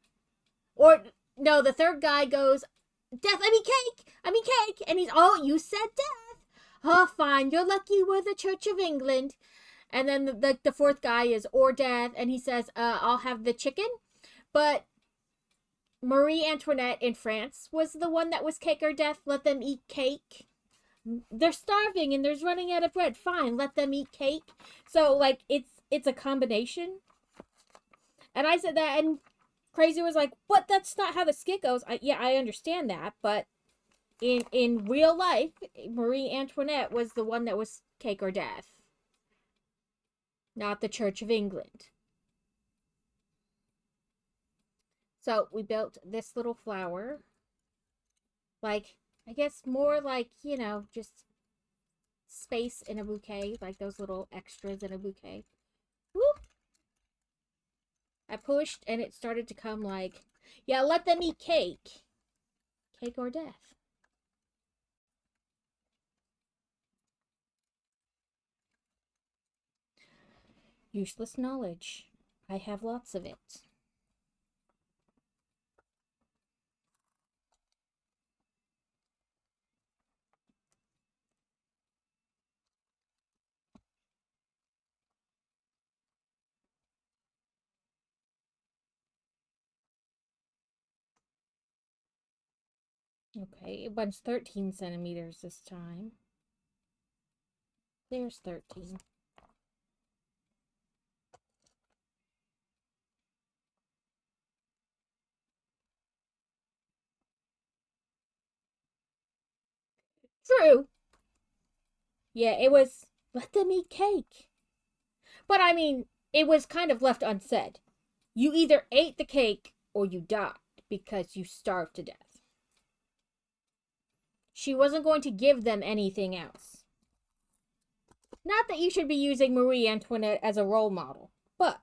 or no, the third guy goes, death, I mean cake. And he's, oh, you said death. Oh, fine, you're lucky we're the Church of England. And then the fourth guy is or death, and he says, I'll have the chicken. But Marie Antoinette in France was the one that was cake or death. Let them eat cake. They're starving and they're running out of bread. Fine, let them eat cake. So like it's a combination. And I said that, and Crazy was like, "What? That's not how the skit goes." Yeah, I understand that, but in real life, Marie Antoinette was the one that was cake or death, not the Church of England. So we built this little flower, like I guess more like just space in a bouquet, like those little extras in a bouquet. Whoop! I pushed and it started to come like, yeah, let them eat cake. Cake or death. Useless knowledge. I have lots of it. Okay, it runs 13 centimeters this time. There's 13. True. Yeah, it was let them eat cake. But I mean, it was kind of left unsaid. You either ate the cake or you died because you starved to death. She wasn't going to give them anything else. Not that you should be using Marie Antoinette as a role model, but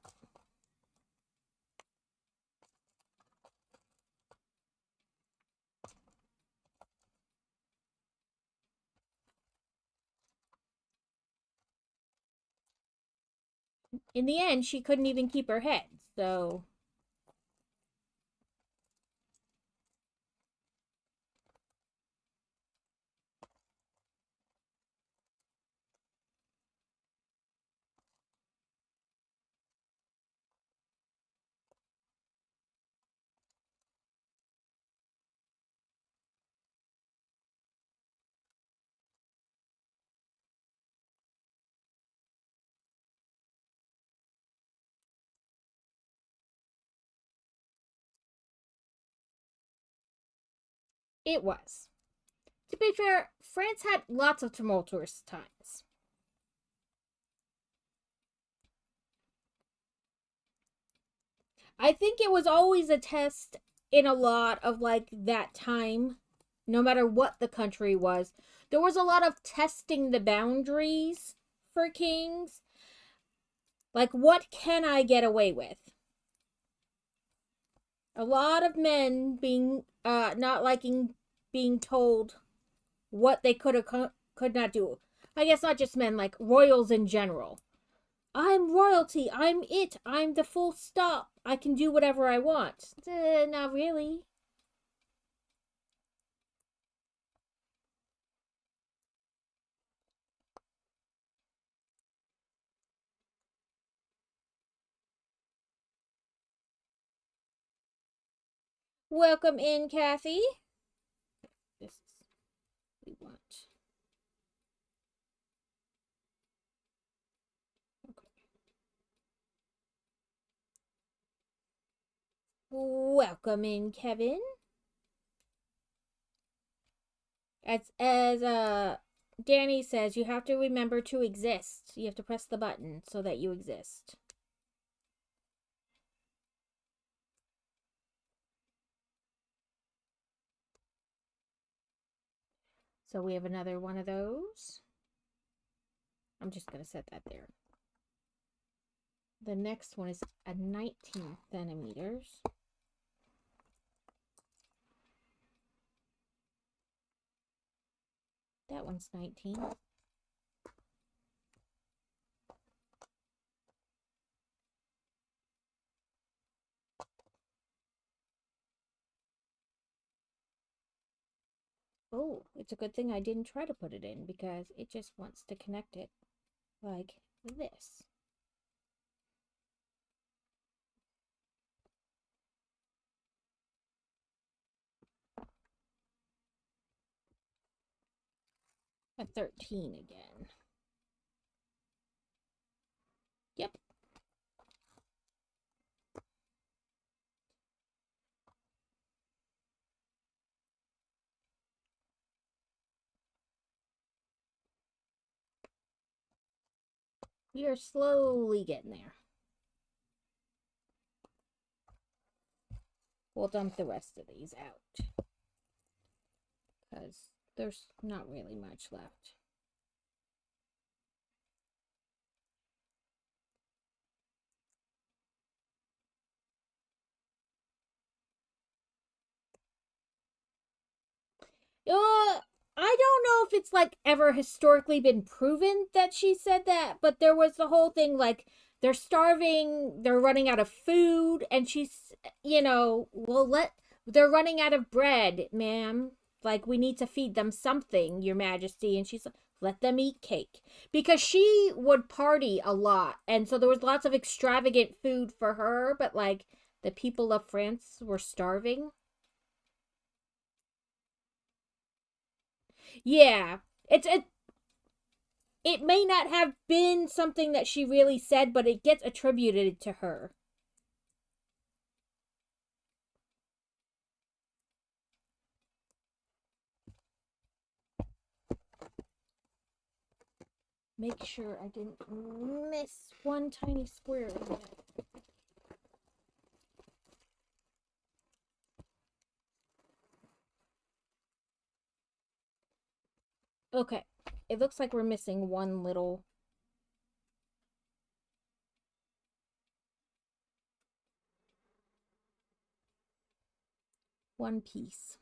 in the end, she couldn't even keep her head, so. It was. To be fair, France had lots of tumultuous times. I think it was always a test in a lot of like that time, no matter what the country was. There was a lot of testing the boundaries for kings. Like, what can I get away with? A lot of men being not liking being told what they could or could not do. I guess not just men, like royals in general. I'm royalty. I'm it. I'm the full stop. I can do whatever I want. Not really. Welcome in, Kathy. This is what we want. Okay. Welcome in, Kevin. As Danny says, you have to remember to exist. You have to press the button so that you exist. So we have another one of those. I'm just going to set that there. The next one is a 19 centimeters. That one's 19. Oh, it's a good thing I didn't try to put it in because it just wants to connect it like this. A 13 again. Yep. We are slowly getting there. We'll dump the rest of these out because there's not really much left. I don't know if it's like ever historically been proven that she said that, but there was the whole thing like they're starving, they're running out of food, and she's, they're running out of bread, ma'am. Like, we need to feed them something, Your Majesty. And she's like, let them eat cake. Because she would party a lot, and so there was lots of extravagant food for her, but like the people of France were starving. Yeah. It may not have been something that she really said, but it gets attributed to her. make sure I didn't miss one tiny square in there. Okay, it looks like we're missing one piece.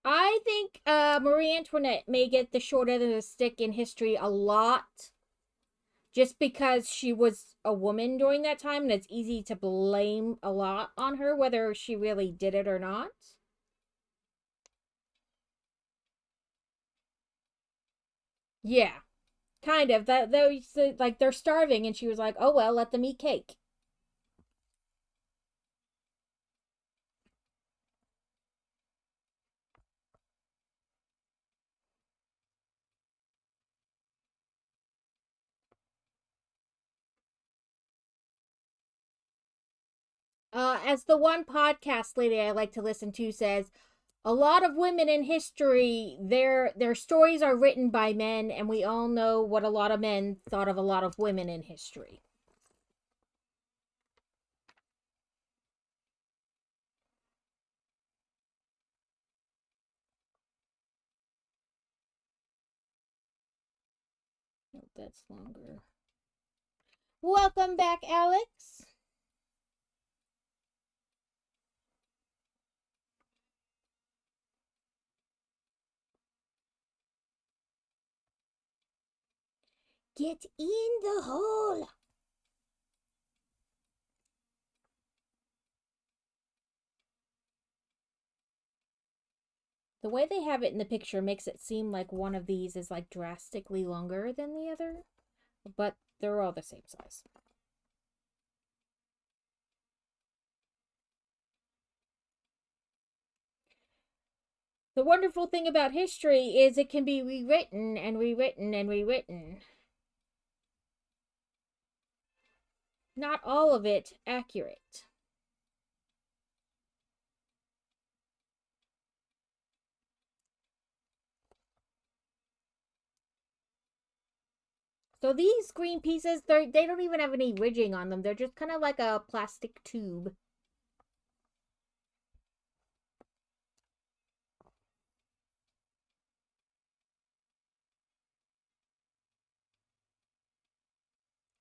I think Marie Antoinette may get the short end of the stick in history a lot, just because she was a woman during that time, and it's easy to blame a lot on her, whether she really did it or not. Yeah, kind of. That those like they're starving, and she was like, "Oh well, let them eat cake." As the one podcast lady I like to listen to says, a lot of women in history, their stories are written by men, and we all know what a lot of men thought of a lot of women in history. Oh, that's longer. Welcome back, Alex. Get in the hole. The way they have it in the picture makes it seem like one of these is like drastically longer than the other, but they're all the same size. The wonderful thing about history is it can be rewritten and rewritten and rewritten. Not all of it accurate. So these green pieces, they don't even have any ridging on them. They're just kind of like a plastic tube.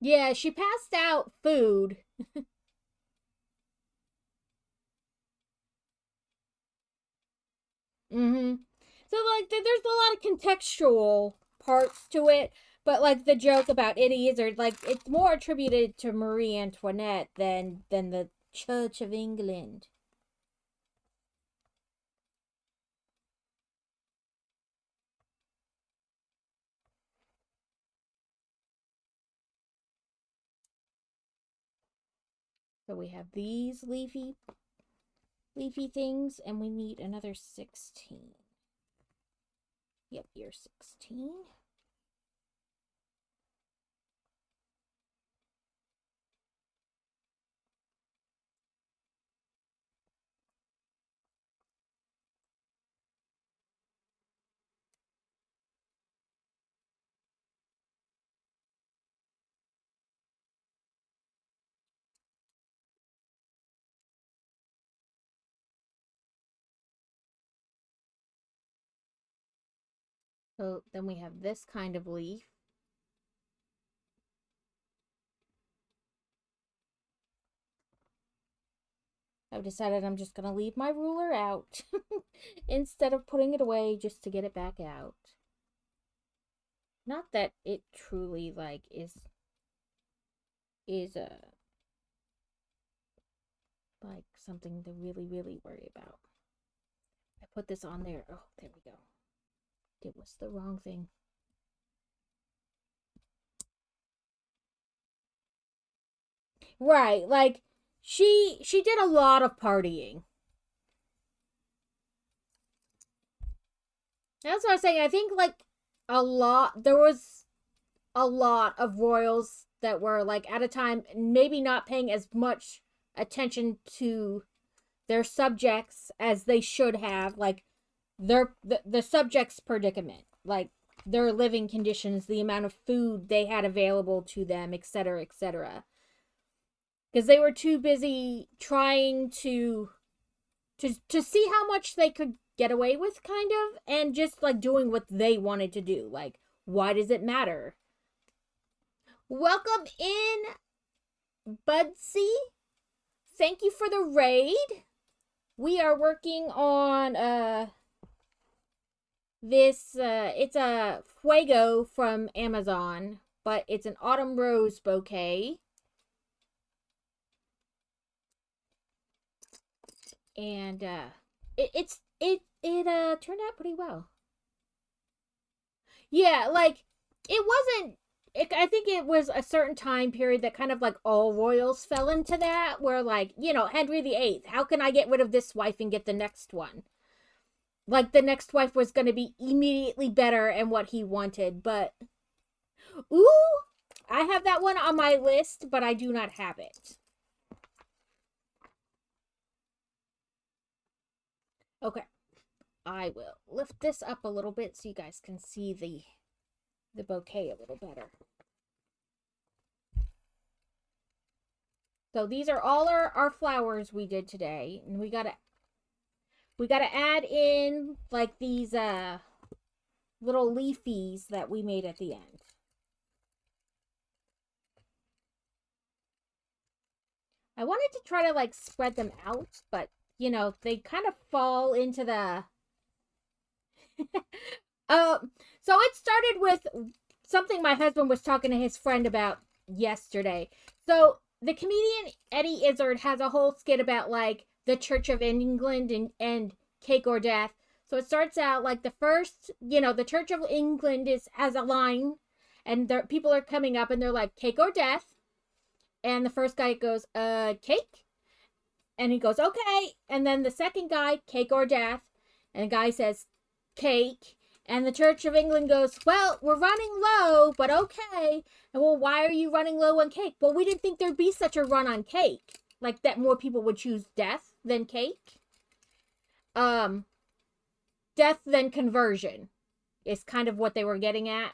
Yeah, she passed out food. Mm-hmm. So like, there's a lot of contextual parts to it, but like the joke about idiots, or like it's more attributed to Marie Antoinette than the Church of England. So we have these leafy things, and we need another 16. Yep, you're 16. So then we have this kind of leaf. I've decided I'm just gonna leave my ruler out instead of putting it away just to get it back out. Not that it truly like is a like something to really worry about. I put this on there. Oh, there we go. It was the wrong thing. Right, like she did a lot of partying. That's what I was saying. I think like there was a lot of royals that were like at a time maybe not paying as much attention to their subjects as they should have, like the subject's predicament, like their living conditions, the amount of food they had available to them, etc., etc. Because they were too busy trying to see how much they could get away with, kind of, and just like doing what they wanted to do. Like, why does it matter? Welcome in, Budsy. Thank you for the raid. We are working on this it's a Fuego from Amazon, but it's an autumn rose bouquet. And it turned out pretty well. Yeah, like it wasn't I think it was a certain time period that kind of like all royals fell into that, where like, Henry VIII, how can I get rid of this wife and get the next one? Like the next wife was going to be immediately better and what he wanted, but ooh, I have that one on my list, but I do not have it. Okay. I will lift this up a little bit so you guys can see the bouquet a little better. So these are all our flowers we did today, and we gotta add in like these little leafies that we made at the end. I wanted to try to like spread them out, but they kind of fall into the so it started with something my husband was talking to his friend about yesterday. So the comedian Eddie Izzard has a whole skit about like the Church of England and cake or death. So it starts out like the first, the Church of England has a line, and people are coming up and they're like, cake or death. And the first guy goes, cake. And he goes, okay. And then the second guy, cake or death. And the guy says, cake. And the Church of England goes, well, we're running low, but okay. And well, why are you running low on cake? Well, we didn't think there'd be such a run on cake. Like that more people would choose death than cake. Death than conversion is kind of what they were getting at.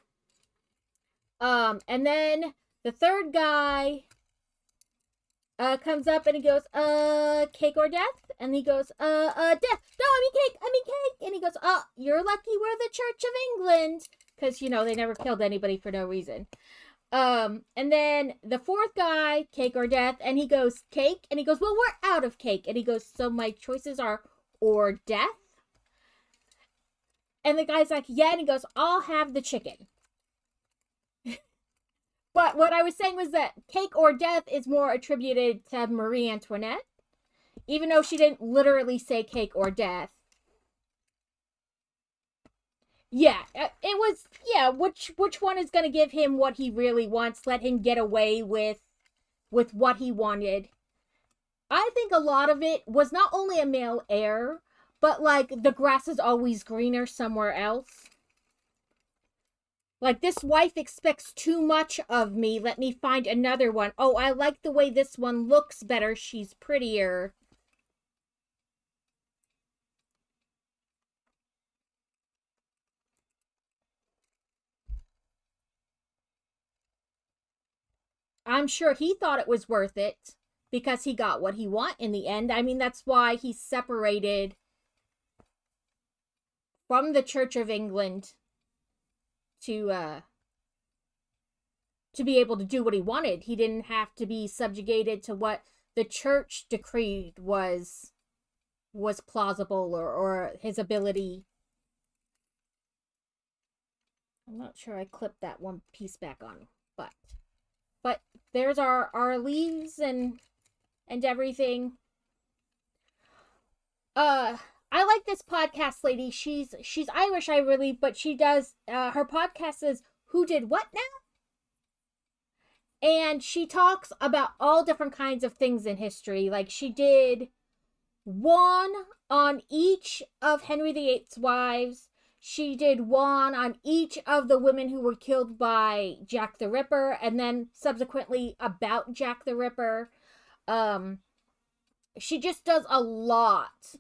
And then the third guy comes up and he goes, cake or death? And he goes, death. No, I mean cake. And he goes, you're lucky we're the Church of England. Because, they never killed anybody for no reason. And then the fourth guy, cake or death, and he goes, cake. And he goes, well, we're out of cake. And he goes, so my choices are or death. And the guy's like, yeah. And he goes, I'll have the chicken. But what I was saying was that cake or death is more attributed to Marie Antoinette, even though she didn't literally say cake or death. Yeah, it was, which one is going to give him what he really wants, let him get away with what he wanted. I think a lot of it was not only a male heir, but like the grass is always greener somewhere else. Like, this wife expects too much of me. Let me find another one. Oh, I like the way this one looks better. She's prettier. I'm sure he thought it was worth it because he got what he want in the end. I mean, that's why he separated from the Church of England to be able to do what he wanted. He didn't have to be subjugated to what the church decreed was plausible or his ability. I'm not sure I clipped that one piece back on, but there's our leaves and everything. I like this podcast lady. She's Irish, I believe, but she does her podcast is Who Did What Now? And she talks about all different kinds of things in history. Like she did one on each of Henry VIII's wives. She did one on each of the women who were killed by Jack the Ripper, and then subsequently about Jack the Ripper. She just does a lot.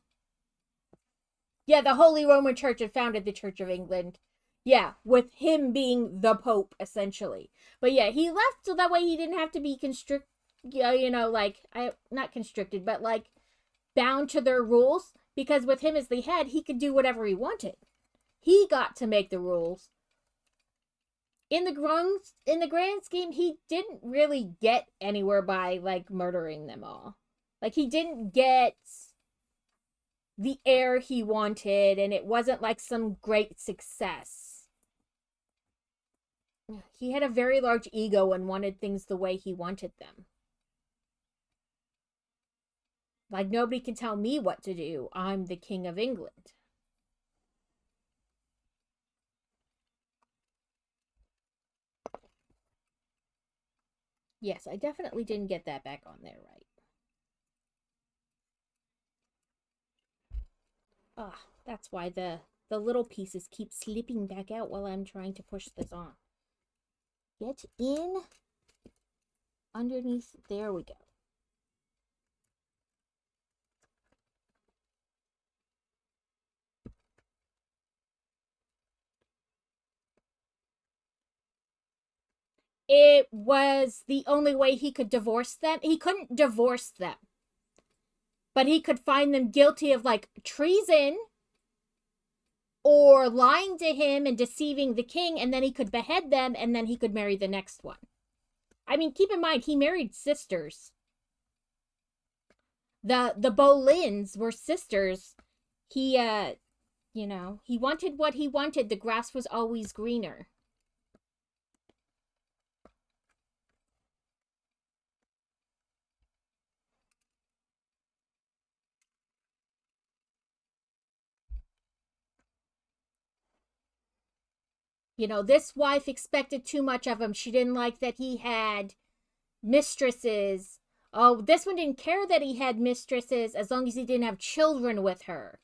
Yeah, the Holy Roman Church had founded the Church of England. Yeah, with him being the Pope, essentially. But yeah, he left so that way he didn't have to be not constricted, but like bound to their rules. Because with him as the head, he could do whatever he wanted. He got to make the rules. In the grand scheme, he didn't really get anywhere by like murdering them all. Like he didn't get the heir he wanted, and it wasn't like some great success. He had a very large ego and wanted things the way he wanted them. Like, nobody can tell me what to do. I'm the King of England. Yes, I definitely didn't get that back on there right. Ah, that's why the little pieces keep slipping back out while I'm trying to push this on. Get in underneath. There we go. It was the only way he could divorce them. He couldn't divorce them, but he could find them guilty of like treason or lying to him and deceiving the king, and then he could behead them, and then he could marry the next one. I mean, keep in mind, he married sisters. The Boleyns were sisters. He he wanted what he wanted. The grass was always greener. This wife expected too much of him. She didn't like that he had mistresses. Oh, this one didn't care that he had mistresses as long as he didn't have children with her.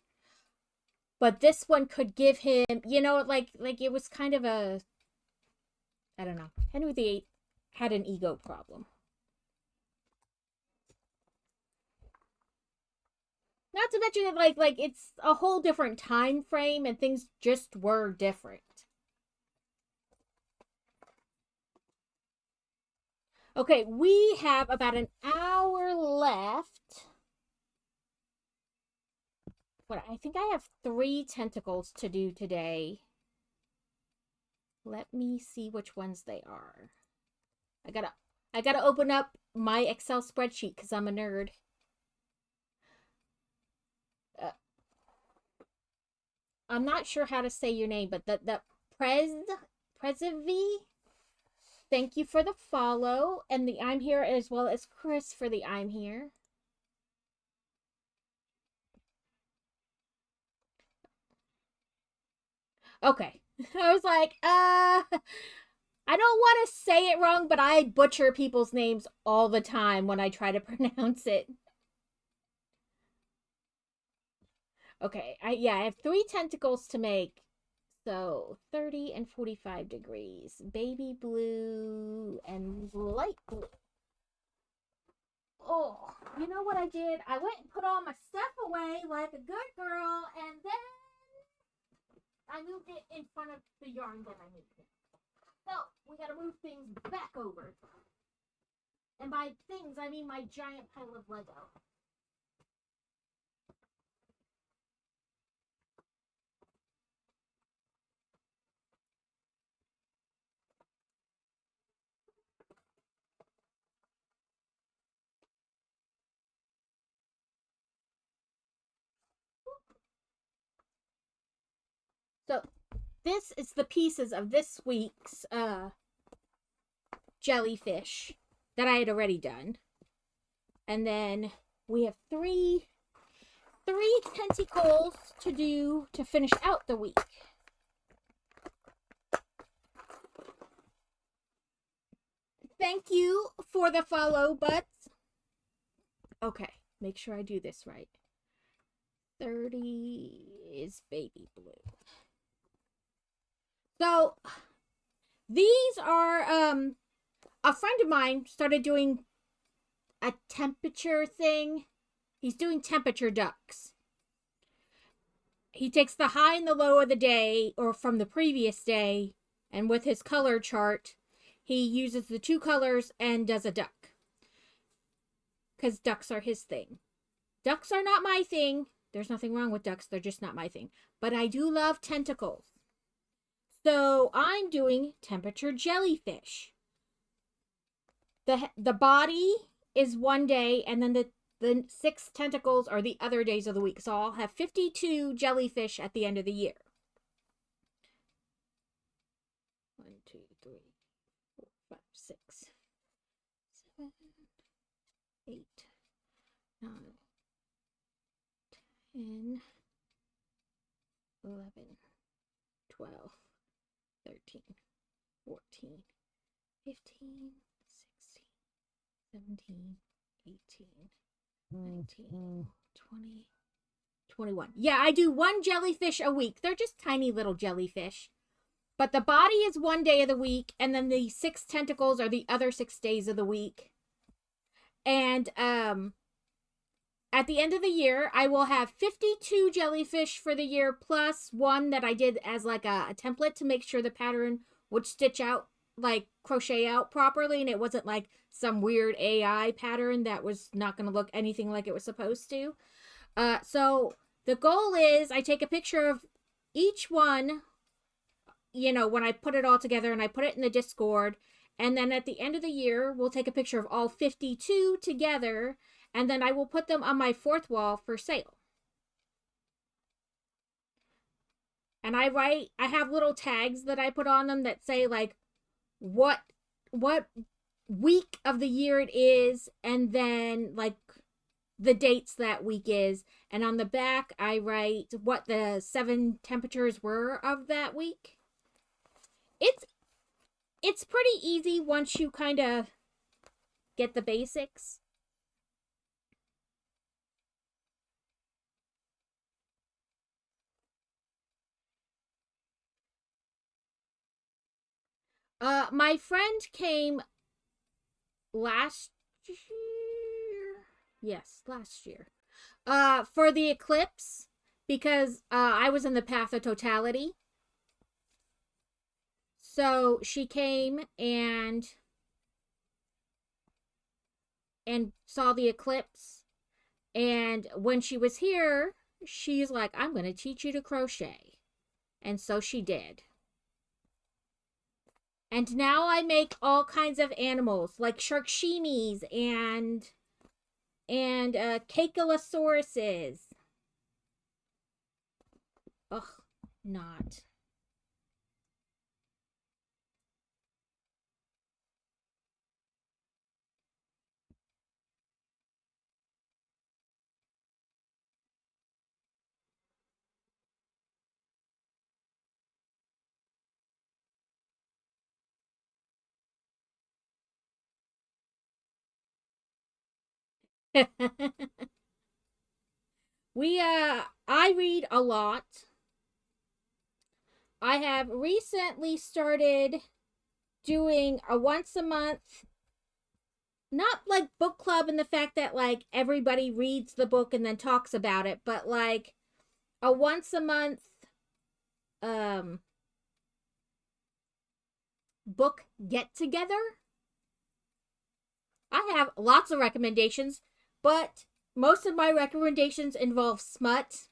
But this one could give him, like it was kind of a, I don't know. Henry VIII had an ego problem. Not to mention that like it's a whole different time frame and things just were different. Okay, we have about an hour left. I think I have 3 tentacles to do today. Let me see which ones they are. I gotta open up my Excel spreadsheet because I'm a nerd. I'm not sure how to say your name, but the Prezivi. Thank you for the follow, and the I'm here, as well as Chris for the I'm here. Okay. I was like, I don't want to say it wrong, but I butcher people's names all the time when I try to pronounce it. Okay, I have 3 tentacles to make. So 30 and 45 degrees. Baby blue and light blue. Oh, you know what I did? I went and put all my stuff away like a good girl, and then I moved it in front of the yarn that I made. So we gotta move things back over. And by things, I mean my giant pile of Lego. So this is the pieces of this week's jellyfish that I had already done. And then we have three tentacles to do to finish out the week. Thank you for the follow, butts. Okay, make sure I do this right. 30 is baby blue. So these are a friend of mine started doing a temperature thing He's doing temperature ducks. He takes the high and the low of the day, or from the previous day, and with his color chart, he uses the two colors and does a duck. Because ducks are his thing. Ducks are not my thing. There's nothing wrong with ducks. They're just not my thing. But I do love tentacles. So I'm doing temperature jellyfish. The body is one day, and then the 6 tentacles are the other days of the week. So I'll have 52 jellyfish at the end of the year. 1, 2, 3, 4, 5, 6, 7, 8, 9, 10, 11, 12, 13, 14, 15, 16, 17, 18, 19, 20, 21. Yeah, I do 1 jellyfish a week. They're just tiny little jellyfish. But the body is 1 day of the week, and then the 6 tentacles are the other 6 days of the week. And at the end of the year, I will have 52 jellyfish for the year, plus 1 that I did as like a template to make sure the pattern would stitch out, like crochet out properly, and it wasn't like some weird AI pattern that was not going to look anything like it was supposed to. So the goal is I take a picture of each one, you know, when I put it all together, and I put it in the Discord. And then at the end of the year, we'll take a picture of all 52 together, and then I will put them on my 4th wall for sale. And I have little tags that I put on them that say like what week of the year it is, and then like the dates that week is. And on the back, I write what the 7 temperatures were of that week. It's pretty easy once you kind of get the basics. My friend came last year. Yes, last year. For the eclipse, because I was in the path of totality. So she came and saw the eclipse, and when she was here, she's like, I'm going to teach you to crochet. And so she did. And now I make all kinds of animals, like sharkshinis and cakeolosauruses. Ugh, not. I read a lot. I have recently started doing a once a month, not like book club in the fact that like everybody reads the book and then talks about it, but like a once a month book get together. I have lots of recommendations, but most of my recommendations involve smut.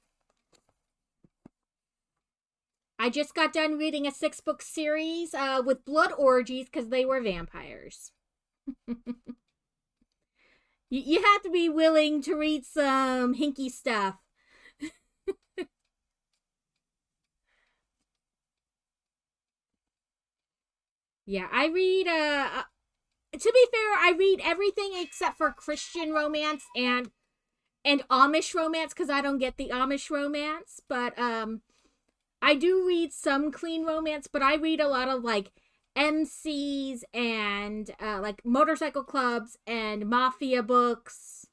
I just got done reading a 6-book series with blood orgies because they were vampires. You have to be willing to read some hinky stuff. Yeah, I read to be fair, I read everything except for Christian romance and Amish romance, because I don't get the Amish romance, but I do read some clean romance, but I read a lot of like MCs and like motorcycle clubs and mafia books.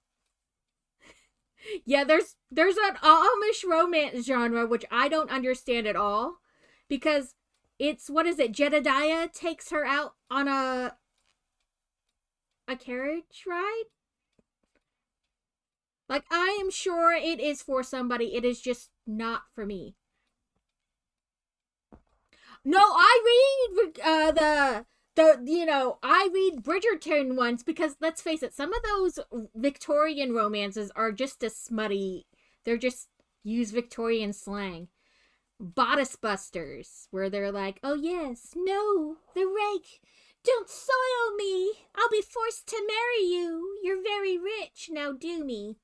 Yeah, there's an Amish romance genre which I don't understand at all, because it's, what is it? Jedediah takes her out on a carriage ride. Like, I am sure it is for somebody. It is just not for me. No, I read I read Bridgerton ones because let's face it, some of those Victorian romances are just as smutty. They're just use Victorian slang. Bodice busters, where they're like, "Oh yes, no, the rake. Don't soil me. I'll be forced to marry you. You're very rich. Now do me."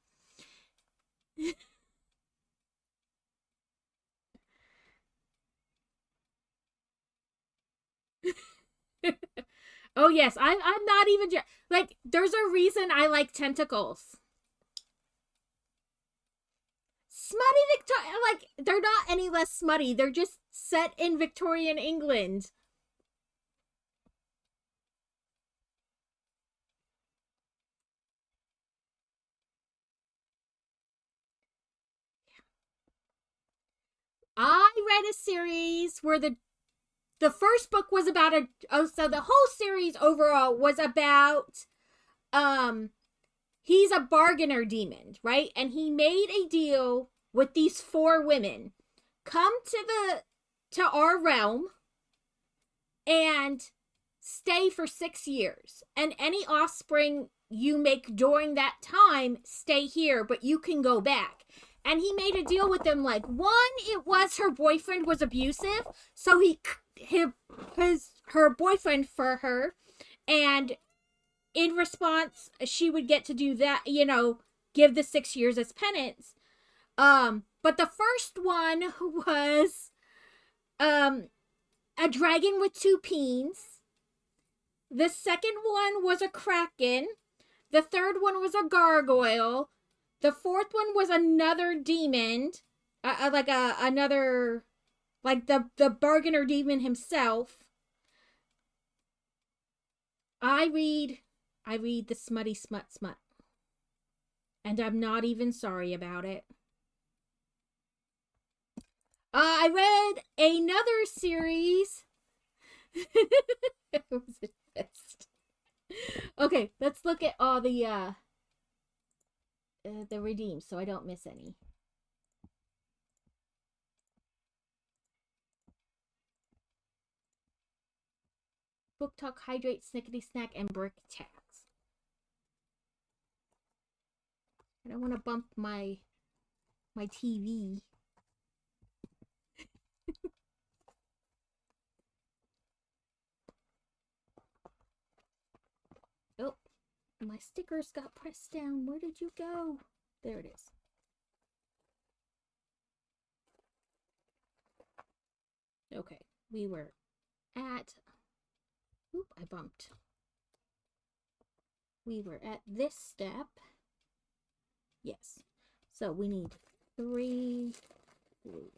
Oh yes, I'm not even like. There's a reason I like tentacles. Smutty Victoria, like they're not any less smutty. They're just set in Victorian England. I read a series where the first book was about so the whole series overall was about um he's a bargainer demon, right? And he made a deal with these four women. Come to our realm and stay for 6 years. And any offspring you make during that time, stay here, but you can go back. And he made a deal with them like one, it was her boyfriend was abusive, so her boyfriend for her, and in response, she would get to do that, give the 6 years as penance. But the first one was a dragon with two peens. The second one was a kraken. The third one was a gargoyle. The fourth one was another demon, another, like the bargainer demon himself. I read the smutty smut, and I'm not even sorry about it. I read another series. It was a fist. Okay, let's look at all the redeems so I don't miss any. Book Talk, Hydrate, Snickety Snack, and Brick Tax. I don't want to bump my TV. Oh, my stickers got pressed down. Where did you go? There it is. Okay, we were at... Oop, I bumped. We were at this step. Yes. So we need 3 blue.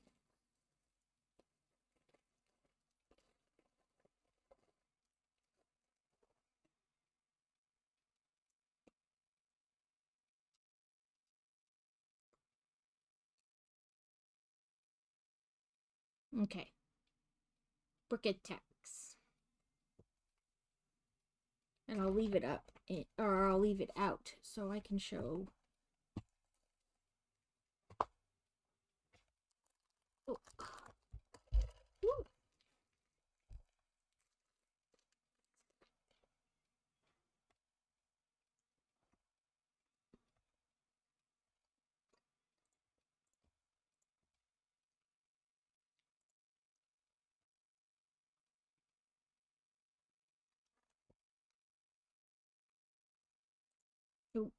Okay. Brick Tax. And I'll leave it up, or I'll leave it out so I can show. Oh. Oh.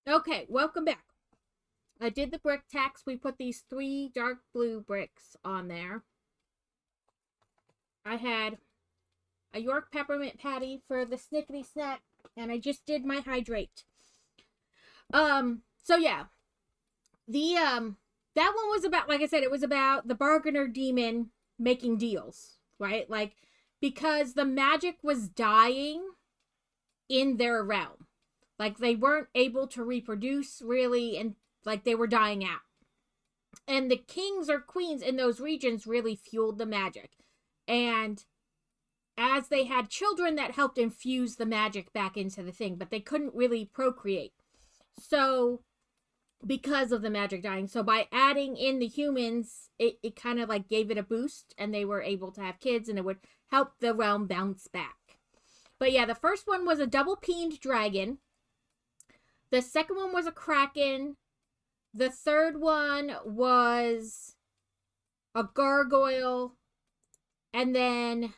Okay, welcome back. I did the brick tax. We put these 3 dark blue bricks on there. I had a York peppermint patty for the snickety snack, and I just did my hydrate. So yeah, the that one was about, like I said, it was about the bargainer demon making deals, right? Like, because the magic was dying in their realm. Like, they weren't able to reproduce really, and like they were dying out. And the kings or queens in those regions really fueled the magic. And as they had children, that helped infuse the magic back into the thing, but they couldn't really procreate. So, because of the magic dying, so by adding in the humans, it kind of like gave it a boost, and they were able to have kids, and it would help the realm bounce back. But yeah, the first one was a double-peened dragon. The second one was a kraken. The third one was a gargoyle. And then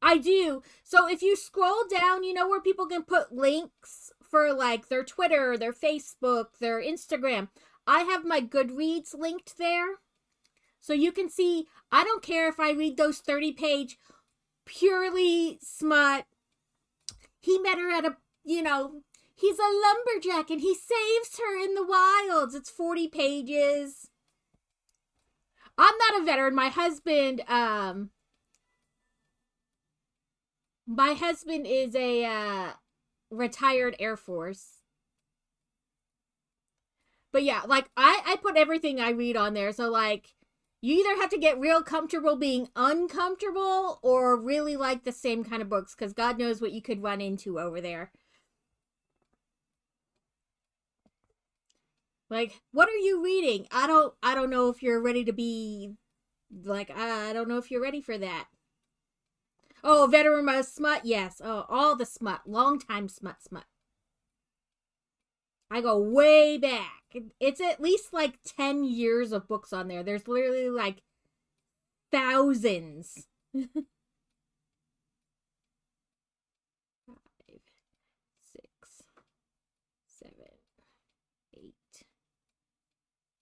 I do. So if you scroll down, you know where people can put links for like their Twitter, their Facebook, their Instagram. I have my Goodreads linked there. So you can see, I don't care if I read those 30-page purely smut. He met her at a, he's a lumberjack and he saves her in the wilds. It's 40 pages. I'm not a veteran. My husband is a retired Air Force. But yeah, like I put everything I read on there. So like, you either have to get real comfortable being uncomfortable or really like the same kind of books, because God knows what you could run into over there. Like, what are you reading? I don't know if you're ready to be like, I don't know if you're ready for that. Oh, veteran smut, yes. Oh, all the smut, long time smut. I go way back. It's at least like 10 years of books on there. There's literally like thousands. 5, 6, 7, 8,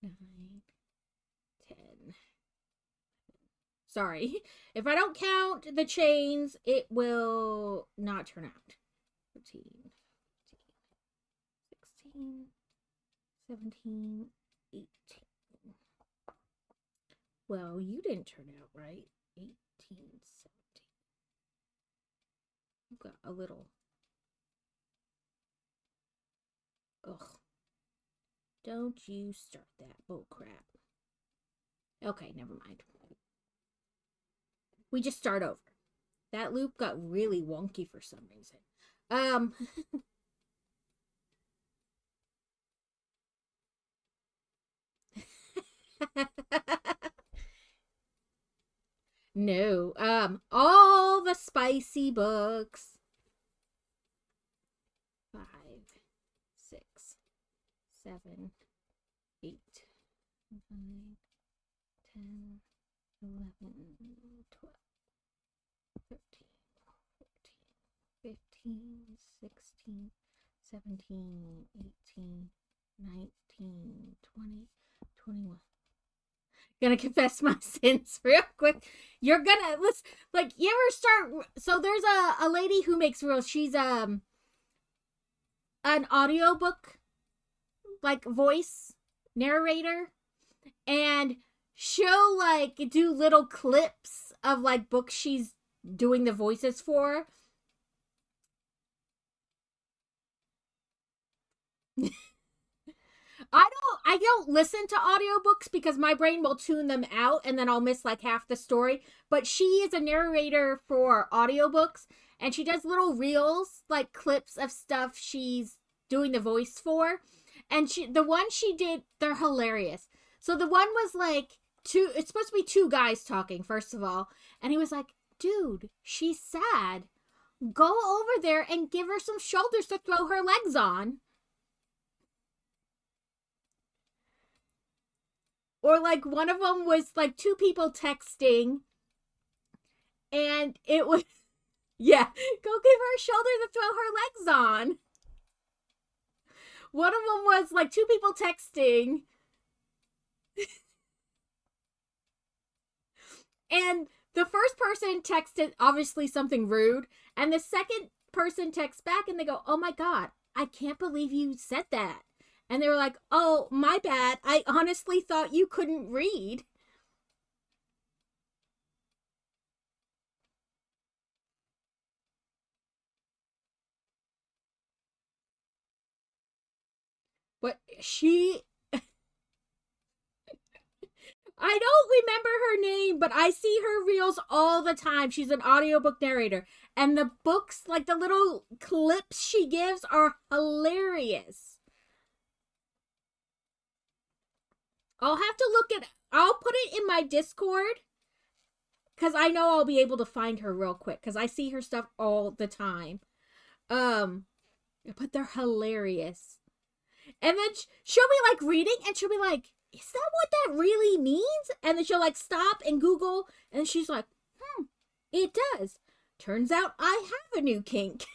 9, 10. Sorry. If I don't count the chains, it will not turn out. 13, 16, 17, 18. Well, you didn't turn out right. 18, 17. I've got a little. Ugh. Don't you start that bull crap. Okay, never mind. We just start over. That loop got really wonky for some reason. No. All the spicy books. 5, 6, 7, 8, 9, 10, 11, 12, 13, 14, 15, 16, 17, 18, 19, 20, 21. Gonna confess my sins real quick. You're gonna let's like you ever start. So there's a lady who makes reels. She's an audiobook like voice narrator, and she'll like do little clips of like books she's doing the voices for. I don't listen to audiobooks because my brain will tune them out and then I'll miss like half the story. But she is a narrator for audiobooks, and she does little reels, like clips of stuff she's doing the voice for. And the one she did, they're hilarious. So the one was like it's supposed to be two guys talking, first of all. And he was like, dude, she's sad. Go over there and give her some shoulders to throw her legs on. Or like one of them was like two people texting, and it was, yeah, go give her a shoulder to throw her legs on. One of them was like two people texting, and the first first person texted obviously something rude, and the second person texts back and they go, "Oh my god, I can't believe you said that." And they were like, "Oh, my bad. I honestly thought you couldn't read." But I don't remember her name, but I see her reels all the time. She's an audiobook narrator. And the books, like the little clips she gives, are hilarious. I'll have to I'll put it in my Discord because I know I'll be able to find her real quick because I see her stuff all the time. Um, but they're hilarious. And then she'll be like reading and she'll be like, "Is that what that really means?" And then she'll like stop and Google and she's like, "It does. Turns out I have a new kink."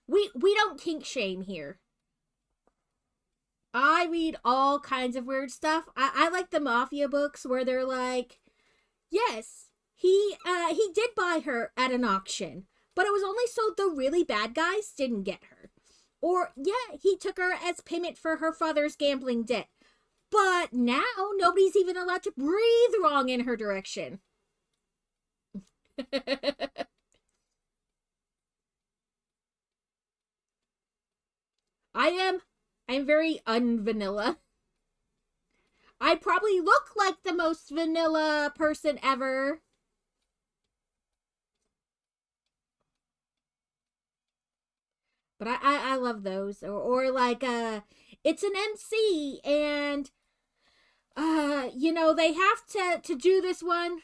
We don't kink shame here. I read all kinds of weird stuff. I like the mafia books where they're like, "Yes, he did buy her at an auction, but it was only so the really bad guys didn't get her." Or, "Yeah, he took her as payment for her father's gambling debt, but now nobody's even allowed to breathe wrong in her direction." I'm very unvanilla. I probably look like the most vanilla person ever. But I love those. Or like it's an MC and they have to do this one.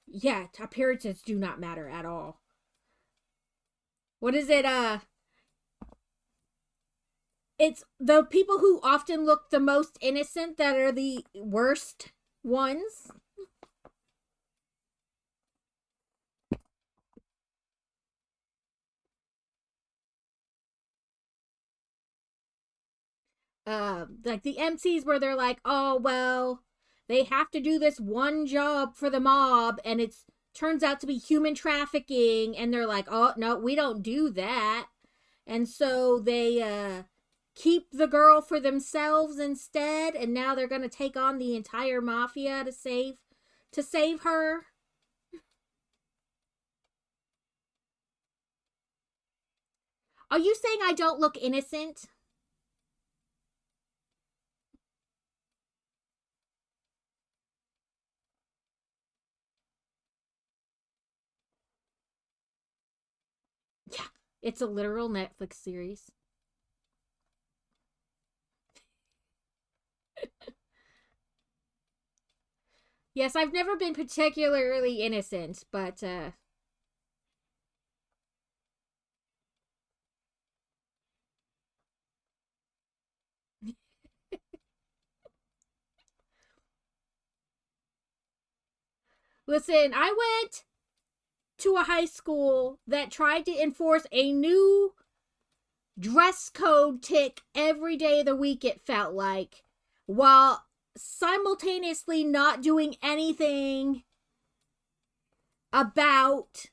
Yeah, appearances do not matter at all. What is it? It's the people who often look the most innocent that are the worst ones. Like the MCs where they're like, "Oh well, they have to do this one job for the mob and it's turns out to be human trafficking," and they're like, "Oh no, we don't do that." And so they keep the girl for themselves instead, and now they're going to take on the entire mafia to save her. Are you saying I don't look innocent? Yeah, it's a literal Netflix series. Yes, I've never been particularly innocent, but listen, I went to a high school that tried to enforce a new dress code tick every day of the week, it felt like, while simultaneously not doing anything about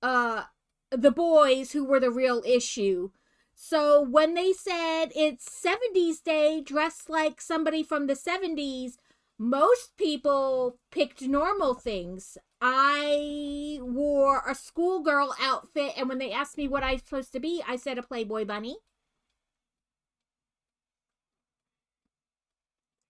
uh the boys who were the real issue. So when they said it's 70s day, dressed like somebody from the 70s, most people picked normal things. I wore a schoolgirl outfit, and when they asked me what I was supposed to be, I said a Playboy bunny.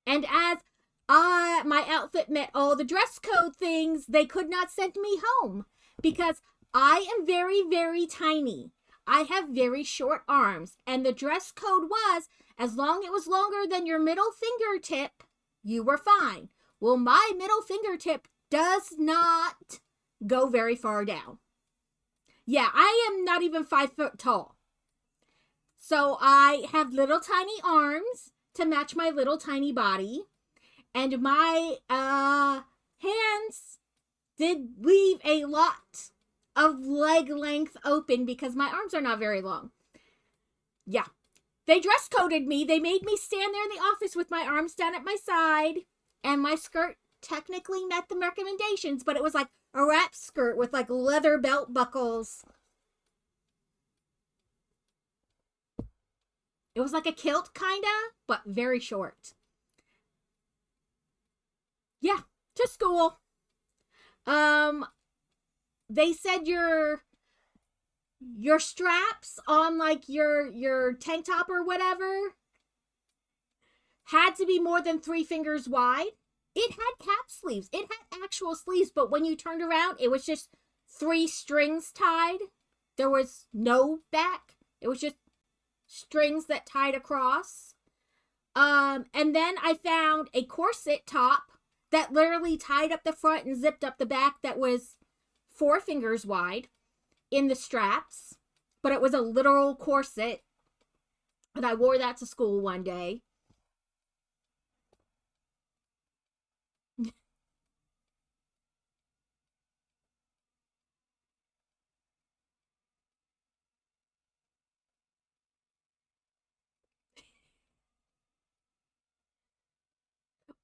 And as my outfit met all the dress code things, they could not send me home because I am very, very tiny. I have very short arms, and the dress code was as long as it was longer than your middle fingertip, you were fine. Well, my middle fingertip does not go very far down. Yeah, I am not even 5 foot tall. So I have little tiny arms to match my little tiny body. And my hands did leave a lot of leg length open because my arms are not very long. Yeah. They dress coded me. They made me stand there in the office with my arms down at my side and my skirt technically met the recommendations, but it was like a wrap skirt with like leather belt buckles. It was like a kilt, kinda, but very short. Yeah, to school. Um, they said your straps on like your tank top or whatever had to be more than 3 fingers wide. It had cap sleeves. It had actual sleeves, but when you turned around, it was just 3 strings tied. There was no back. It was just strings that tied across. And then I found a corset top that literally tied up the front and zipped up the back that was 4 fingers wide in the straps, but it was a literal corset. And I wore that to school one day.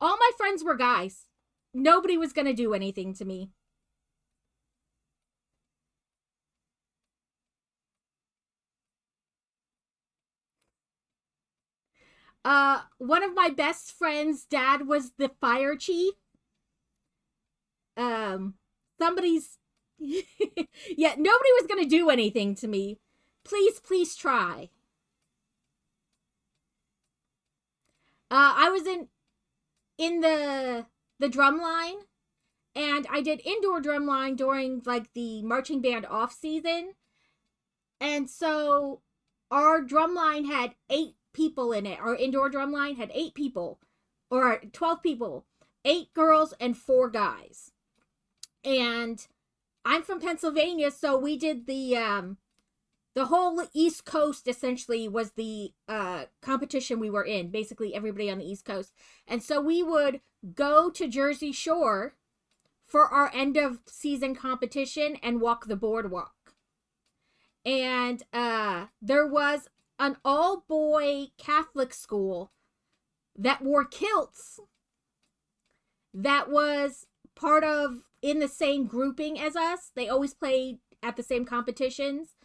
All my friends were guys. Nobody was going to do anything to me. One of my best friends' dad was the fire chief. Um, somebody's yeah, nobody was gonna do anything to me. Please try. I was in the drum line, and I did indoor drum line during like the marching band off season, and so our drum line had 8 people in it. Our indoor drum line had 8 people, or 12 people, 8 girls and 4 guys. And I'm from Pennsylvania, so we did the whole East Coast essentially was the competition we were in. Basically, everybody on the East Coast, and so we would go to Jersey Shore for our end of season competition and walk the boardwalk. And there was an all boy Catholic school that wore kilts that was part of in the same grouping as us. They always played at the same competitions.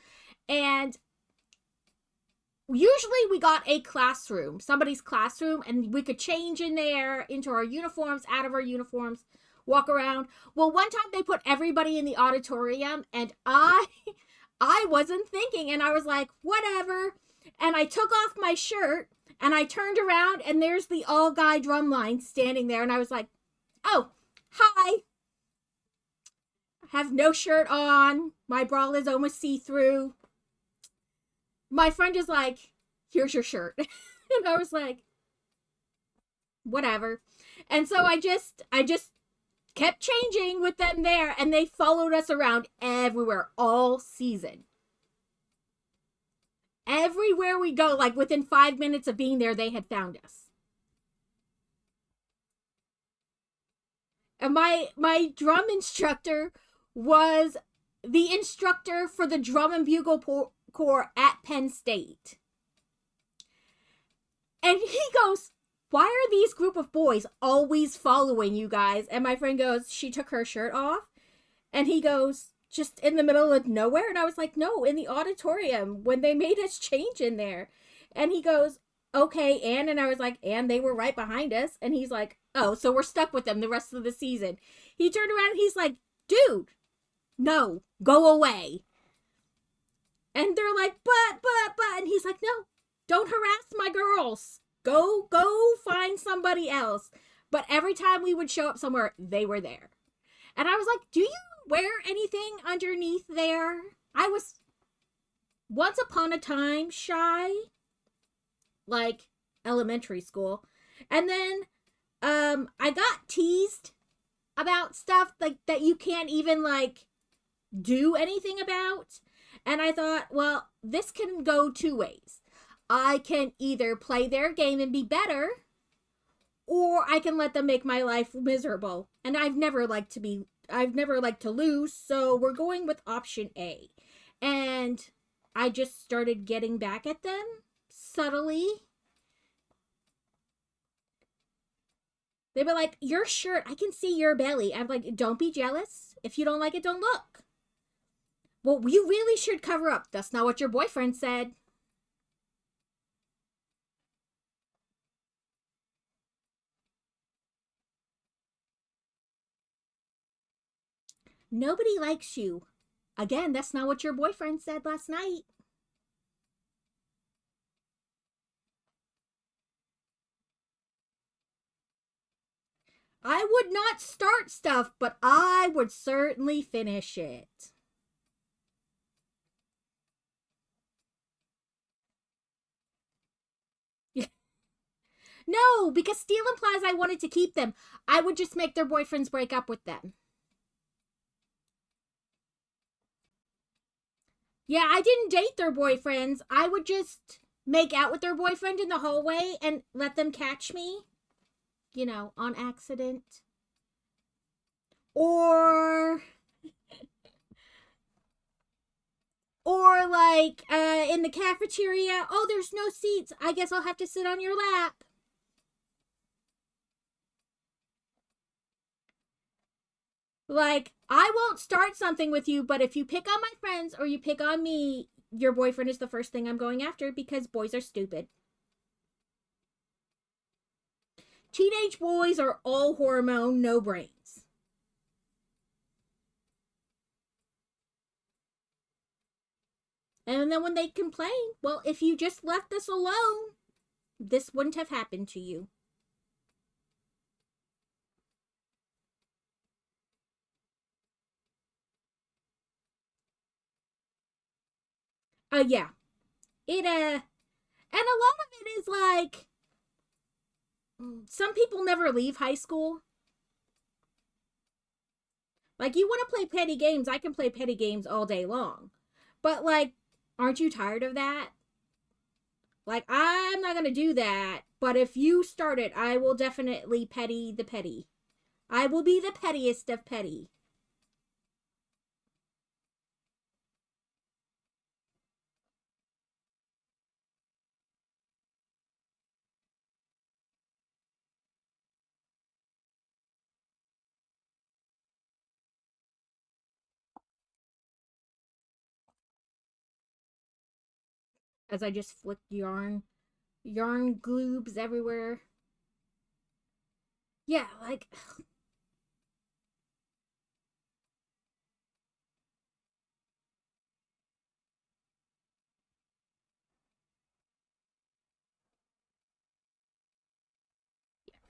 And usually we got a classroom, somebody's classroom, and we could change in there into our uniforms, out of our uniforms, walk around. Well, one time they put everybody in the auditorium, and I wasn't thinking, and I was like, whatever. And I took off my shirt, and I turned around, and there's the all guy drum line standing there, and I was like, oh, hi. I have no shirt on. My bra is almost see-through. My friend is like, here's your shirt. And I was like, whatever. And so I just kept changing with them there, and they followed us around everywhere all season. Everywhere we go, like within 5 minutes of being there, they had found us. And my drum instructor was the instructor for the drum and bugle corps at Penn State. And he goes, why are these group of boys always following you guys? And my friend goes, she took her shirt off. And he goes, just in the middle of nowhere? And I was like, no, in the auditorium when they made us change in there. And he goes, okay, and I was like, and they were right behind us. And he's like, oh, so we're stuck with them the rest of the season. He turned around and he's like, dude, no, go away. And they're like, but, and he's like, no, don't harass my girls. Go find somebody else. But every time we would show up somewhere, they were there. And I was like, do you wear anything underneath there? I was once upon a time shy, like elementary school. And then I got teased about stuff like that you can't even like do anything about. And I thought, well, this can go 2 ways. I can either play their game and be better, or I can let them make my life miserable. And I've never liked to lose, so we're going with option A. And I just started getting back at them subtly. They'd be like, your shirt, I can see your belly. I'm like, don't be jealous. If you don't like it, don't look. Well, you really should cover up. That's not what your boyfriend said. Nobody likes you. Again, that's not what your boyfriend said last night. I would not start stuff, but I would certainly finish it. No, because Steele implies I wanted to keep them. I would just make their boyfriends break up with them. Yeah, I didn't date their boyfriends. I would just make out with their boyfriend in the hallway and let them catch me, on accident. Or like in the cafeteria, oh, there's no seats. I guess I'll have to sit on your lap. Like, I won't start something with you, but if you pick on my friends or you pick on me, your boyfriend is the first thing I'm going after because boys are stupid. Teenage boys are all hormone, no brains. And then when they complain, well, if you just left us alone, this wouldn't have happened to you. Yeah. It, and a lot of it is like, some people never leave high school. Like, you want to play petty games, I can play petty games all day long. But, like, aren't you tired of that? Like, I'm not going to do that. But if you start it, I will definitely petty the petty. I will be the pettiest of petty. As I just flick yarn gloobs everywhere. Yeah, like,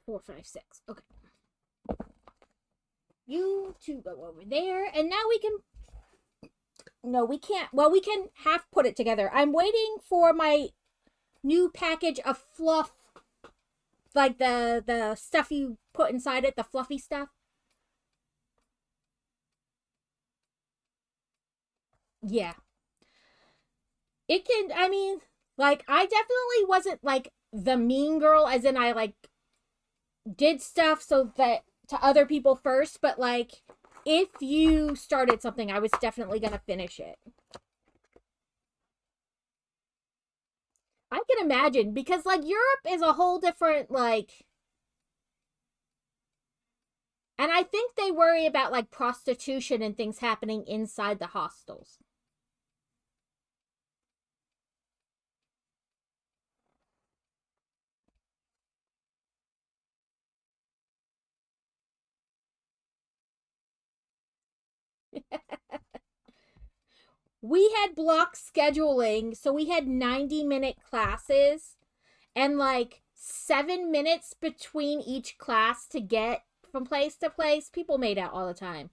4, 5, 6. Okay. You two go over there, and now we can. No, we can't. Well, we can half put it together. I'm waiting for my new package of fluff, like the stuff you put inside it, the fluffy stuff. Yeah. It can, I mean, like, I definitely wasn't like the mean girl, as in I like did stuff so that to other people first, but like, if you started something, I was definitely gonna finish it. I can imagine because like Europe is a whole different like, and I think they worry about like prostitution and things happening inside the hostels. We had block scheduling, so we had 90-minute classes and like 7 minutes between each class to get from place to place. People made out all the time.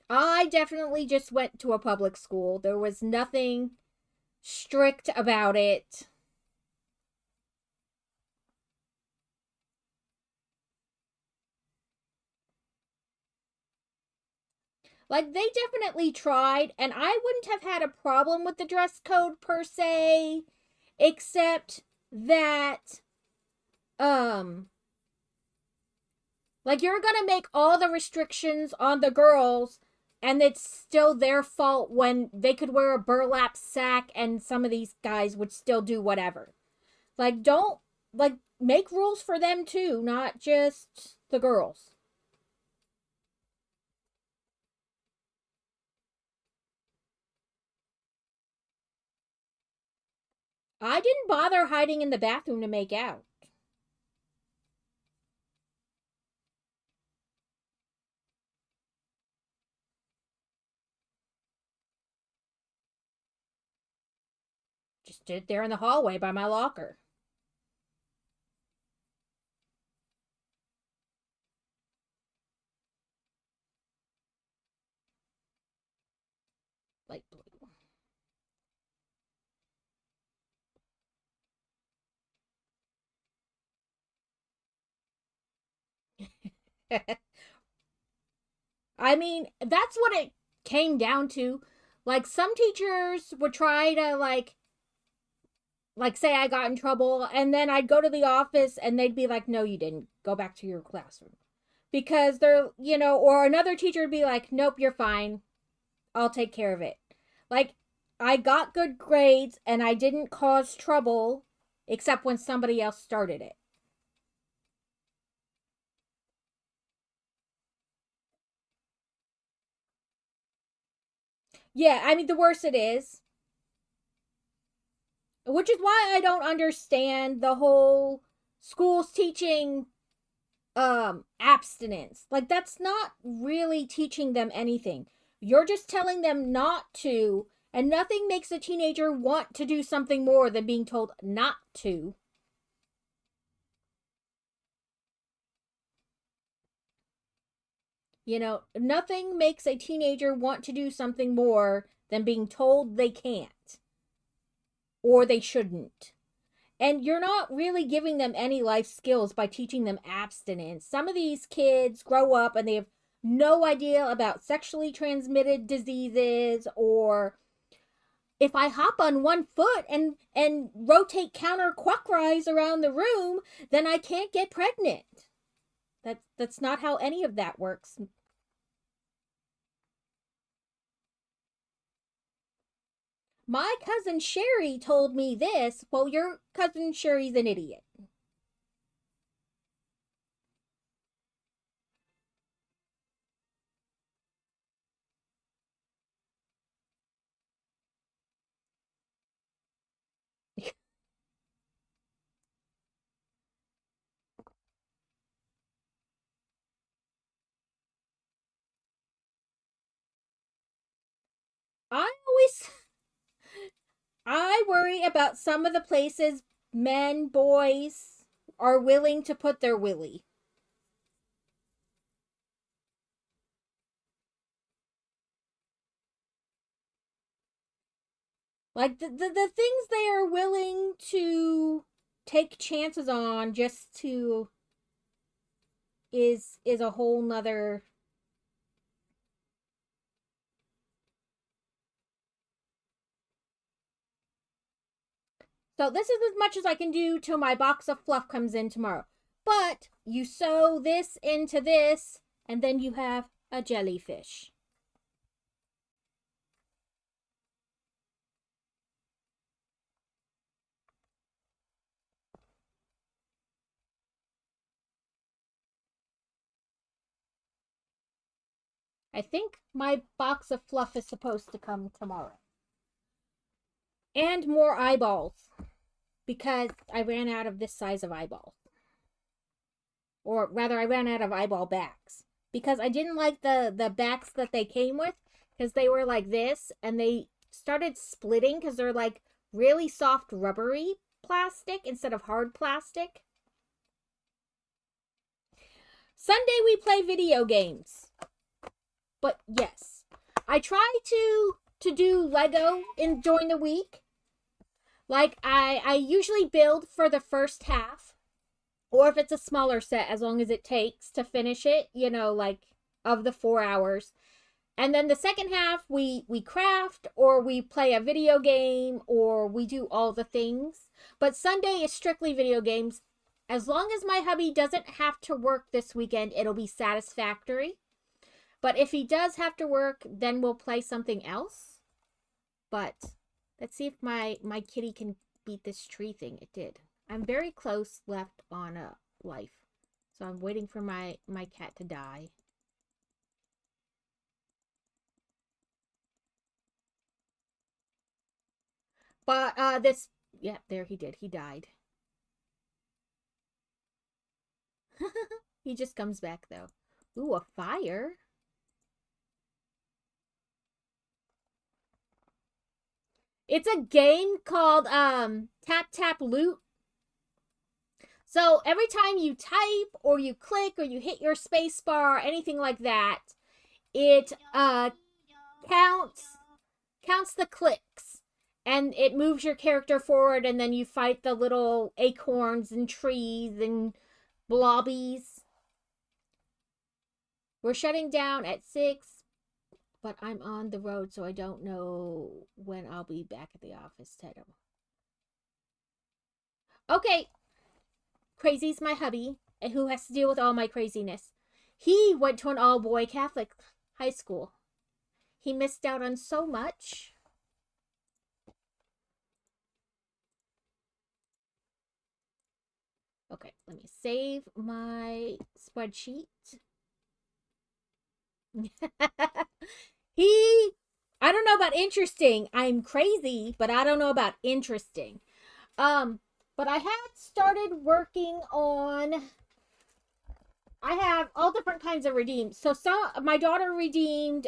I definitely just went to a public school. There was nothing strict about it. Like, they definitely tried, and I wouldn't have had a problem with the dress code per se, except that, um, like, you're gonna make all the restrictions on the girls, and it's still their fault when they could wear a burlap sack and some of these guys would still do whatever. Like, don't like make rules for them too, not just the girls. I didn't bother hiding in the bathroom to make out. Just did it there in the hallway by my locker. Light blue. I mean, that's what it came down to. Like some teachers would try to say I got in trouble, and then I'd go to the office and they'd be like, "No, you didn't. Go back to your classroom." Because they're, or another teacher would be like, "Nope, you're fine. I'll take care of it." Like I got good grades and I didn't cause trouble except when somebody else started it. Yeah, I mean the worse it is, which is why I don't understand the whole schools teaching abstinence. Like that's not really teaching them anything. You're just telling them not to, and nothing makes a teenager want to do something more than being told not to. Nothing makes a teenager want to do something more than being told they can't or they shouldn't. And you're not really giving them any life skills by teaching them abstinence. Some of these kids grow up and they have no idea about sexually transmitted diseases, or if I hop on one foot and rotate counterclockwise around the room, then I can't get pregnant. That's not how any of that works. My cousin Sherry told me this. Well, your cousin Sherry's an idiot. I always I worry about some of the places men, boys are willing to put their willy. Like the things they are willing to take chances on just to is a whole nother. So this is as much as I can do till my box of fluff comes in tomorrow. But you sew this into this, and then you have a jellyfish. I think my box of fluff is supposed to come tomorrow. And more eyeballs, because I ran out of this size of eyeball. Or rather, I ran out of eyeball backs. Because I didn't like the backs that they came with, because they were like this, and they started splitting because they're like really soft rubbery plastic instead of hard plastic. Sunday we play video games. But yes, I try to do Lego during the week. Like I usually build for the first half, or if it's a smaller set, as long as it takes to finish it, like of the 4 hours. And then the second half, we craft, or we play a video game, or we do all the things. But Sunday is strictly video games. As long as my hubby doesn't have to work this weekend, it'll be satisfactory. But if he does have to work, then we'll play something else. But let's see if my kitty can beat this tree thing. It did. I'm very close left on a life. So I'm waiting for my cat to die. But this, yeah, there he did. He died. He just comes back though. Ooh, a fire. It's a game called Tap Tap Loot. So every time you type or you click or you hit your space bar or anything like that, it counts the clicks and it moves your character forward, and then you fight the little acorns and trees and blobbies. We're shutting down at 6, but I'm on the road, so I don't know when I'll be back at the office, Ted. Okay, Crazy's my hubby, who has to deal with all my craziness. He went to an all-boy Catholic high school. He missed out on so much. Okay, let me save my spreadsheet. I don't know about interesting. I'm crazy, but I don't know about interesting. But I had started working on, I have all different kinds of redeems. So my daughter redeemed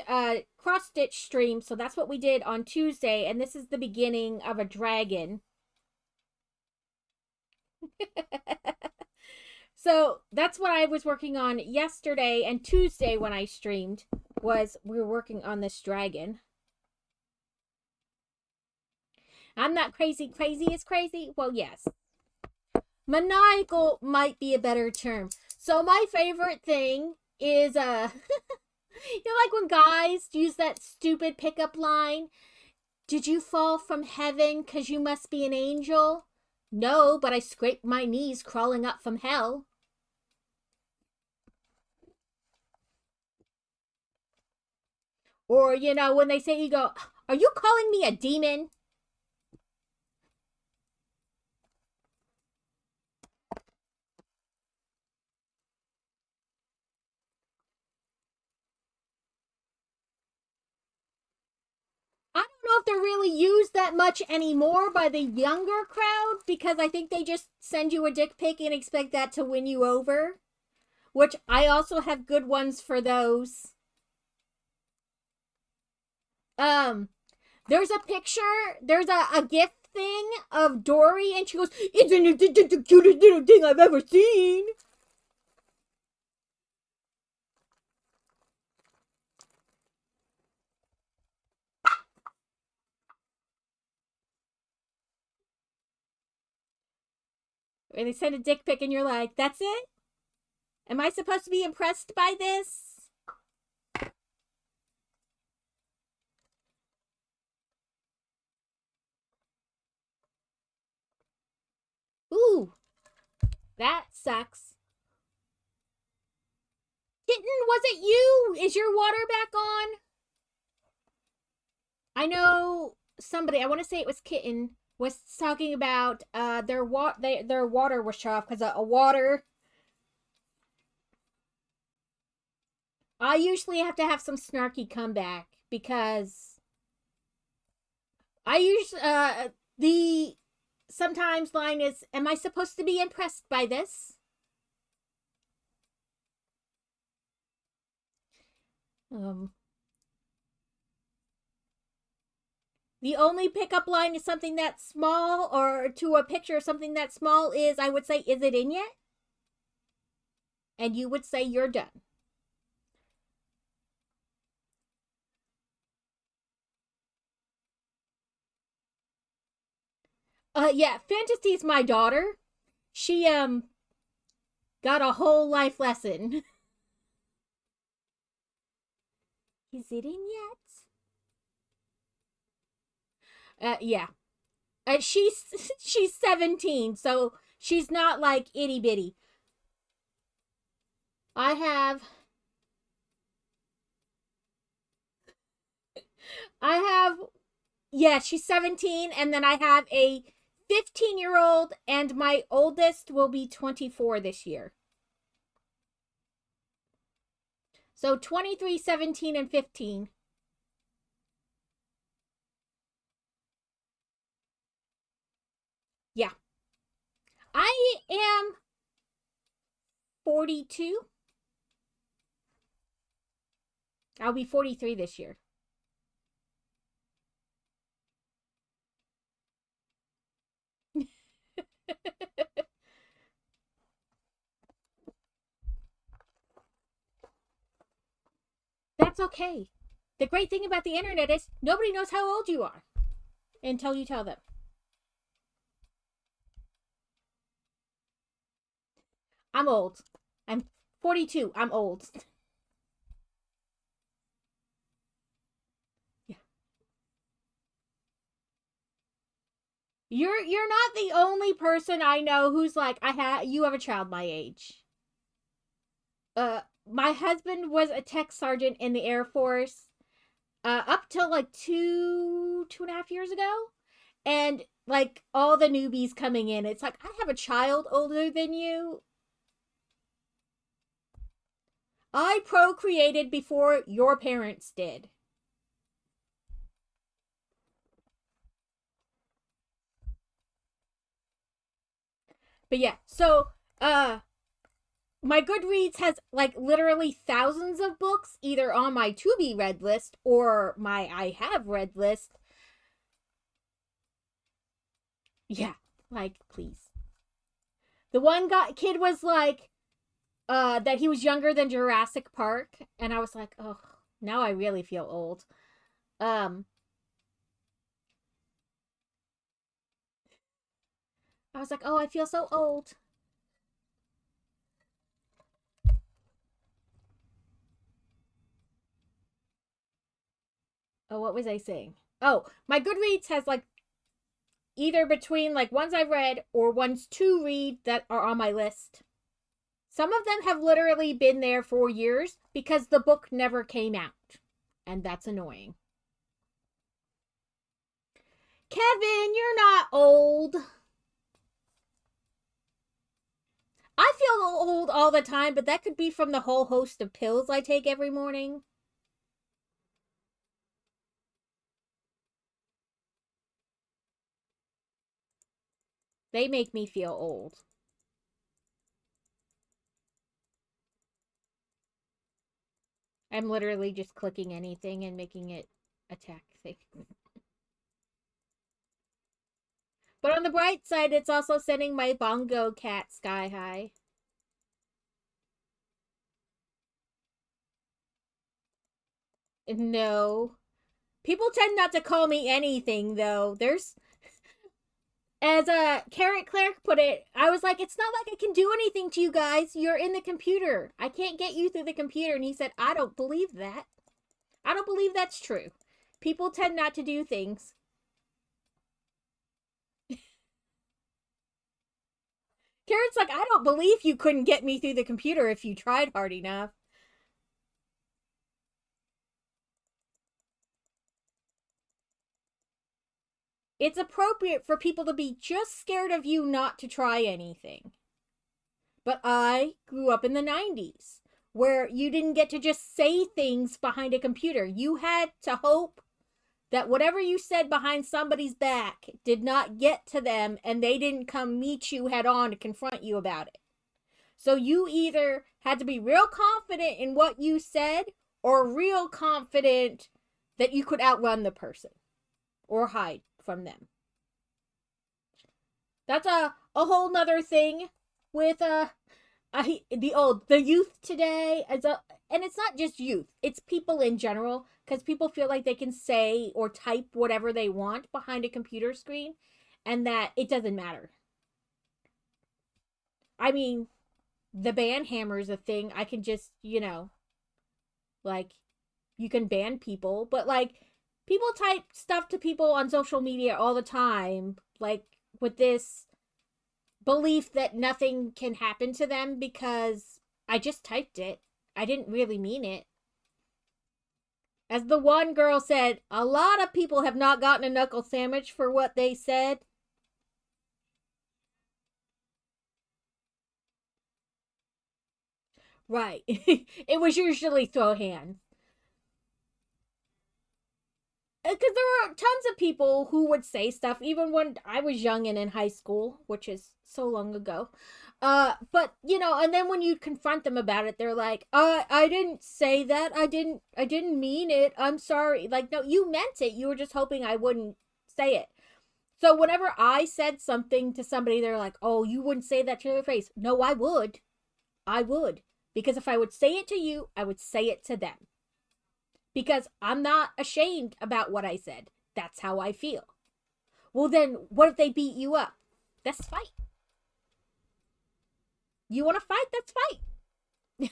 cross stitch stream, so that's what we did on Tuesday, and this is the beginning of a dragon. So that's what I was working on yesterday, and Tuesday when I streamed was we were working on this dragon. I'm not crazy. Crazy is crazy? Well, yes. Maniacal might be a better term. So my favorite thing is you know, like when guys use that stupid pickup line, did you fall from heaven because you must be an angel? No, but I scraped my knees crawling up from hell. Or, you know, when they say, you go, are you calling me a demon? I don't know if they're really used that much anymore by the younger crowd, because I think they just send you a dick pic and expect that to win you over. Which I also have good ones for those. Um, there's a picture, there's a gift thing of Dory, and she goes, "Isn't it the cutest little thing I've ever seen?" And they send a dick pic, and you're like, that's it? Am I supposed to be impressed by this? Ooh, that sucks. Kitten, was it you? Is your water back on? I know somebody, I want to say it was Kitten, was talking about their water was shut off because of a water. I usually have to have some snarky comeback because I usually the sometimes line is, am I supposed to be impressed by this? Um the only pickup line is something that small, or to a picture of something that small, is I would say, is it in yet? And you would say you're done. Yeah, Fantasy's my daughter. She got a whole life lesson. Is it in yet? Yeah. She's she's 17, so she's not like itty bitty. I have I have yeah, she's 17, and then I have a 15-year-old, and my oldest will be 24 this year. So 23, 17, and 15. Yeah. I am 42. I'll be 43 this year. That's okay. The great thing about the internet is nobody knows how old you are until you tell them. I'm old. I'm 42. I'm old. Yeah. You're not the only person I know who's like, you have a child my age. My husband was a tech sergeant in the Air Force up till like two and a half years ago. And like all the newbies coming in, it's like, I have a child older than you. I procreated before your parents did. But yeah, so my Goodreads has like literally thousands of books either on my to be read list or my I have read list. Yeah, like please. The one kid was like that he was younger than Jurassic Park, and I was like, "Oh, now I really feel old." Um I was like, "Oh, I feel so old." Oh, what was I saying? Oh, my Goodreads has like either between like ones I've read or ones to read that are on my list. Some of them have literally been there for years because the book never came out. And that's annoying. Kevin, you're not old. I feel old all the time, but that could be from the whole host of pills I take every morning. They make me feel old. I'm literally just clicking anything and making it attack things. But on the bright side, it's also sending my bongo cat sky high. No. People tend not to call me anything, though. There's, as a Carrot Clerk put it, I was like, it's not like I can do anything to you guys. You're in the computer. I can't get you through the computer. And he said, I don't believe that. I don't believe that's true. People tend not to do things. Carrot's like, I don't believe you couldn't get me through the computer if you tried hard enough. It's appropriate for people to be just scared of you not to try anything. But I grew up in the 90s where you didn't get to just say things behind a computer. You had to hope that whatever you said behind somebody's back did not get to them and they didn't come meet you head on to confront you about it. So you either had to be real confident in what you said or real confident that you could outrun the person or hide from them. That's a whole nother thing with the youth today and it's not just youth, it's people in general, because people feel like they can say or type whatever they want behind a computer screen and that it doesn't matter. I mean, the ban hammer is a thing. I can just, like, you can ban people, but like people type stuff to people on social media all the time, like with this belief that nothing can happen to them because I just typed it. I didn't really mean it. As the one girl said, a lot of people have not gotten a knuckle sandwich for what they said. Right. It was usually throw hands. Because there were tons of people who would say stuff even when I was young and in high school, which is so long ago. But and then when you confront them about it, they're like, I didn't say that. I didn't mean it. I'm sorry." Like, no, you meant it. You were just hoping I wouldn't say it. So whenever I said something to somebody, they're like, "Oh, you wouldn't say that to their face." No, I would. I would. Because if I would say it to you, I would say it to them. Because I'm not ashamed about what I said. That's how I feel. Well, then, what if they beat you up? That's fight. You want to fight? That's fight.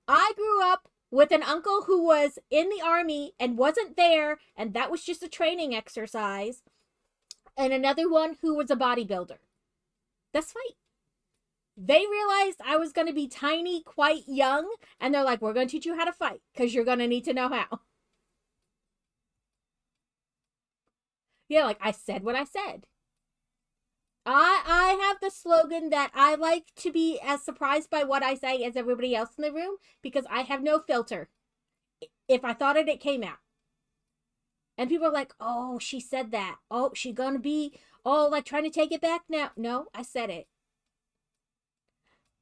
I grew up with an uncle who was in the army and wasn't there, and that was just a training exercise, and another one who was a bodybuilder. That's fight. They realized I was going to be tiny, quite young, and they're like, "We're going to teach you how to fight because you're going to need to know how." Yeah, like I said what I said. I have the slogan that I like to be as surprised by what I say as everybody else in the room because I have no filter. If I thought it, it came out. And people are like, "Oh, she said that. Oh, she gonna be like trying to take it back now." No, I said it.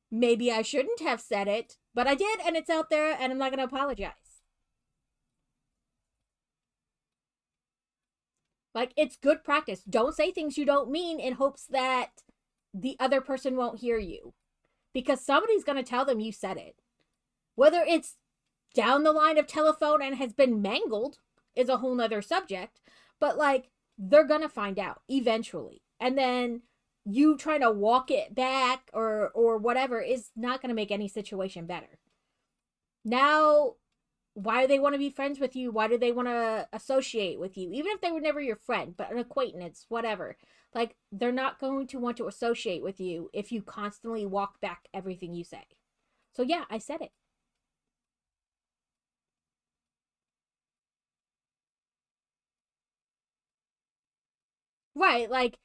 Maybe I shouldn't have said it, but I did, and it's out there, and I'm not gonna apologize. Like, it's good practice. Don't say things you don't mean in hopes that the other person won't hear you because somebody's gonna tell them you said it. Whether it's down the line of telephone and has been mangled is a whole nother subject, but like they're gonna find out eventually. And then you trying to walk it back or whatever is not gonna make any situation better. Now, why do they want to be friends with you? Why do they want to associate with you? Even if they were never your friend, but an acquaintance, whatever. Like, they're not going to want to associate with you if you constantly walk back everything you say. So, yeah, I said it. Right, like,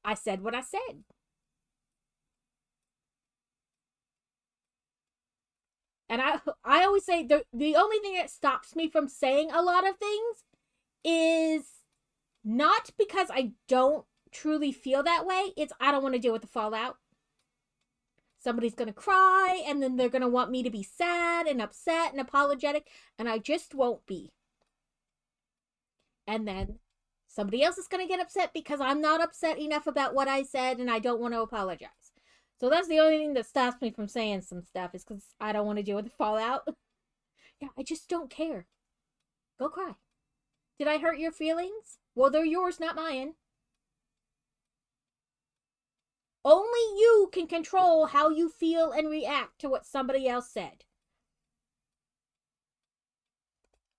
I said what I said. And I always say the only thing that stops me from saying a lot of things is not because I don't truly feel that way. It's I don't want to deal with the fallout. Somebody's going to cry and then they're going to want me to be sad and upset and apologetic, and I just won't be. And then somebody else is going to get upset because I'm not upset enough about what I said and I don't want to apologize. So that's the only thing that stops me from saying some stuff is because I don't want to deal with the fallout. Yeah, I just don't care. Go cry. Did I hurt your feelings? Well, they're yours, not mine. Only you can control how you feel and react to what somebody else said.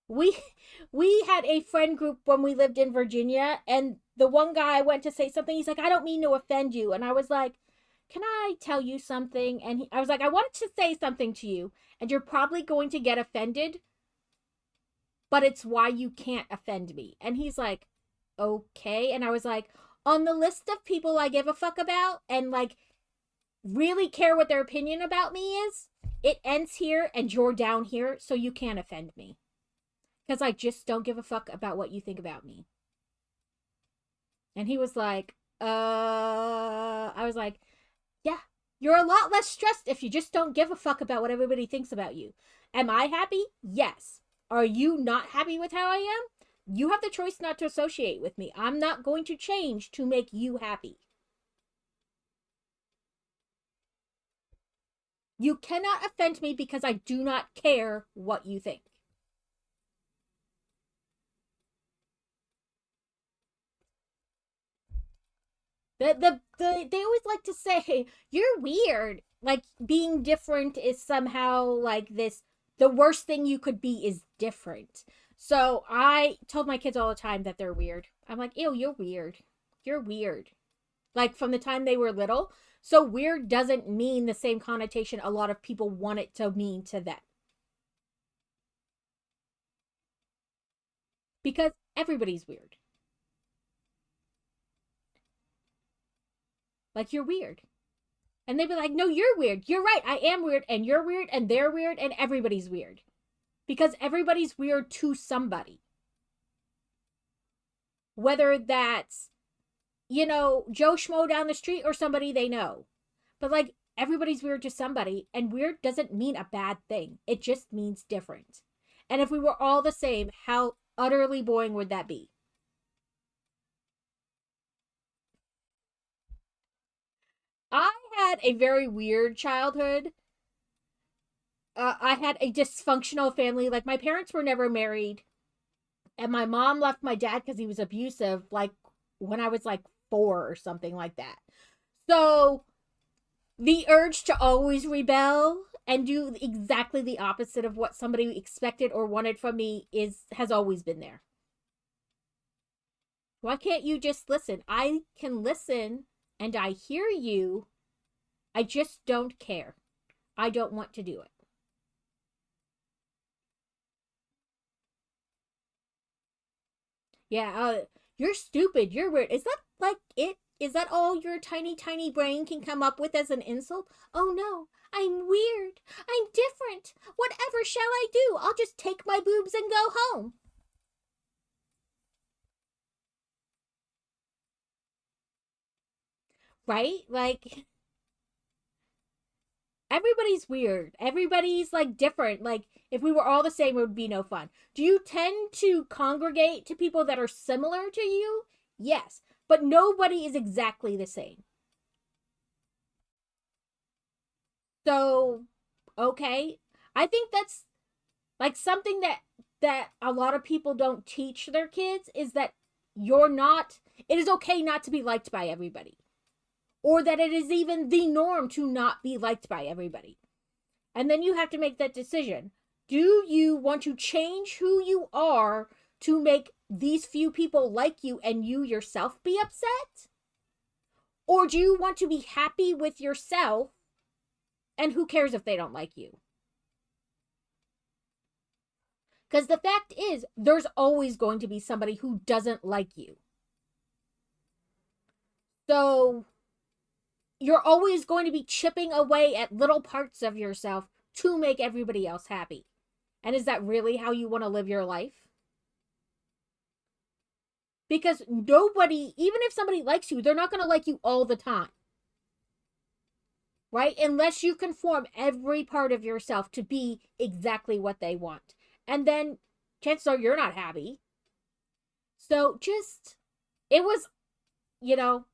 We we had a friend group when we lived in Virginia, and the one guy went to say something. He's like, "I don't mean to offend you," and I was like, "Can I tell you something?" And I was like, "I wanted to say something to you, and you're probably going to get offended, but it's why you can't offend me." And he's like, "Okay," and I was like, "On the list of people I give a fuck about and like really care what their opinion about me is, it ends here and you're down here, so you can't offend me." Because I just don't give a fuck about what you think about me. And he was like, I was like, "Yeah, you're a lot less stressed if you just don't give a fuck about what everybody thinks about you." Am I happy? Yes. Are you not happy with how I am? You have the choice not to associate with me. I'm not going to change to make you happy. You cannot offend me because I do not care what you think. They always like to say you're weird. Like being different is somehow like this. The worst thing you could be is different. So I told my kids all the time that they're weird. I'm like, ew, you're weird. You're weird. Like from the time they were little. So weird doesn't mean the same connotation a lot of people want it to mean to them. Because everybody's weird. Like you're weird. And they'd be like, no, you're weird. You're right. I am weird. And you're weird. And they're weird. And everybody's weird. Because everybody's weird to somebody. Whether that's, Joe Schmo down the street or somebody they know. But like, everybody's weird to somebody. And weird doesn't mean a bad thing. It just means different. And if we were all the same, how utterly boring would that be? I had a very weird childhood. I had a dysfunctional family. Like, my parents were never married, and my mom left my dad because he was abusive, like when I was like 4 or something like that. So the urge to always rebel and do exactly the opposite of what somebody expected or wanted from me has always been there. Why can't you just listen? I can listen and I hear you. I just don't care. I don't want to do it. Yeah, you're stupid. You're weird. Is that like it? Is that all your tiny, tiny brain can come up with as an insult? Oh no, I'm weird. I'm different. Whatever shall I do? I'll just take my boobs and go home. Right? Like, everybody's weird. Everybody's like different. Like, if we were all the same, it would be no fun. Do you tend to congregate to people that are similar to you? Yes, but nobody is exactly the same. So, okay. I think that's like something that a lot of people don't teach their kids is that you're not it is okay not to be liked by everybody, or that it is even the norm to not be liked by everybody. And then you have to make that decision. Do you want to change who you are to make these few people like you and you yourself be upset? Or do you want to be happy with yourself and who cares if they don't like you? Because the fact is, there's always going to be somebody who doesn't like you. So you're always going to be chipping away at little parts of yourself to make everybody else happy. And is that really how you want to live your life? Because nobody, even if somebody likes you, they're not going to like you all the time. Right? Unless you conform every part of yourself to be exactly what they want. And then chances are you're not happy. So just, it was, you know,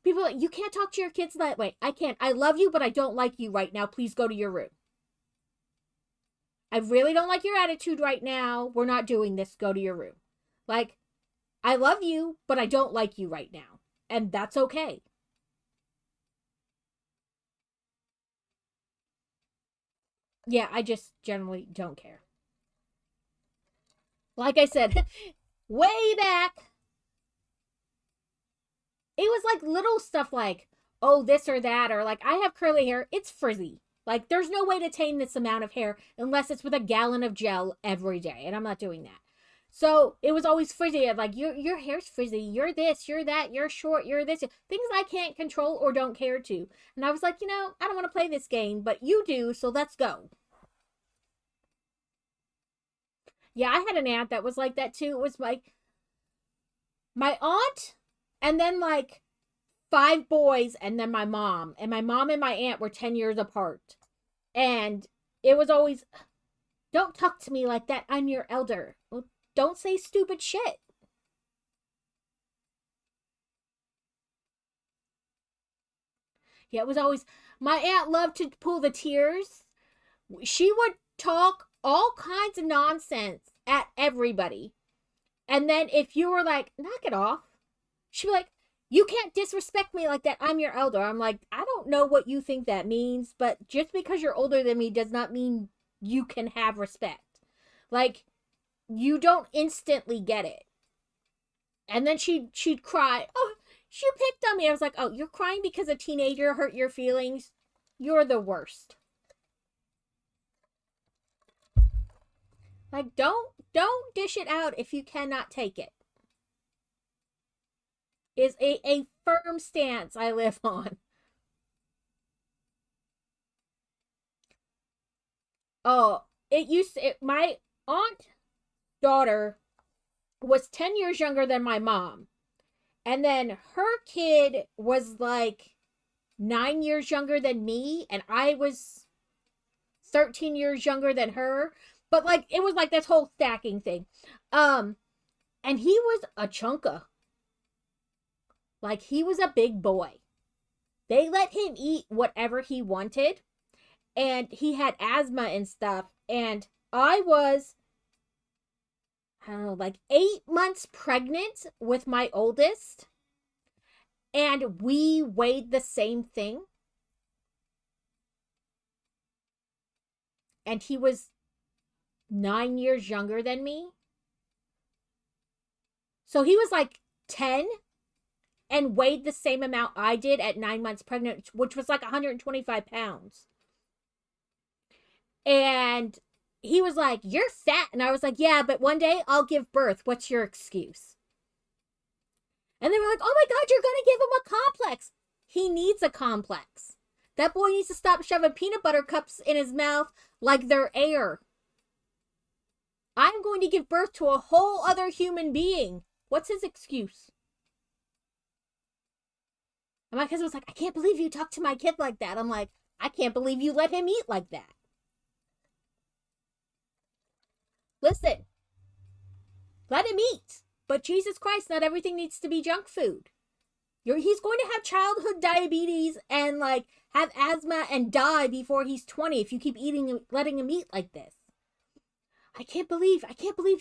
people are like, you can't talk to your kids that way. I can't. I love you, but I don't like you right now. Please go to your room. I really don't like your attitude right now. We're not doing this. Go to your room. Like, I love you, but I don't like you right now. And that's okay. Yeah, I just generally don't care. Like I said, way back, it was like little stuff like, oh, this or that, or like, I have curly hair, it's frizzy. Like, there's no way to tame this amount of hair unless it's with a gallon of gel every day, and I'm not doing that. So it was always frizzy. Like, your hair's frizzy. You're this, you're that, you're short, you're this. Things I can't control or don't care to. And I was like, I don't want to play this game, but you do, so let's go. Yeah, I had an aunt that was like that too. It was like my aunt, and then like 5 boys, and then my mom. And my mom and my aunt were 10 years apart. And it was always, don't talk to me like that. I'm your elder. Well, don't say stupid shit. Yeah, it was always, my aunt loved to pull the tears. She would talk all kinds of nonsense at everybody. And then if you were like, knock it off, she'd be like, you can't disrespect me like that. I'm your elder. I'm like, I don't know what you think that means, but just because you're older than me does not mean you can have respect. Like, you don't instantly get it. And then she'd cry. Oh, she picked on me. I was like, oh, you're crying because a teenager hurt your feelings? You're the worst. Like, don't dish it out if you cannot take it. Is a firm stance I live on. Oh, my aunt daughter was 10 years younger than my mom. And then her kid was like 9 years younger than me. And I was 13 years younger than her. But like, it was like this whole stacking thing. Um, and he was a chunka. Like, he was a big boy. They let him eat whatever he wanted. And he had asthma and stuff. And I was, I don't know, like 8 months pregnant with my oldest. And we weighed the same thing. And he was 9 years younger than me. So he was like 10 and weighed the same amount I did at 9 months pregnant, which was like 125 pounds. And he was like, "You're fat." And I was like, "Yeah, but one day I'll give birth. What's your excuse?" And they were like, "Oh my God, you're going to give him a complex." He needs a complex. That boy needs to stop shoving peanut butter cups in his mouth like they're air. I'm going to give birth to a whole other human being. What's his excuse? And my cousin was like, "I can't believe you talk to my kid like that." I'm like, "I can't believe you let him eat like that." Listen, let him eat. But Jesus Christ, not everything needs to be junk food. He's going to have childhood diabetes and like have asthma and die before he's 20 if you keep letting him eat like this. I can't believe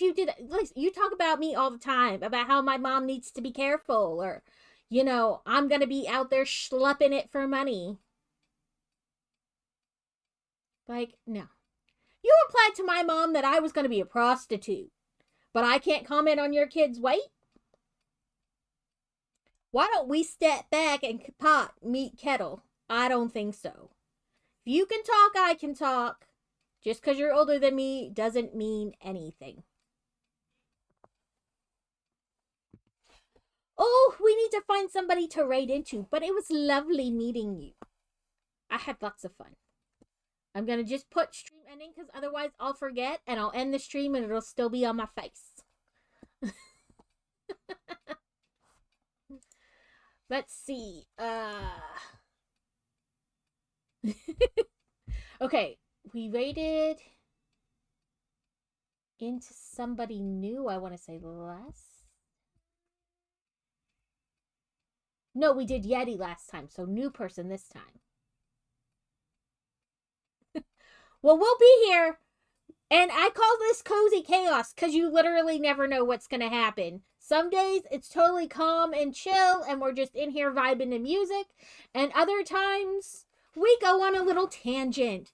you did it. Listen, you talk about me all the time about how my mom needs to be careful, or, I'm going to be out there schlepping it for money. Like, no. You implied to my mom that I was going to be a prostitute, but I can't comment on your kid's weight? Why don't we step back and pot meet kettle? I don't think so. If you can talk, I can talk. Just because you're older than me doesn't mean anything. Oh, we need to find somebody to raid into, but it was lovely meeting you. I had lots of fun. I'm going to just put stream ending because otherwise I'll forget and I'll end the stream and it'll still be on my face. Let's see. Okay, we raided into somebody new, I want to say less. No, we did Yeti last time, so new person this time. Well, we'll be here. And I call this cozy chaos because you literally never know what's going to happen. Some days it's totally calm and chill and we're just in here vibing to music. And other times we go on a little tangent.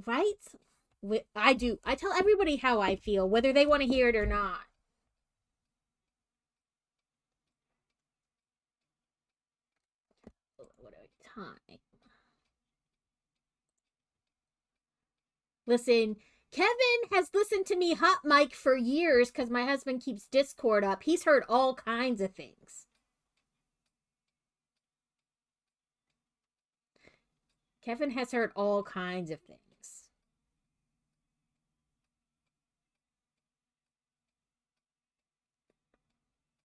Right? I do. I tell everybody how I feel, whether they want to hear it or not. What a time. Listen, Kevin has listened to me hot mic for years because my husband keeps Discord up. He's heard all kinds of things. Kevin has heard all kinds of things.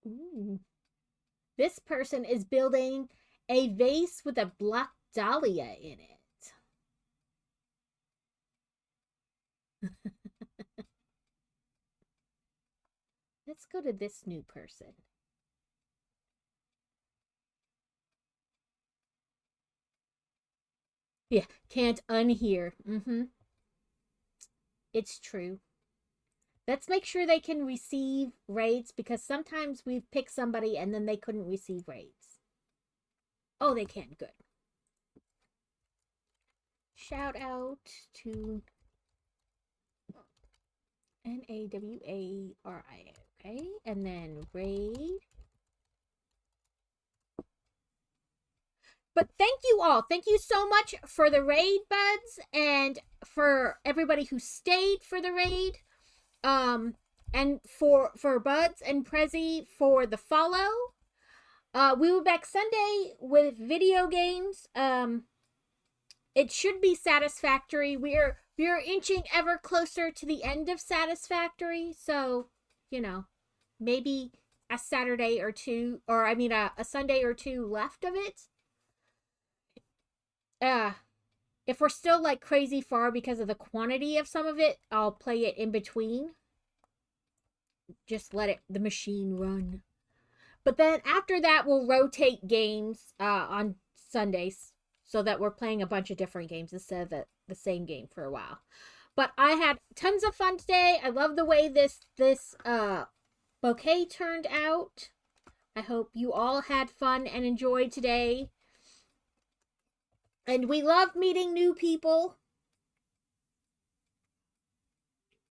Ooh. This person is building a vase with a black dahlia in it. Let's go to this new person. Yeah, can't unhear. It's true. Let's make sure they can receive raids because sometimes we've picked somebody and then they couldn't receive raids. Oh, they can. Good. Shout out to NAWARI. Okay, and then raid. But thank you all. Thank you so much for the raid, buds, and for everybody who stayed for the raid. And for Buds and Prezi for the follow. We will be back Sunday with video games. it should be Satisfactory. We're inching ever closer to the end of Satisfactory, so maybe a Saturday or two, or I mean a Sunday or two left of it. If we're still like crazy far because of the quantity of some of it, I'll play it in between. Just let the machine run. But then after that, we'll rotate games on Sundays so that we're playing a bunch of different games instead of the same game for a while. But I had tons of fun today. I love the way this bouquet turned out. I hope you all had fun and enjoyed today. And we love meeting new people.